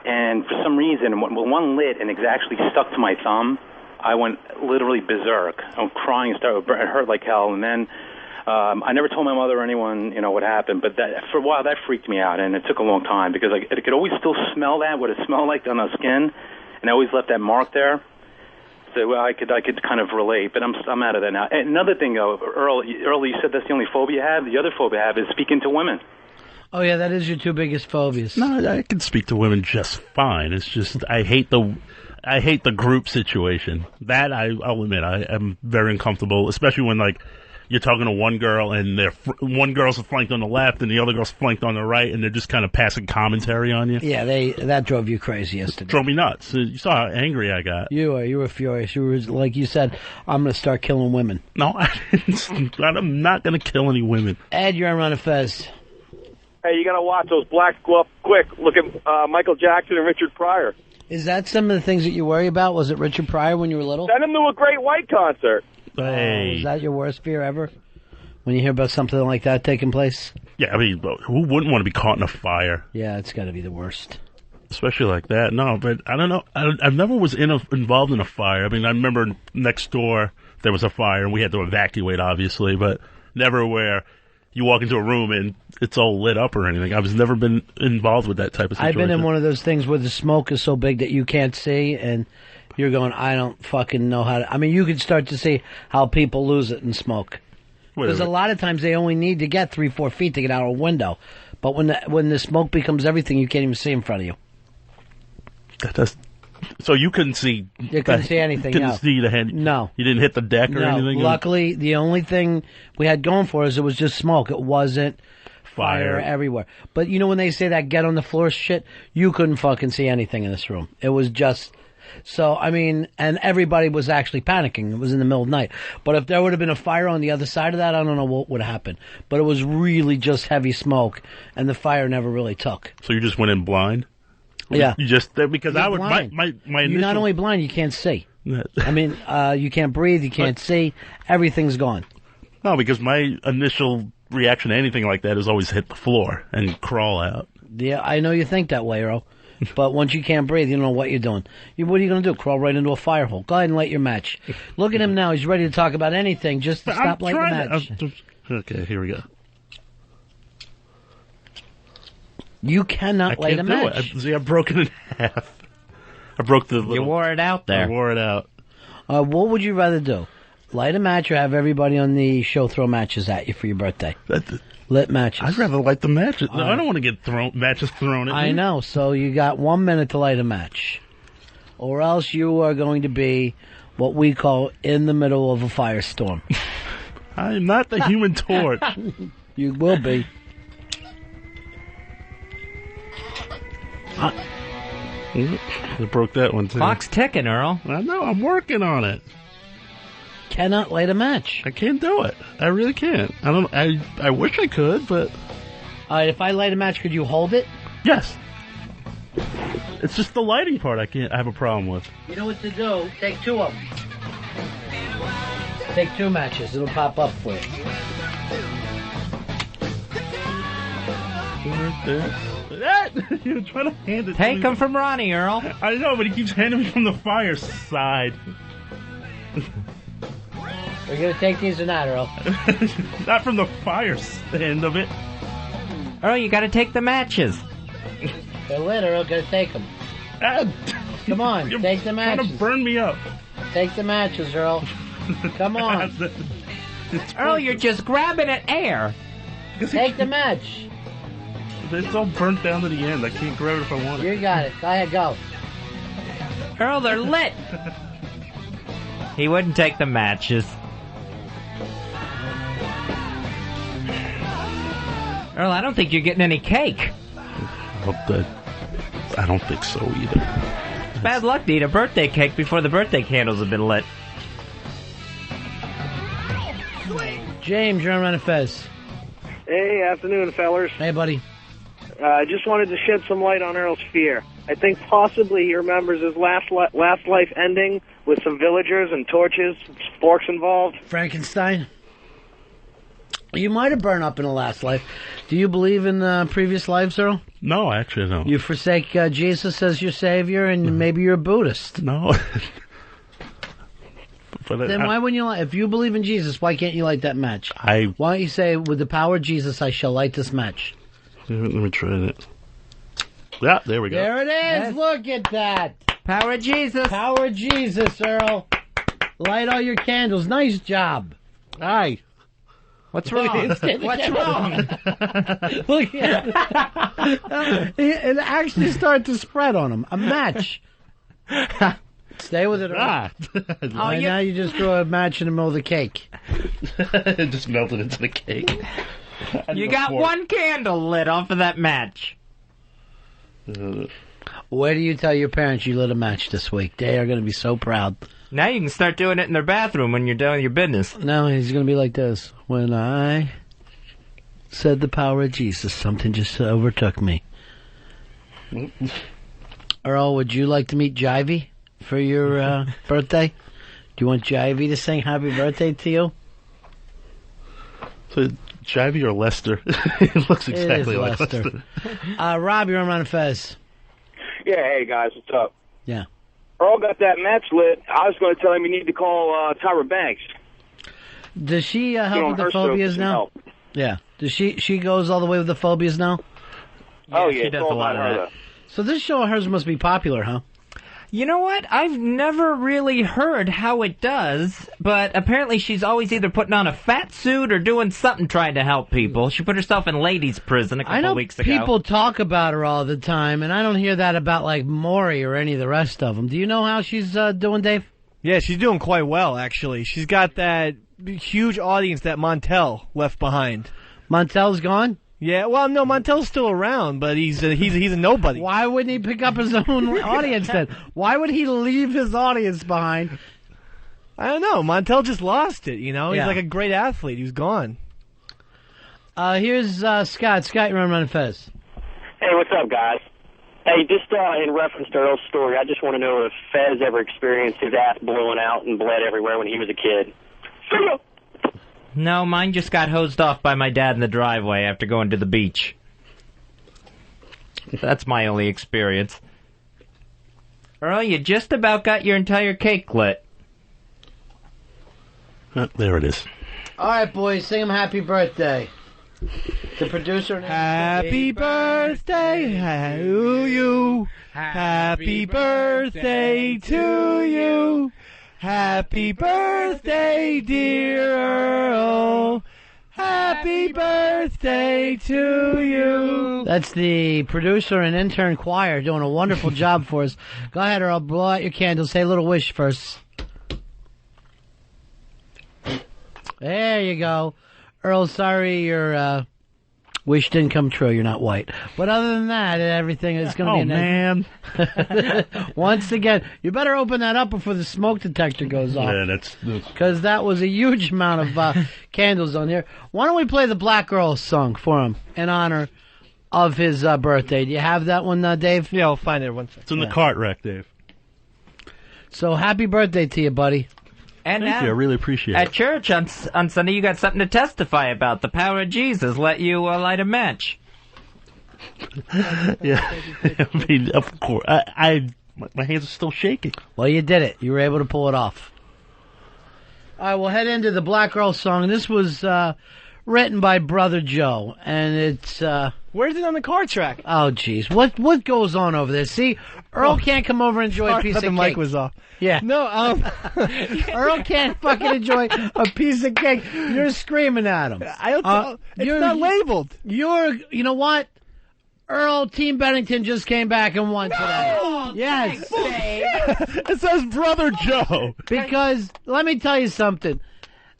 and for some reason, when one lit and it actually stuck to my thumb, I went literally berserk. I was crying, it hurt like hell, and then I never told my mother or anyone, you know, what happened, but for a while that freaked me out, and it took a long time because I could always still smell what it smelled like on the skin, and I always left that mark there. So well, I could kind of relate, but I'm out of that now. And another thing, Earl, you said that's the only phobia you have. The other phobia I have is speaking to women. Oh yeah, that is your two biggest phobias. No, I can speak to women just fine. It's just I hate the group situation. That I'll admit I am very uncomfortable, especially when like you're talking to one girl and one girl's flanked on the left and the other girl's flanked on the right, and they're just kind of passing commentary on you. Yeah, that drove you crazy yesterday. Drove me nuts. You saw how angry I got. You were furious. You were like you said, I'm going to start killing women. No, I didn't. I'm not going to kill any women. Ed, you're on Ron and Fez. Hey, you got to watch those blacks go up quick. Look at Michael Jackson and Richard Pryor. Is that some of the things that you worry about? Was it Richard Pryor when you were little? Send him to a Great White concert. Hey. Is that your worst fear ever? When you hear about something like that taking place? Yeah, I mean, who wouldn't want to be caught in a fire? Yeah, it's got to be the worst. Especially like that. No, but I don't know. I never was involved in a fire. I mean, I remember next door there was a fire and we had to evacuate, obviously, but never where you walk into a room and it's all lit up or anything. I've never been involved with that type of situation. I've been in one of those things where the smoke is so big that you can't see, and you're going, I don't fucking know how to... I mean, you can start to see how people lose it in smoke. Because a lot of times they only need to get 3-4 feet to get out a window. But when the smoke becomes everything, you can't even see in front of you. So you couldn't see... You couldn't see anything, couldn't see the hand. No. You didn't hit the deck or anything? Luckily, the only thing we had going for us, it was just smoke. It wasn't fire everywhere. But you know when they say that get on the floor shit, you couldn't fucking see anything in this room. It was just... So, I mean, and everybody was actually panicking. It was in the middle of the night. But if there would have been a fire on the other side of that, I don't know what would have happened. But it was really just heavy smoke, and the fire never really took. So you just went in blind? Yeah. You just, because You're I would, blind. my initial... You're not only blind, you can't see. I mean, you can't breathe, you can't see. Everything's gone. No, because my initial reaction to anything like that is always hit the floor and crawl out. Yeah, I know you think that way, Earl. But once you can't breathe, you don't know what you're doing. What are you going to do? Crawl right into a fire hole. Go ahead and light your match. Look at him now. He's ready to talk about anything. Just to stop lighting the match. Okay, here we go. You cannot light a match. See, I've broken it in half. I broke the little... You wore it out there. I wore it out. What would you rather do? Light a match or have everybody on the show throw matches at you for your birthday? Lit matches. I'd rather light the matches. No, I don't want to get matches thrown at me. I know. So you got 1 minute to light a match. or else you are going to be what we call in the middle of a firestorm. I am not the Human Torch. You will be. I broke that one, too. Clock's ticking, Earl. I know, I'm working on it. Cannot light a match. I can't do it. I really can't. I wish I could, but... All right, if I light a match, could you hold it? Yes. It's just the lighting part I have a problem with. You know what to do? Take two of them. Take two matches. It'll pop up for you. Right there. You're trying to hand it Take them from Ronnie, Earl. I know, but he keeps handing me from the fire side. We're going to take these or not, Earl? Not from the fire end of it. Earl, you got to take the matches. They're lit, Earl. Got to take them. Come on, take the matches. You're trying to burn me up. Take the matches, Earl. Come on. Earl, you're just grabbing at air. Take the match. It's all burnt down to the end. I can't grab it if I want it. You got it. Go ahead, go. Earl, they're lit. He wouldn't take the matches. Earl, I don't think you're getting any cake. I don't think so either. It's bad luck to eat a birthday cake before the birthday candles have been lit. James, you're on Ron and Fez. Hey, afternoon, fellers. Hey, buddy. I just wanted to shed some light on Earl's fear. I think possibly he remembers his last life ending with some villagers and torches, forks involved. Frankenstein? You might have burned up in a last life. Do you believe in previous lives, Earl? No, actually, I don't. You forsake Jesus as your savior, and maybe you're a Buddhist. No. Then why wouldn't you if you believe in Jesus, why can't you light that match? Why don't you say, with the power of Jesus, I shall light this match? Let me try it. Yeah, there we go. There it is. Yes. Look at that. Power of Jesus. Power of Jesus, Earl. Light all your candles. Nice job. Aye. What's wrong? What's wrong? Look at it. It actually started to spread on him. A match. Stay with it, Earl. Now you just throw a match in the middle of the cake. It just melted into the cake. You got one candle lit off of that match. Where do you tell your parents you lit a match this week? They are going to be so proud. Now you can start doing it in their bathroom when you're doing your business. No, he's going to be like this. When I said the power of Jesus, something just overtook me. Earl, would you like to meet Jivey for your birthday? Do you want Jivey to sing happy birthday to you? So, Jivey or Lester? It looks exactly like Lester. Rob, you're on Ron and Fez. Yeah, hey guys, what's up? Yeah. Earl got that match lit. I was going to tell him you need to call Tyra Banks. Does she help with the phobias now? Help. Yeah. Does she goes all the way with the phobias now? Yeah, she does a lot of that. So this show of hers must be popular, huh? You know what? I've never really heard how it does, but apparently she's always either putting on a fat suit or doing something trying to help people. She put herself in ladies' prison a couple weeks ago. People talk about her all the time, and I don't hear that about, like, Maury or any of the rest of them. Do you know how she's doing, Dave? Yeah, she's doing quite well, actually. She's got that huge audience that Montel left behind. Montel's gone? Yeah, well, no, Montel's still around, but he's a nobody. Why wouldn't he pick up his own audience then? Why would he leave his audience behind? I don't know. Montel just lost it, you know? He's like a great athlete. He's gone. Here's Scott. Scott, you're on Ron and Fez. Hey, what's up, guys? Hey, just in reference to Earl's story, I just want to know if Fez ever experienced his ass blowing out and bled everywhere when he was a kid. No, mine just got hosed off by my dad in the driveway after going to the beach. That's my only experience. Earl, you just about got your entire cake lit. There it is. All right, boys, sing him happy birthday. The producer... Happy birthday to you. Happy birthday to you. Happy birthday, dear Earl. Happy birthday. birthday to you. That's the producer and intern choir doing a wonderful job for us. Go ahead, Earl. Blow out your candles. Say a little wish first. There you go. Earl, sorry your wish didn't come true. You're not white. But other than that, everything is going to be... man. Once again, you better open that up before the smoke detector goes off. Yeah, that's... Because that was a huge amount of candles on here. Why don't we play the Black Girl song for him in honor of his birthday? Do you have that one, Dave? Yeah, I'll find it one second. It's in the cart rack, Dave. So happy birthday to you, buddy. And Thank you. I really appreciate at it. church on Sunday, you got something to testify about. The power of Jesus let you light a match. Yeah, I mean, of course. My hands are still shaking. Well, you did it. You were able to pull it off. All right, we'll head into the Black Girl song. This was written by Brother Joe, and it's... Where's it on the car track? Oh, jeez. What goes on over there? See, Earl can't come over and enjoy a piece of cake. The mic was off. Yeah. No, Earl can't fucking enjoy a piece of cake. You're screaming at him. I don't it's not labeled. You know what? Earl, Team Bennington just came back and won today. Yes. It says Brother Joe. Because, let me tell you something.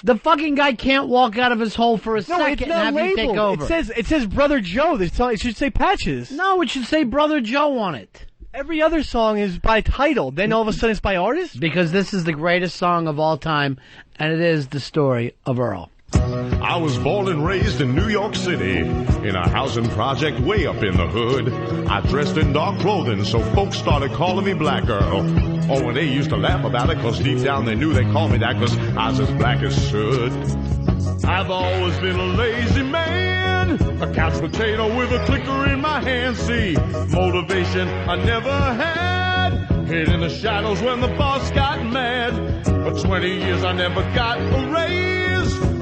The fucking guy can't walk out of his hole for a second and have you take over. It says Brother Joe. It should say Patches. No, it should say Brother Joe on it. Every other song is by title. Then all of a sudden it's by artist? Because this is the greatest song of all time, and it is the story of Earl. I was born and raised in New York City, in a housing project way up in the hood. I dressed in dark clothing, so folks started calling me Black Earl. Oh, and they used to laugh about it, cause deep down they knew they called me that, cause I was as black as soot. I've always been a lazy man, a couch potato with a clicker in my hand. See, motivation I never had, hid in the shadows when the boss got mad. For 20 years I never got a raise.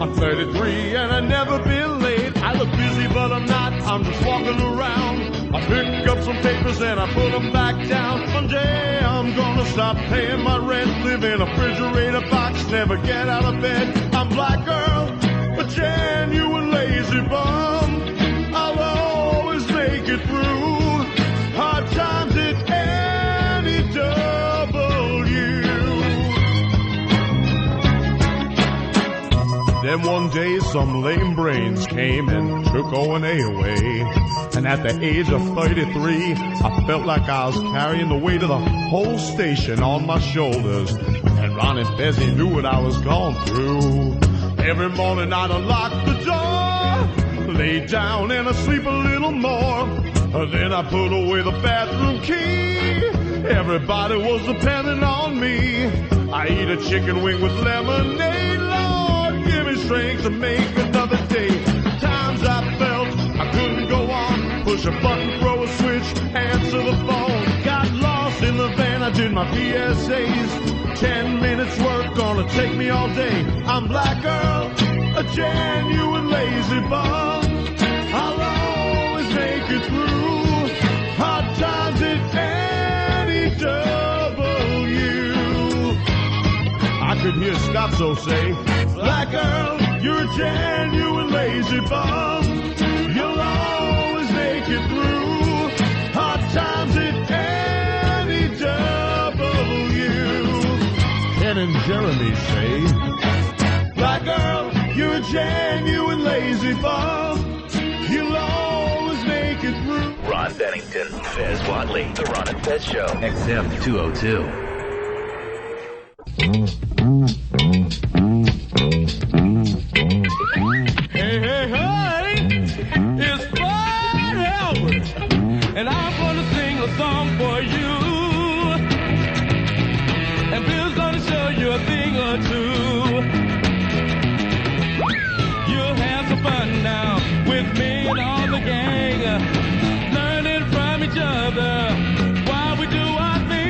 I'm 33 and I've never been late. I look busy but I'm not, I'm just walking around. I pick up some papers and I put them back down. Someday I'm gonna stop paying my rent, live in a refrigerator box, never get out of bed. I'm Black Girl, a genuine lazy bum. I'll always make it through hard times at any W. Then one day some lame brains came and took O&A away. And at the age of 33, I felt like I was carrying the weight of the whole station on my shoulders. And Ron and Fez knew what I was going through. Every morning I'd unlock the door, lay down and I'd sleep a little more. Then I put away the bathroom key. Everybody was depending on me. I eat a chicken wing with lemonade. Lord, give me strength to make another day. Times I felt I couldn't go on. Push a button, throw a switch, answer the phone. Got lost in the van, I did my PSAs. 10 minutes work gonna take me all day. I'm Black Girl, a genuine lazy bum. I'll always make it through hard times at any W. I could hear Scotzo say, Black Girl, you're a genuine lazy bum. You'll always make it through hard times at any W. Ken and Jeremy say, Black Girl, you're a genuine lazy bum. You'll always make it through. Ron Bennington, Fez Watley, The Ron and Fez Show, XM 202. Hey, hey, hey, it's Fred Albert, and I'm gonna sing a song for you. And Bill's gonna show you a thing or two. You'll have some fun now with me and all the gang, learning from each other while we do our thing.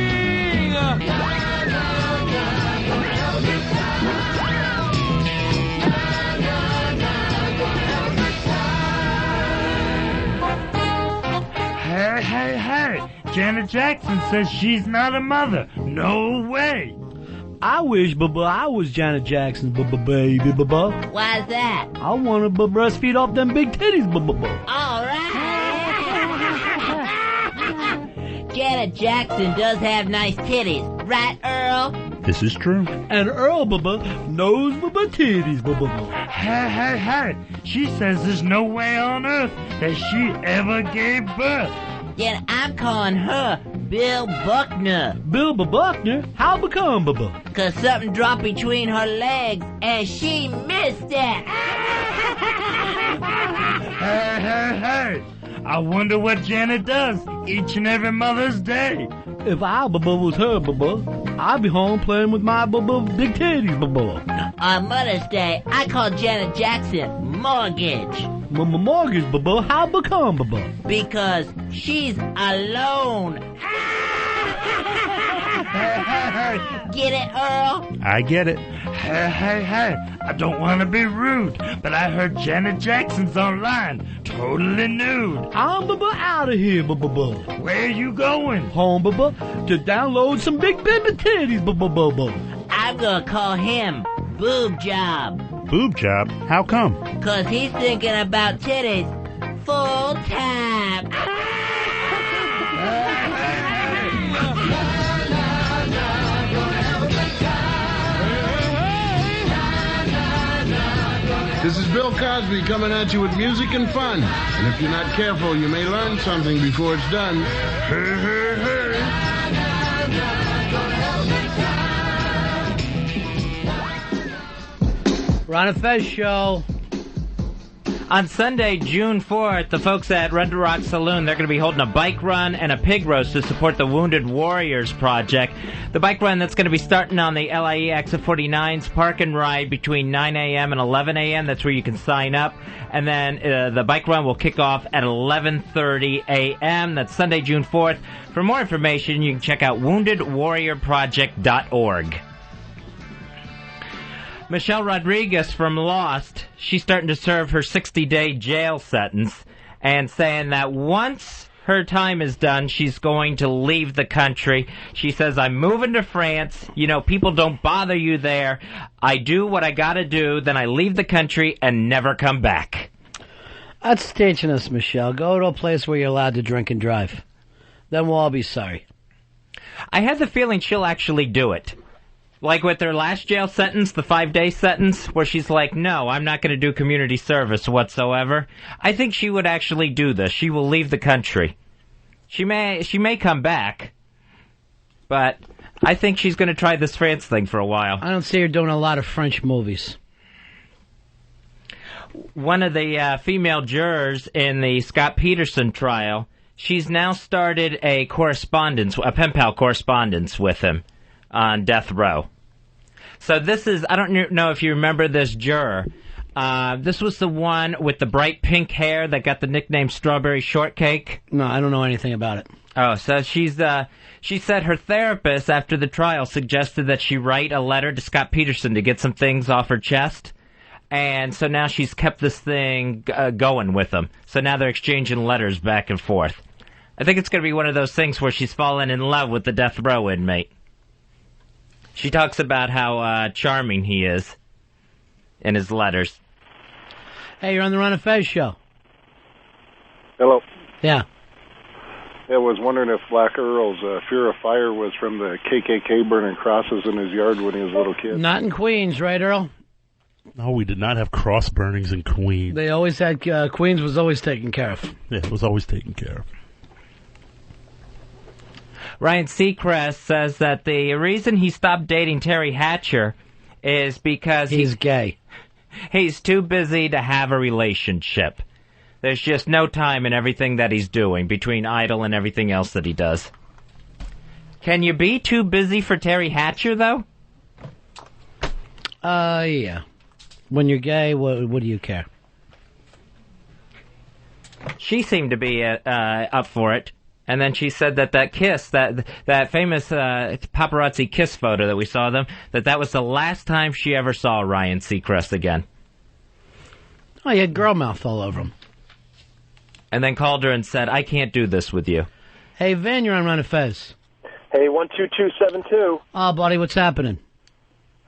Hey, hey, hey! Janet Jackson says she's not a mother. No way! I wish, I was Janet Jackson's baby, Why's that? I want to breastfeed off them big titties, All right. Janet Jackson does have nice titties, right, Earl? This is true. And Earl, knows titties, Hey. She says there's no way on earth that she ever gave birth. Then I'm calling her Bill Buckner. Bill Buckner? How become, 'Cause something dropped between her legs and she missed it. Hey. I wonder what Janet does each and every Mother's Day. If I was her, I'd be home playing with my big titties, On Mother's Day, I call Janet Jackson Mortgage. Mortgage, how become, Because she's alone. Get it, Earl? I get it. Hey. I don't want to be rude, but I heard Janet Jackson's online, totally nude. I'm out of here, Where are you going? Home, to download some big baby titties, I'm gonna call him Boob Job. Boob job? How come? 'Cause he's thinking about titties full time. This is Bill Cosby coming at you with music and fun. And if you're not careful, you may learn something before it's done. Ron and Fez show. On Sunday, June 4th, the folks at Red Rock Saloon, they're going to be holding a bike run and a pig roast to support the Wounded Warriors Project. The bike run that's going to be starting on the LIE Exit 49's Park and Ride between 9 a.m. and 11 a.m. That's where you can sign up. And then the bike run will kick off at 11:30 a.m. That's Sunday, June 4th. For more information, you can check out woundedwarriorproject.org. Michelle Rodriguez from Lost, she's starting to serve her 60-day jail sentence and saying that once her time is done, she's going to leave the country. She says, I'm moving to France. You know, people don't bother you there. I do what I gotta do, then I leave the country and never come back. That's teaching us, Michelle. Go to a place where you're allowed to drink and drive. Then we'll all be sorry. I had the feeling she'll actually do it. Like with her last jail sentence, the 5-day sentence, where she's like, no, I'm not going to do community service whatsoever. I think she would actually do this. She will leave the country. She may come back, but I think she's going to try this France thing for a while. I don't see her doing a lot of French movies. One of the female jurors in the Scott Peterson trial, she's now started a pen pal correspondence with him on death row. So this is, I don't know if you remember this juror. This was the one with the bright pink hair that got the nickname Strawberry Shortcake. No, I don't know anything about it. Oh, so she said her therapist after the trial suggested that she write a letter to Scott Peterson to get some things off her chest. And so now she's kept this thing going with him. So now they're exchanging letters back and forth. I think it's going to be one of those things where she's fallen in love with the death row inmate. She talks about how charming he is in his letters. Hey, you're on the Ron and Fez show. Hello. Yeah. I was wondering if Black Earl's fear of fire was from the KKK burning crosses in his yard when he was a little kid. Not in Queens, right, Earl? No, we did not have cross burnings in Queens. They always had, Queens was always taken care of. Yeah, it was always taken care of. Ryan Seacrest says that the reason he stopped dating Terry Hatcher is because he's gay. He's too busy to have a relationship. There's just no time in everything that he's doing between Idol and everything else that he does. Can you be too busy for Terry Hatcher, though? Yeah. When you're gay, what do you care? She seemed to be up for it. And then she said that kiss, that famous paparazzi kiss photo that we saw them, that was the last time she ever saw Ryan Seacrest again. Oh, he had girl mouth all over him. And then called her and said, I can't do this with you. Hey, Van, you're on Ron and Fez. Hey, 12272. Oh, buddy, what's happening?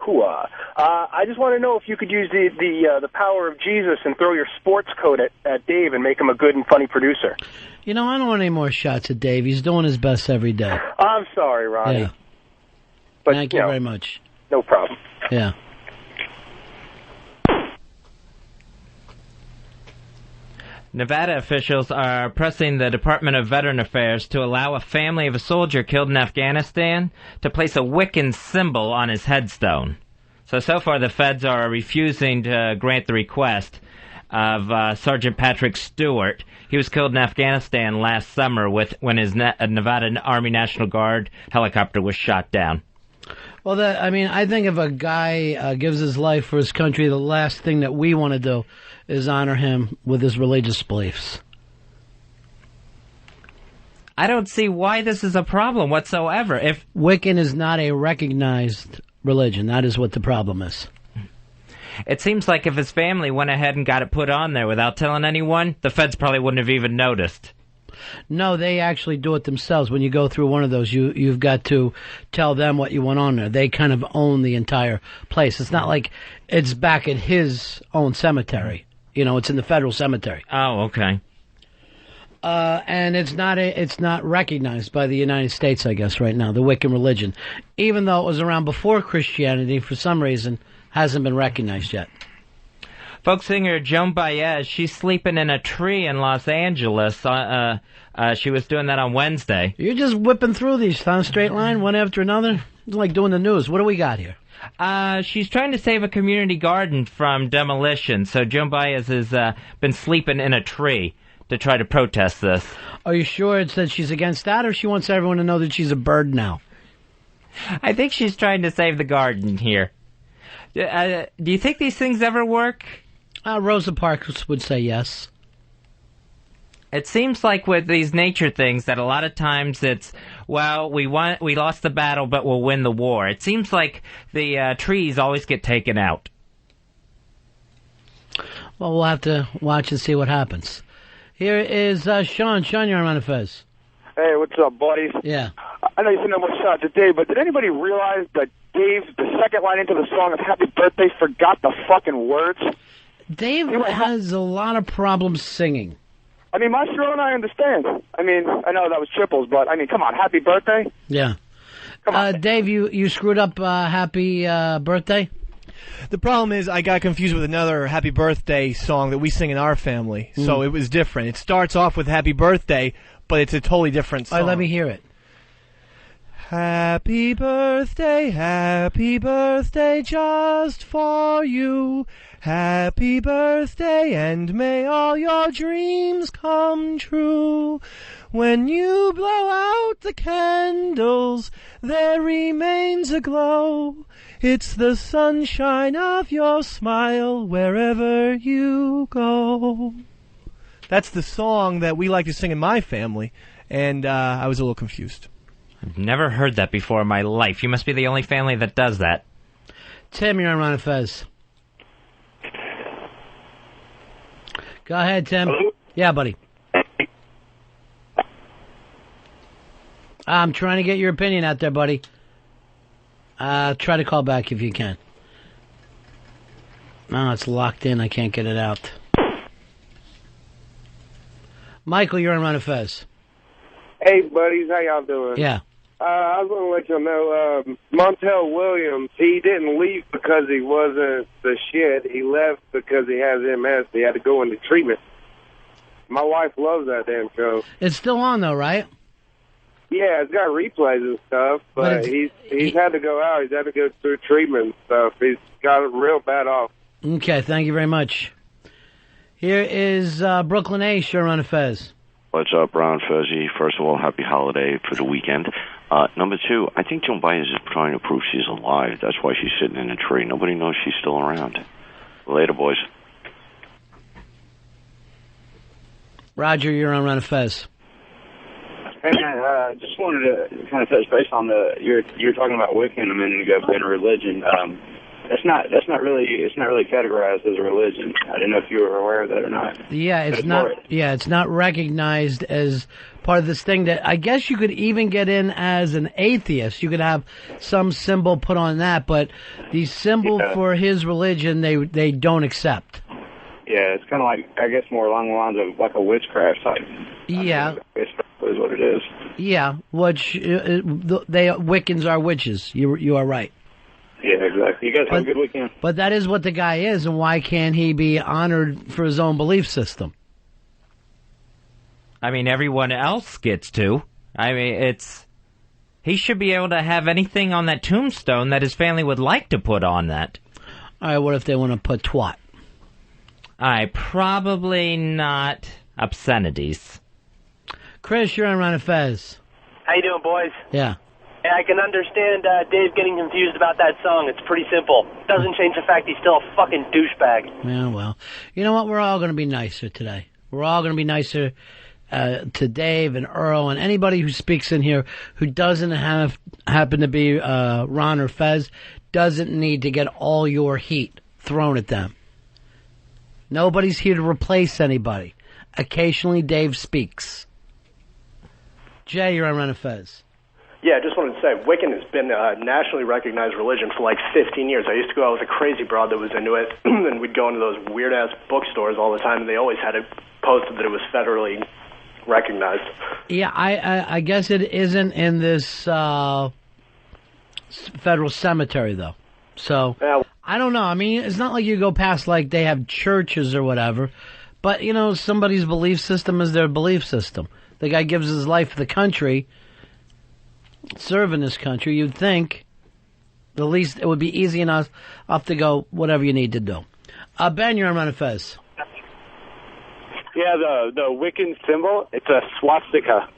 Hooah. I just want to know if you could use the power of Jesus and throw your sports coat at Dave and make him a good and funny producer. You know, I don't want any more shots at Dave. He's doing his best every day. I'm sorry, Ronnie. Yeah. But, Thank you very much. No problem. Yeah. Nevada officials are pressing the Department of Veteran Affairs to allow a family of a soldier killed in Afghanistan to place a Wiccan symbol on his headstone. So far the feds are refusing to grant the request of Sergeant Patrick Stewart. He was killed in Afghanistan last summer when his Nevada Army National Guard helicopter was shot down. Well, I think if a guy gives his life for his country, the last thing that we want to do is honor him with his religious beliefs. I don't see why this is a problem whatsoever. If Wiccan is not a recognized religion, that is what the problem is. It seems like if his family went ahead and got it put on there without telling anyone, the feds probably wouldn't have even noticed. No, they actually do it themselves. When you go through one of those, you've got to tell them what you want on there. They kind of own the entire place. It's not like it's back at his own cemetery. You know, it's in the federal cemetery. Oh, okay. And it's not recognized by the United States, I guess, right now, the Wiccan religion. Even though it was around before Christianity, for some reason, hasn't been recognized yet. Folk singer Joan Baez, she's sleeping in a tree in Los Angeles. She was doing that on Wednesday. You're just whipping through these on a straight line, one after another? It's like doing the news. What do we got here? She's trying to save a community garden from demolition, so Joan Baez has been sleeping in a tree to try to protest this. Are you sure it says she's against that, or she wants everyone to know that she's a bird now? I think she's trying to save the garden here. Do you think these things ever work? Rosa Parks would say yes. It seems like with these nature things that a lot of times it's, well, we lost the battle, but we'll win the war. It seems like the trees always get taken out. Well, we'll have to watch and see what happens. Here is Sean. Sean, you're on Ron and Fez. Hey, what's up, buddies? Yeah. I know you said no more shots at Dave, but did anybody realize that Dave, the second line into the song of Happy Birthday, forgot the fucking words? Dave has a lot of problems singing. I mean, Maestro and I understand. I mean, I know that was triples, but, I mean, come on, Happy Birthday? Yeah. Come on. Dave, you screwed up Happy Birthday? The problem is I got confused with another Happy Birthday song that we sing in our family, so it was different. It starts off with Happy Birthday, but it's a totally different song. All right, let me hear it. Happy birthday just for you. Happy birthday, and may all your dreams come true. When you blow out the candles, there remains a glow. It's the sunshine of your smile wherever you go. That's the song that we like to sing in my family, and I was a little confused. I've never heard that before in my life. You must be the only family that does that. Tim, you're on Ron and Fez. Go ahead, Tim. Hello? Yeah, buddy. I'm trying to get your opinion out there, buddy. Try to call back if you can. No, it's locked in. I can't get it out. Michael, you're on Ron and Fez. Hey, buddies. How y'all doing? Yeah. I was going to let you know, Montel Williams, he didn't leave because he wasn't the shit. He left because he has MS. He had to go into treatment. My wife loves that damn show. It's still on, though, right? Yeah, it's got replays and stuff, but he's had to go out. He's had to go through treatment and stuff. He's got it real bad off. Okay, thank you very much. Here is Brooklyn Ace, you're on Fez. What's up, Ron Fezzy? First of all, happy holiday for the weekend. Number two, I think Joan Baez is trying to prove she's alive. That's why she's sitting in a tree. Nobody knows she's still around. Later, boys. Roger, you're on Ron and Fez. Hey, man, just wanted to kind of touch base on you're talking about Wiccan a minute ago being a religion. It's not really categorized as a religion. I didn't know if you were aware of that or not. Yeah, it's not recognized as part of this thing that I guess you could even get in as an atheist. You could have some symbol put on that, but the symbol for his religion they don't accept. Yeah, it's kind of like, I guess, more along the lines of like a witchcraft type. Yeah. Is what it is. Yeah, which Wiccans are witches. You are right. Yeah, exactly. You guys have a good weekend. But that is what the guy is, and why can't he be honored for his own belief system? I mean, everyone else gets to. I mean, he should be able to have anything on that tombstone that his family would like to put on that. All right, what if they want to put twat? Probably not obscenities. Chris, you're on Ron and Fez. How you doing, boys? Yeah. Yeah, I can understand Dave getting confused about that song. It's pretty simple. Doesn't change the fact he's still a fucking douchebag. Yeah, well, you know what? We're all going to be nicer today. We're all going to be nicer to Dave and Earl and anybody who speaks in here who doesn't happen to be Ron or Fez doesn't need to get all your heat thrown at them. Nobody's here to replace anybody. Occasionally, Dave speaks. Jay, you're on Ron and Fez. Yeah, I just wanted to say, Wiccan has been a nationally recognized religion for like 15 years. I used to go out with a crazy broad that was into it, and we'd go into those weird-ass bookstores all the time, and they always had it posted that it was federally recognized. Yeah, I guess it isn't in this federal cemetery, though. So, I don't know. I mean, it's not like you go past, like, they have churches or whatever, but, you know, somebody's belief system is their belief system. The guy gives his life for the country, serving this country. You'd think the least it would be easy enough to go whatever you need to do. Ben, you're on Ron and Fez. Yeah, the Wiccan symbol, it's a swastika.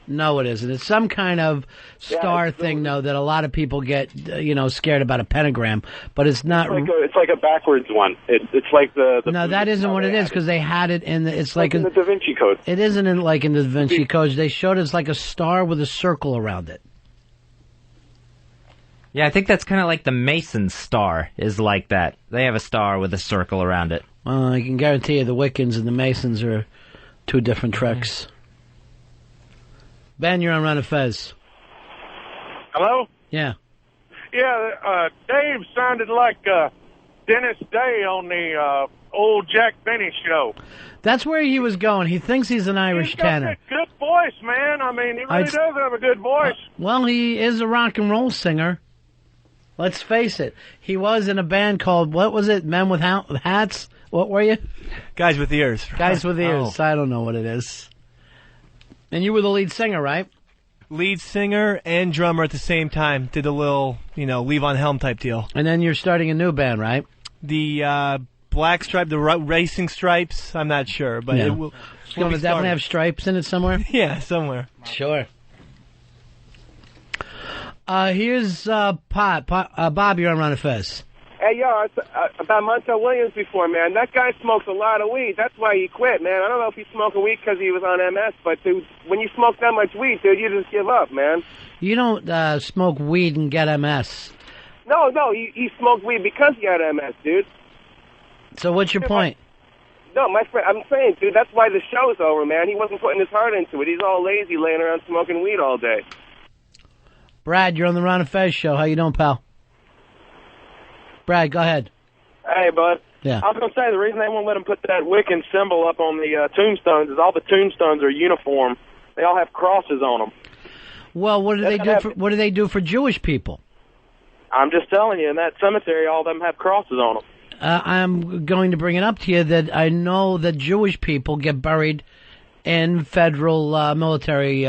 No, it isn't. It's some kind of star thing, though, that a lot of people get, scared about a pentagram. But it's not. It's like a backwards one. It's like the no, that isn't what it is, because they had it in the. It's like in the Da Vinci Code. It isn't in the Da Vinci Code. They showed it's like a star with a circle around it. Yeah, I think that's kind of like the Mason star is like that. They have a star with a circle around it. Well, I can guarantee you the Wiccans and the Masons are two different treks. Ben, you're on Ron and Fez. Hello? Yeah. Yeah, Dave sounded like Dennis Day on the old Jack Benny show. That's where he was going. He thinks he's an Irish tenor. He's got a good voice, man. I mean, he really does have a good voice. Well, he is a rock and roll singer. Let's face it. He was in a band called, what was it, Men with Hats? What were you? Guys with Ears. Guys with Ears. I don't know what it is. And you were the lead singer, right? Lead singer and drummer at the same time. Did a little, Leave on Helm type deal. And then you're starting a new band, right? The Black Stripe, the Racing Stripes, I'm not sure, but it will. It's going to definitely have stripes in it somewhere? Yeah, somewhere. Sure. Here's Bob, you're on Ron and Fez. Hey, yo, about Montel Williams before, man. That guy smokes a lot of weed. That's why he quit, man. I don't know if he's smoking weed because he was on MS, but, dude, when you smoke that much weed, dude, you just give up, man. You don't smoke weed and get MS. No, he smoked weed because he had MS, dude. So what's your point? No, my friend, I'm saying, dude, that's why the show's over, man. He wasn't putting his heart into it. He's all lazy laying around smoking weed all day. Brad, you're on the Ron and Fez show. How you doing, pal? Brad, go ahead. Hey, bud. Yeah. I was going to say, the reason they won't let them put that Wiccan symbol up on the tombstones is all the tombstones are uniform. They all have crosses on them. Well, what do they do for Jewish people? I'm just telling you, in that cemetery, all of them have crosses on them. I'm going to bring it up to you that I know that Jewish people get buried in federal military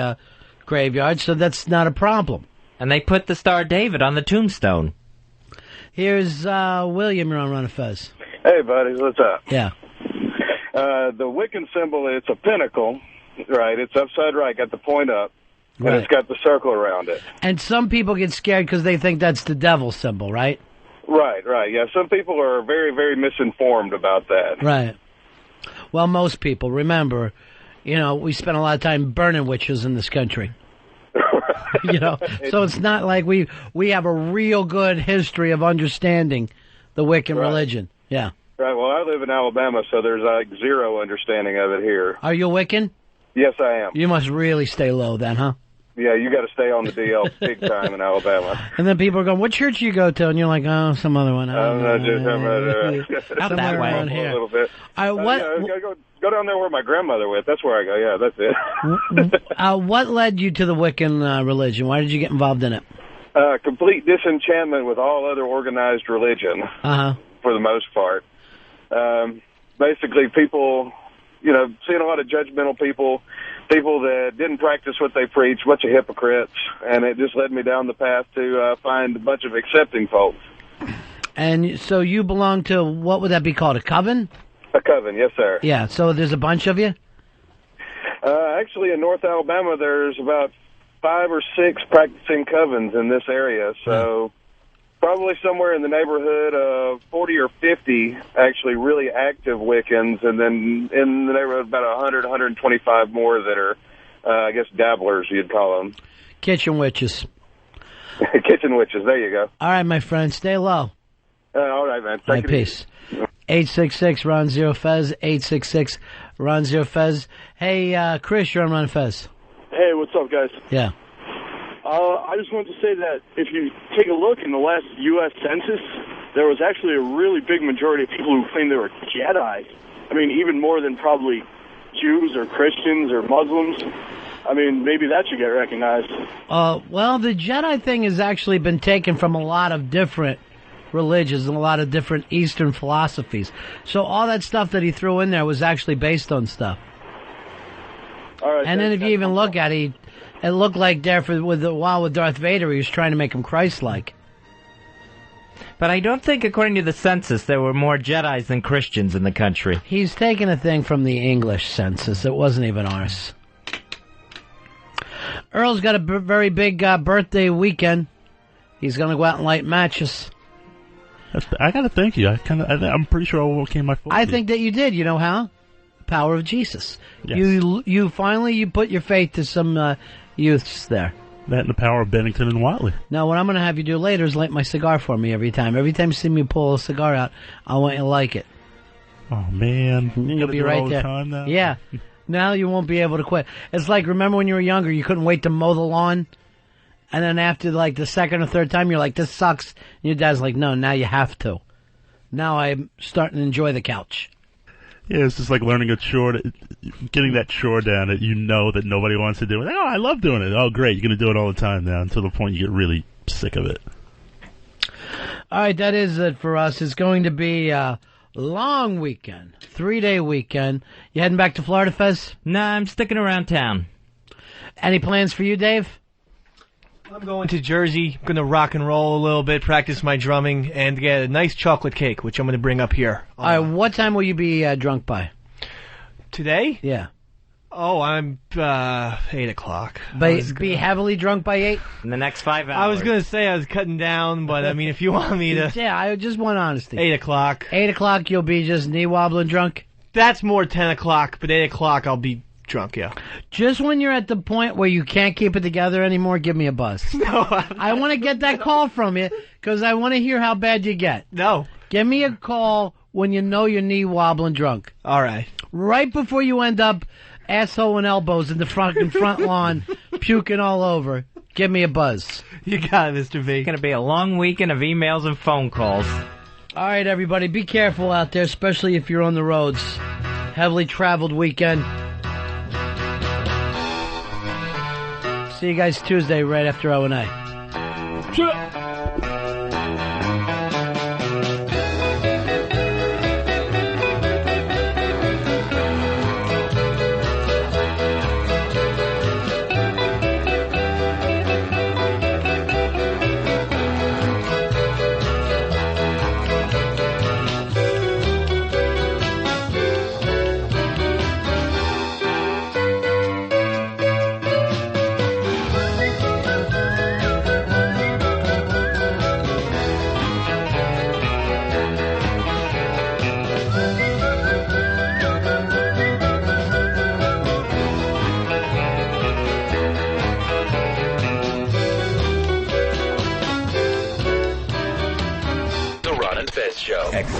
graveyards, so that's not a problem. And they put the Star David on the tombstone. Here's William, you're on Ron and Fez. Hey, buddies, what's up? Yeah. The Wiccan symbol, it's a pinnacle, right? It's upside right, got the point up, and Right. it's got the circle around it. And some people get scared because they think that's the devil symbol, right? Right. Yeah, some people are very, very misinformed about that. Right. Well, most people. Remember, we spend a lot of time burning witches in this country. So it's not like we have a real good history of understanding the Wiccan religion. Yeah. Right, well, I live in Alabama, so there's like zero understanding of it here. Are you a Wiccan? Yes, I am. You must really stay low then, huh? Yeah, you got to stay on the DL big time in Alabama. And then people are going, what church do you go to? And you're like, oh, some other one. I'm not just Not that way. A little bit. What? Go down there where my grandmother went. That's where I go. Yeah, that's it. What led you to the Wiccan religion? Why did you get involved in it? Complete disenchantment with all other organized religion, for the most part. Basically, people, seeing a lot of judgmental people that didn't practice what they preach, a bunch of hypocrites, and it just led me down the path to find a bunch of accepting folks. And so you belong to, what would that be called, a coven? A coven, yes, sir. Yeah, so there's a bunch of you? Actually, in North Alabama, there's about 5 or 6 practicing covens in this area, so probably somewhere in the neighborhood of 40 or 50 actually really active Wiccans, and then in the neighborhood of about 100, 125 more that are, I guess, dabblers, you'd call them. Kitchen witches. Kitchen witches, there you go. All right, my friend, stay low. All right, man. Take it peace. 866 Ron Zero Fez, 866 Ron Zero Fez. Hey, Chris, you're on Ron and Fez. Hey, what's up, guys? Yeah. I just wanted to say that if you take a look in the last U.S. Census, there was actually a really big majority of people who claimed they were Jedi. I mean, even more than probably Jews or Christians or Muslims. I mean, maybe that should get recognized. Well, the Jedi thing has actually been taken from a lot of different religions and a lot of different Eastern philosophies. So all that stuff that he threw in there was actually based on stuff. All right, and then if you even look at it, it looked like there with Darth Vader, he was trying to make him Christ-like. But I don't think, according to the census, there were more Jedis than Christians in the country. He's taken a thing from the English census. It wasn't even ours. Earl's got a very big birthday weekend. He's going to go out and light matches. I got to thank you. I'm pretty sure I overcame my phobia. I think that you did. You know how? Power of Jesus. Yes. You finally put your faith to some youths there. That and the power of Bennington and Watley. Now, what I'm going to have you do later is light my cigar for me every time. Every time you see me pull a cigar out, I want you to like it. Oh, man. You'll be right there. Time now? Yeah. Now you won't be able to quit. It's like, remember when you were younger, you couldn't wait to mow the lawn? And then after, like, the second or third time, you're like, this sucks. And your dad's like, no, now you have to. Now I'm starting to enjoy the couch. Yeah, it's just like learning a chore, getting that chore down that you know that nobody wants to do. Oh, I love doing it. Oh, great, you're going to do it all the time now until the point you get really sick of it. All right, that is it for us. It's going to be a long weekend, 3-day weekend. You heading back to Florida, Fez? Nah, I'm sticking around town. Any plans for you, Dave? I'm going to Jersey. I'm going to rock and roll a little bit, practice my drumming, and get a nice chocolate cake, which I'm going to bring up here. All right, what time will you be drunk by? Today? Yeah. Oh, I'm 8 o'clock. Be heavily drunk by 8? In the next 5 hours. I was going to say I was cutting down, but I mean, if you want me to... Yeah, I just want honesty. 8 o'clock. 8 o'clock, you'll be just knee-wobbling drunk? That's more 10 o'clock, but 8 o'clock I'll be drunk, yeah. Just when you're at the point where you can't keep it together anymore, give me a buzz. No, I want to get that call from you, because I want to hear how bad you get. No. Give me a call when you know you're knee-wobbling drunk. All right. Right before you end up asshole and elbows in the front lawn, puking all over. Give me a buzz. You got it, Mr. V. It's going to be a long weekend of emails and phone calls. All right, everybody, be careful out there, especially if you're on the roads. Heavily traveled weekend. See you guys Tuesday right after O&A. The Ron and Fez Show.